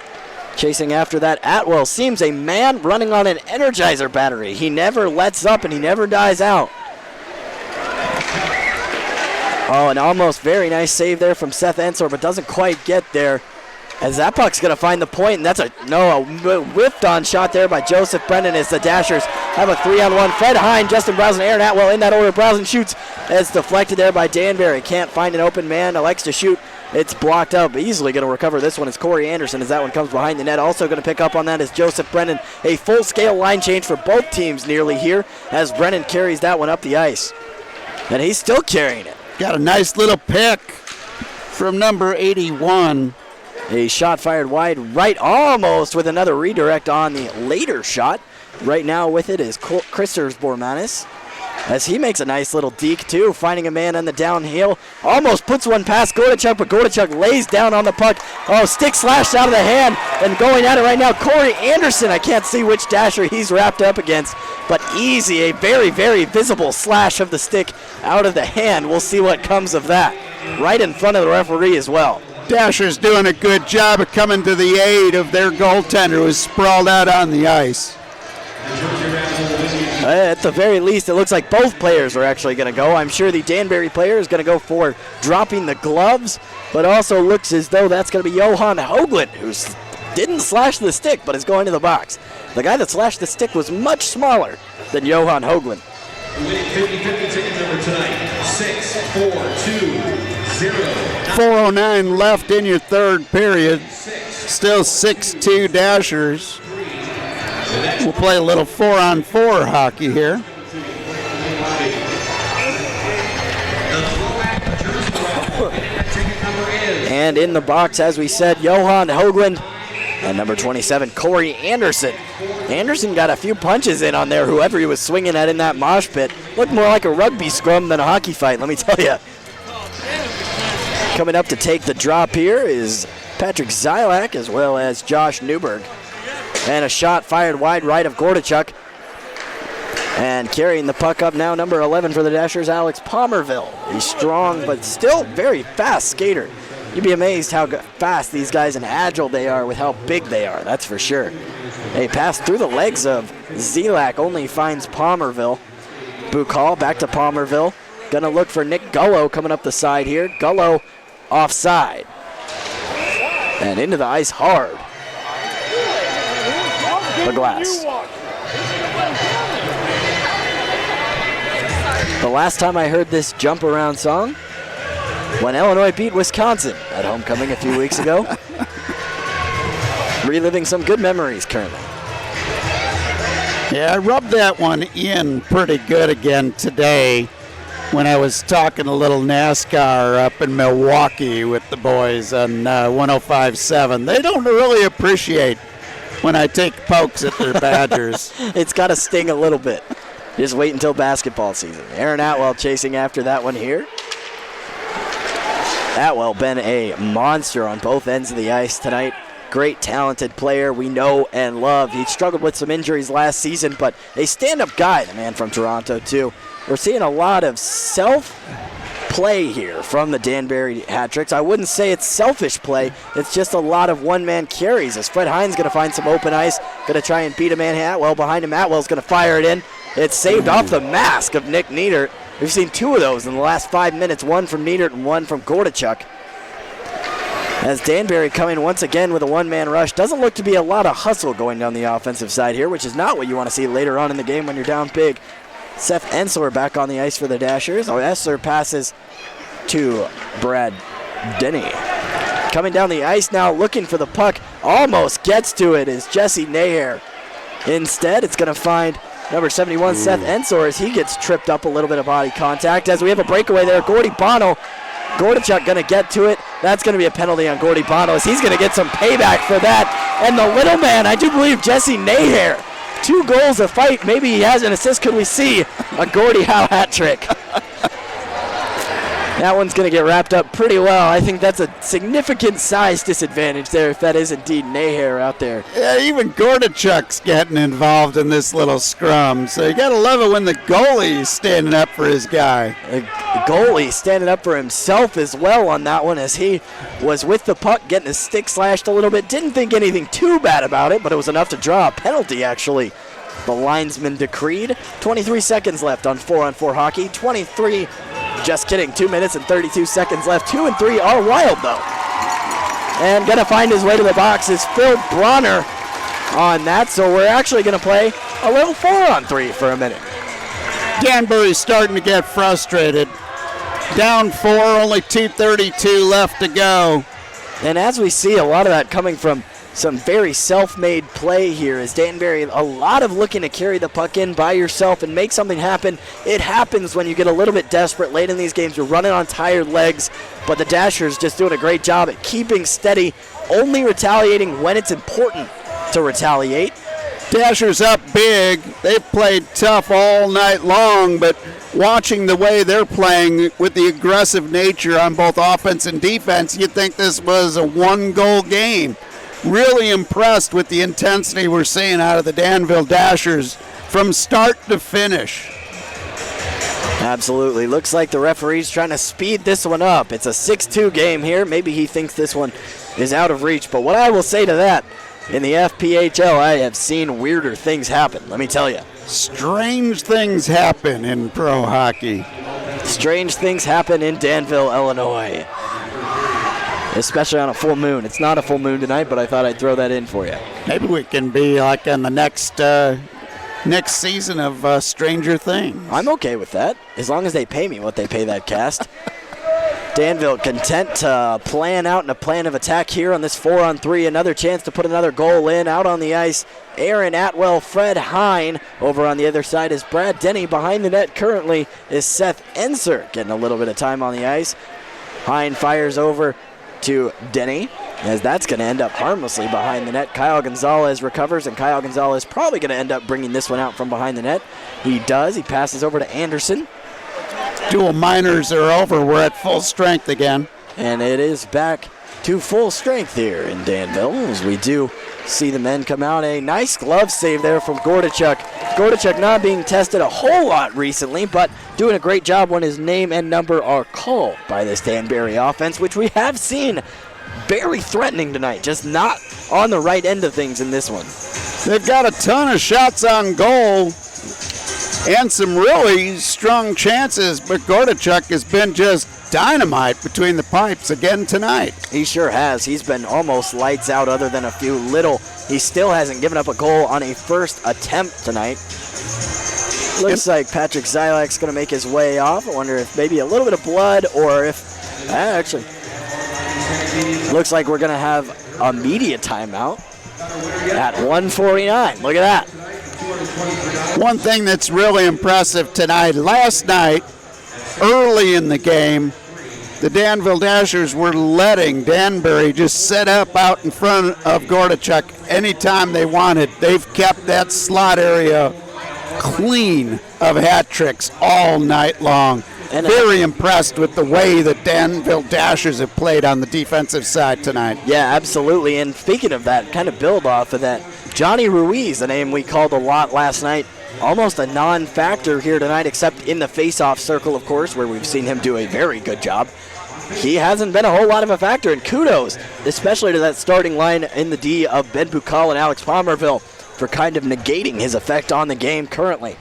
Chasing after that, Atwell seems a man running on an Energizer battery. He never lets up and he never dies out. Oh, an almost very nice save there from Seth Ensor, but doesn't quite get there. As that puck's going to find the point, and that's a whipped on shot there by Joseph Brennan as the Dashers have a 3-on-1. Fred Hine, Justin Browsen, Aaron Atwell in that order. Browsen shoots. It's deflected there by Danbury. Can't find an open man. Elects to shoot. It's blocked up. Easily going to recover this one is Corey Anderson as that one comes behind the net. Also going to pick up on that is Joseph Brennan. A full-scale line change for both teams nearly here as Brennan carries that one up the ice. And he's still carrying it. Got a nice little pick from number 81. A shot fired wide right, almost with another redirect on the later shot. Right now with it is Christers Bormanis as he makes a nice little deke too, finding a man on the downhill. Almost puts one past Gortachuk, but Gortachuk lays down on the puck. Oh, stick slashed out of the hand and going at it right now. Corey Anderson, I can't see which Dasher he's wrapped up against, but easy, a very, very visible slash of the stick out of the hand. We'll see what comes of that. Right in front of the referee as well. Dashers doing a good job of coming to the aid of their goaltender who is sprawled out on the ice. At the very least, it looks like both players are actually going to go. I'm sure the Danbury player is going to go for dropping the gloves, but also looks as though that's going to be Johan Hoagland, who didn't slash the stick but is going to the box. The guy that slashed the stick was much smaller than Johan Hoagland. Winning 50-50 ticket number tonight, 6-4-2-0. 4:09 left in your third period. Still 6-2 Dashers. We'll play a little 4-on-4 hockey here. And in the box, as we said, Johan Hoagland and number 27, Corey Anderson. Anderson got a few punches in on there, whoever he was swinging at in that mosh pit. Looked more like a rugby scrum than a hockey fight, let me tell you. Coming up to take the drop here is Patrick Zylak as well as Josh Newberg. And a shot fired wide right of Gordichuk. And carrying the puck up now, number 11 for the Dashers, Alex Palmerville. He's strong, but still very fast skater. You'd be amazed how fast these guys and agile they are with how big they are, that's for sure. A pass through the legs of Zelak only finds Palmerville. Bukal back to Palmerville. Gonna look for Nick Gullo coming up the side here. Gullo offside. And into the ice hard. The glass. The last time I heard this jump around song, when Illinois beat Wisconsin at homecoming a few weeks ago. Reliving some good memories currently. Yeah, I rubbed that one in pretty good again today when I was talking a little NASCAR up in Milwaukee with the boys on 105.7. They don't really appreciate when I take pokes at their Badgers. It's got to sting a little bit. Just wait until basketball season. Aaron Atwell chasing after that one here. Atwell been a monster on both ends of the ice tonight. Great talented player we know and love. He struggled with some injuries last season, but a stand-up guy, the man from Toronto too. We're seeing a lot of self-play here from the Danbury hat-tricks. I wouldn't say it's selfish play. It's just a lot of one-man carries as Fred Hines going to find some open ice, going to try and beat a man. Atwell behind him. Atwell's going to fire it in. It's saved off the mask of Nick Niedert. We've seen two of those in the last 5 minutes, one from Niedert and one from Gordichuk. As Danbury coming once again with a one-man rush. Doesn't look to be a lot of hustle going down the offensive side here, which is not what you want to see later on in the game when you're down big. Seth Ensler back on the ice for the Dashers. Ensler passes to Brad Denny. Coming down the ice now, looking for the puck. Almost gets to it is Jesse Naher. Instead, it's going to find number 71, Seth Ensler, as he gets tripped up a little bit of body contact. As we have a breakaway there, Gordy Bono. Gordichuk going to get to it. That's going to be a penalty on Gordy Bono, as he's going to get some payback for that. And the little man, I do believe Jesse Naher. 2 goals a fight. Maybe he has an assist. Could we see a Gordie Howe hat trick? That one's going to get wrapped up pretty well. I think that's a significant size disadvantage there if that is indeed Naher out there. Yeah, even Gordichuk's getting involved in this little scrum. So you got to love it when the goalie's standing up for his guy. The goalie standing up for himself as well on that one, as he was with the puck, getting his stick slashed a little bit. Didn't think anything too bad about it, but it was enough to draw a penalty, actually. The linesman decreed. 23 seconds left on 4-on-4 hockey. 23, just kidding, 2 minutes and 32 seconds left. 2 and 3 are wild, though. And going to find his way to the box is Phil Bronner on that, so we're actually going to play a little 4-on-3 for a minute. Danbury's starting to get frustrated. Down 4, only 2:32 left to go. And as we see, a lot of that coming from some very self-made play here is Danbury. A lot of looking to carry the puck in by yourself and make something happen. It happens when you get a little bit desperate late in these games. You're running on tired legs, but the Dashers just doing a great job at keeping steady, only retaliating when it's important to retaliate. Dashers up big. They've played tough all night long, but watching the way they're playing with the aggressive nature on both offense and defense, you'd think this was a one-goal game. Really impressed with the intensity we're seeing out of the Danville Dashers from start to finish. Absolutely. Looks like the referee's trying to speed this one up. It's a 6-2 game here. Maybe he thinks this one is out of reach. But what I will say to that, in the FPHL, I have seen weirder things happen, let me tell you. Strange things happen in pro hockey. Strange things happen in Danville, Illinois. Especially on a full moon. It's not a full moon tonight, but I thought I'd throw that in for you. Maybe we can be like in the next season of Stranger Things. I'm okay with that, as long as they pay me what they pay that cast. Danville content to plan out in a plan of attack here on this 4-on-3. Another chance to put another goal in. Out on the ice, Aaron Atwell, Fred Hine. Over on the other side is Brad Denny. Behind the net currently is Seth Enser, getting a little bit of time on the ice. Hine fires over to Denny, as that's going to end up harmlessly behind the net. Kyle Gonzalez recovers, and Kyle Gonzalez probably going to end up bringing this one out from behind the net. He does. He passes over to Anderson. Dual minors are over. We're at full strength again. And it is back to full strength here in Danville, as we do see the men come out. A nice glove save there from Gordichuk. Gordichuk not being tested a whole lot recently, but doing a great job when his name and number are called by this Danbury offense, which we have seen very threatening tonight, just not on the right end of things in this one. They've got a ton of shots on goal and some really strong chances, but Gordichuk has been just dynamite between the pipes again tonight. He sure has. He's been almost lights out other than a few little. He still hasn't given up a goal on a first attempt tonight. Looks like Patrick Zylak's going to make his way off. I wonder if maybe a little bit of blood, or if actually looks like we're going to have a media timeout at 1:49. Look at that. One thing that's really impressive tonight, last night, early in the game, the Danville Dashers were letting Danbury just set up out in front of Gordichuk anytime they wanted. They've kept that slot area clean of hat tricks all night long. And very impressed with the way the Danville Dashers have played on the defensive side tonight. Yeah, absolutely. And speaking of that, kind of build off of that, Johnny Ruiz, a name we called a lot last night, almost a non-factor here tonight, except in the face-off circle, of course, where we've seen him do a very good job. He hasn't been a whole lot of a factor, and kudos, especially to that starting line in the D of Ben Bukal and Alex Palmerville, for kind of negating his effect on the game currently.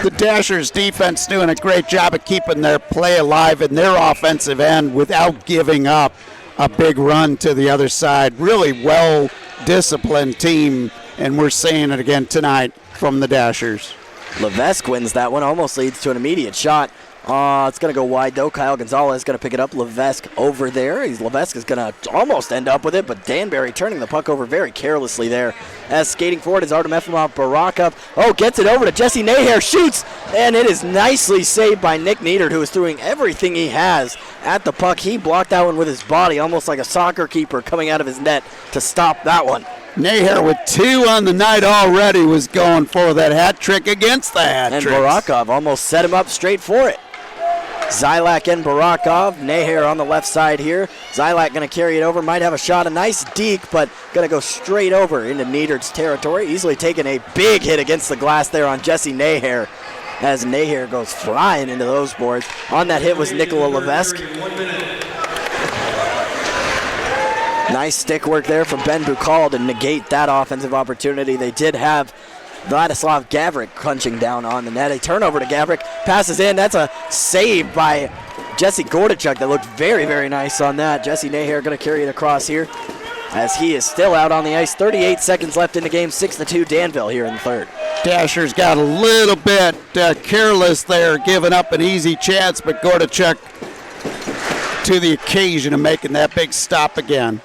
The Dashers defense doing a great job of keeping their play alive in their offensive end without giving up a big run to the other side. Really well-disciplined team, and we're seeing it again tonight from the Dashers. Levesque wins that one, almost leads to an immediate shot. It's going to go wide, though. Kyle Gonzalez is going to pick it up. Levesque over there. Levesque is going to almost end up with it, but Danbury turning the puck over very carelessly there. As skating forward is Artem Efimov Barakov. Oh, gets it over to Jesse Nahair, shoots, and it is nicely saved by Nick Neidert, who is throwing everything he has at the puck. He blocked that one with his body, almost like a soccer keeper coming out of his net to stop that one. Nahair with 2 on the night already was going for that hat trick against the hat trick. And Barakov almost set him up straight for it. Zylak and Barakov. Nahair on the left side here. Zylak going to carry it over. Might have a shot. A nice deke, but going to go straight over into Neidert's territory. Easily taking a big hit against the glass there on Jesse Nahair, as Nahair goes flying into those boards. On that hit was Nikola Levesque. Nice stick work there from Ben Bukal to negate that offensive opportunity. They did have Vladislav Gavrik crunching down on the net. A turnover to Gavrik. Passes in. That's a save by Jesse Gordichuk that looked very, very nice on that. Jesse Nahair going to carry it across here, as he is still out on the ice. 38 seconds left in the game. 6-2 Danville here in the third. Dashers got a little bit careless there, giving up an easy chance, but Gordichuk to the occasion of making that big stop again.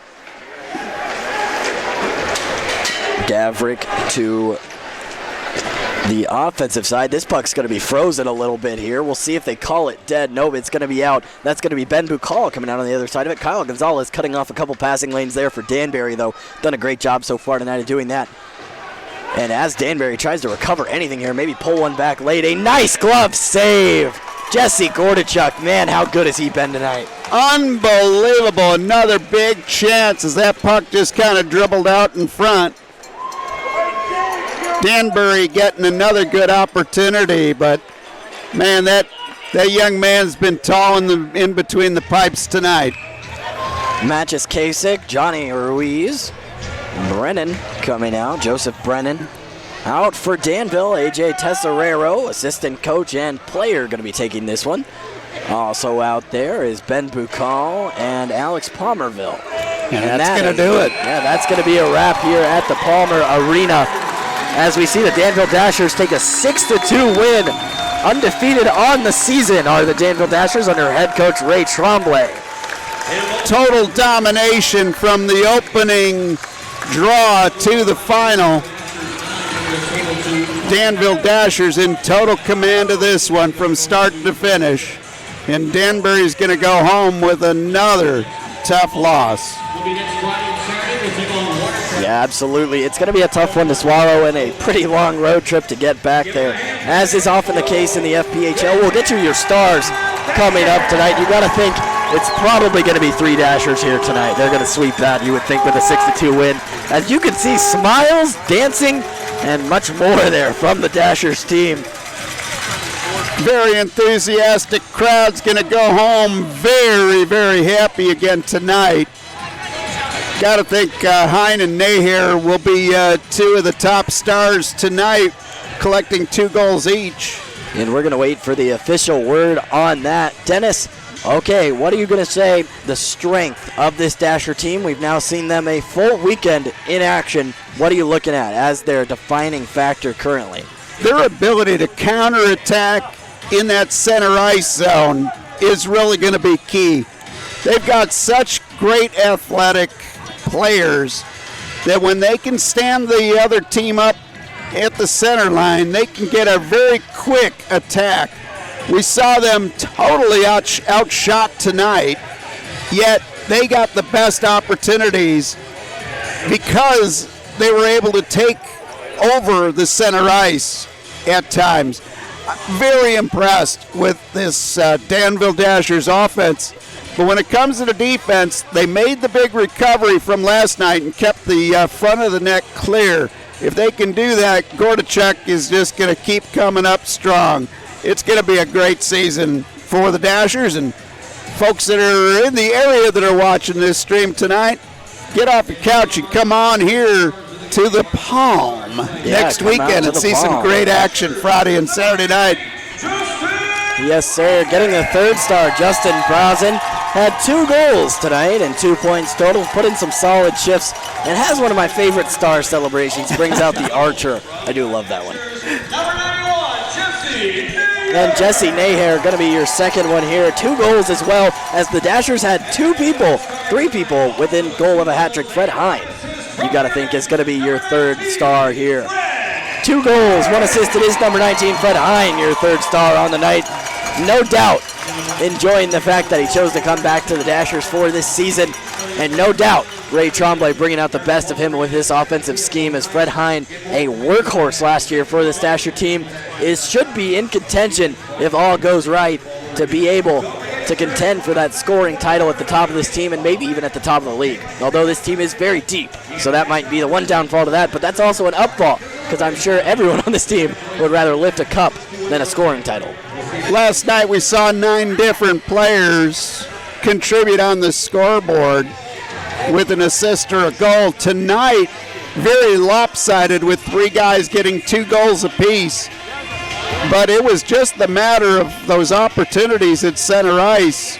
Gavrik to the offensive side. This puck's going to be frozen a little bit here. We'll see if they call it dead. No, it's going to be out. That's going to be Ben Bukal coming out on the other side of it. Kyle Gonzalez cutting off a couple passing lanes there for Danbury, though. Done a great job so far tonight of doing that. And as Danbury tries to recover anything here, maybe pull one back late. A nice glove save. Jesse Gordichuk, man, how good has he been tonight? Unbelievable. Another big chance as that puck just kind of dribbled out in front. Danbury getting another good opportunity, but man, that young man's been tall in between the pipes tonight. Matches Kasich, Johnny Ruiz, Brennan coming out, Joseph Brennan out for Danville. AJ Tesserero, assistant coach and player, going to be taking this one. Also out there is Ben Bukal and Alex Palmerville. And that's going to do it. Yeah, that's going to be a wrap here at the Palmer Arena, as we see the Danville Dashers take a 6-2 win Undefeated on the season are the Danville Dashers under head coach Ray Tremblay. Total domination from the opening draw to the final. Danville Dashers in total command of this one from start to finish. And Danbury's going to go home with another tough loss. Yeah, absolutely. It's going to be a tough one to swallow and a pretty long road trip to get back there. As is often the case in the FPHL, we'll get you your stars coming up tonight. You got to think it's probably going to be 3 Dashers here tonight. They're going to sweep that, you would think, with a 6-2 win. As you can see, smiles, dancing, and much more there from the Dashers team. Very enthusiastic crowd's going to go home very, very happy again tonight. Got to think Hine and Naher will be 2 of the top stars tonight, collecting 2 goals each. And we're going to wait for the official word on that. Dennis, okay, what are you going to say the strength of this Dasher team? We've now seen them a full weekend in action. What are you looking at as their defining factor currently? Their ability to counterattack in that center ice zone is really going to be key. They've got such great athletic players that when they can stand the other team up at the center line, they can get a very quick attack. We saw them totally outshot tonight, yet they got the best opportunities because they were able to take over the center ice at times. Very impressed with this Danville Dashers offense. But when it comes to the defense, they made the big recovery from last night and kept the front of the net clear. If they can do that, Gordichuk is just going to keep coming up strong. It's going to be a great season for the Dashers. And folks that are in the area that are watching this stream tonight, get off your couch and come on here to the Palm next weekend and see some great action Friday and Saturday night. Yes, sir. Getting the 3rd star, Justin Browson, had 2 goals tonight and 2 points total. Put in some solid shifts and has one of my favorite star celebrations. Brings out the Archer. I do love that one. And Jesse Naher going to be your second one here. 2 goals as well, as the Dashers had 3 people within goal of a hat trick. Fred Hine, you got to think, is going to be your 3rd star here. 2 goals, 1 assist. It is number 19, Fred Hine, your 3rd star on the night. No doubt enjoying the fact that he chose to come back to the Dashers for this season. And no doubt Ray Tremblay bringing out the best of him with his offensive scheme, as Fred Hine, a workhorse last year for this Dasher team, should be in contention, if all goes right, to be able to contend for that scoring title at the top of this team and maybe even at the top of the league. Although this team is very deep, so that might be the one downfall to that, but that's also an upfall, because I'm sure everyone on this team would rather lift a cup than a scoring title. Last night we saw 9 different players contribute on the scoreboard with an assist or a goal. Tonight, very lopsided with 3 guys getting 2 goals apiece. But it was just the matter of those opportunities at center ice,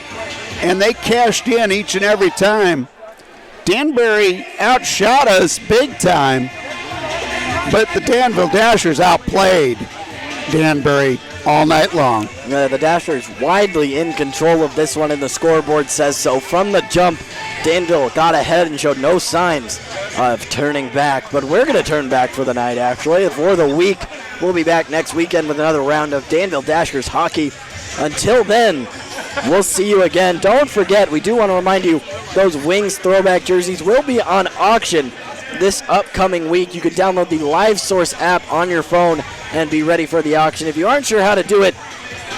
and they cashed in each and every time. Danbury outshot us big time, but the Danville Dashers outplayed Danbury all night long. The Dashers widely in control of this one, and the scoreboard says so. From the jump, Danville got ahead and showed no signs of turning back, but we're going to turn back for the night, actually, for the week. We'll be back next weekend with another round of Danville Dashers hockey. Until then, we'll see you again. Don't forget, we do want to remind you, those Wings throwback jerseys will be on auction this upcoming week. You can download the Live Source app on your phone and be ready for the auction. If you aren't sure how to do it,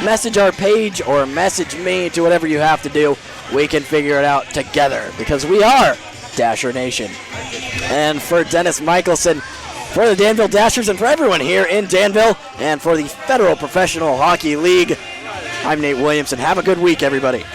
message our page or message me, to whatever you have to do. We can figure it out together, because we are Dasher Nation. And for Dennis Michelson, for the Danville Dashers, and for everyone here in Danville, and for the Federal Professional Hockey League, I'm Nate Williamson. Have a good week, everybody.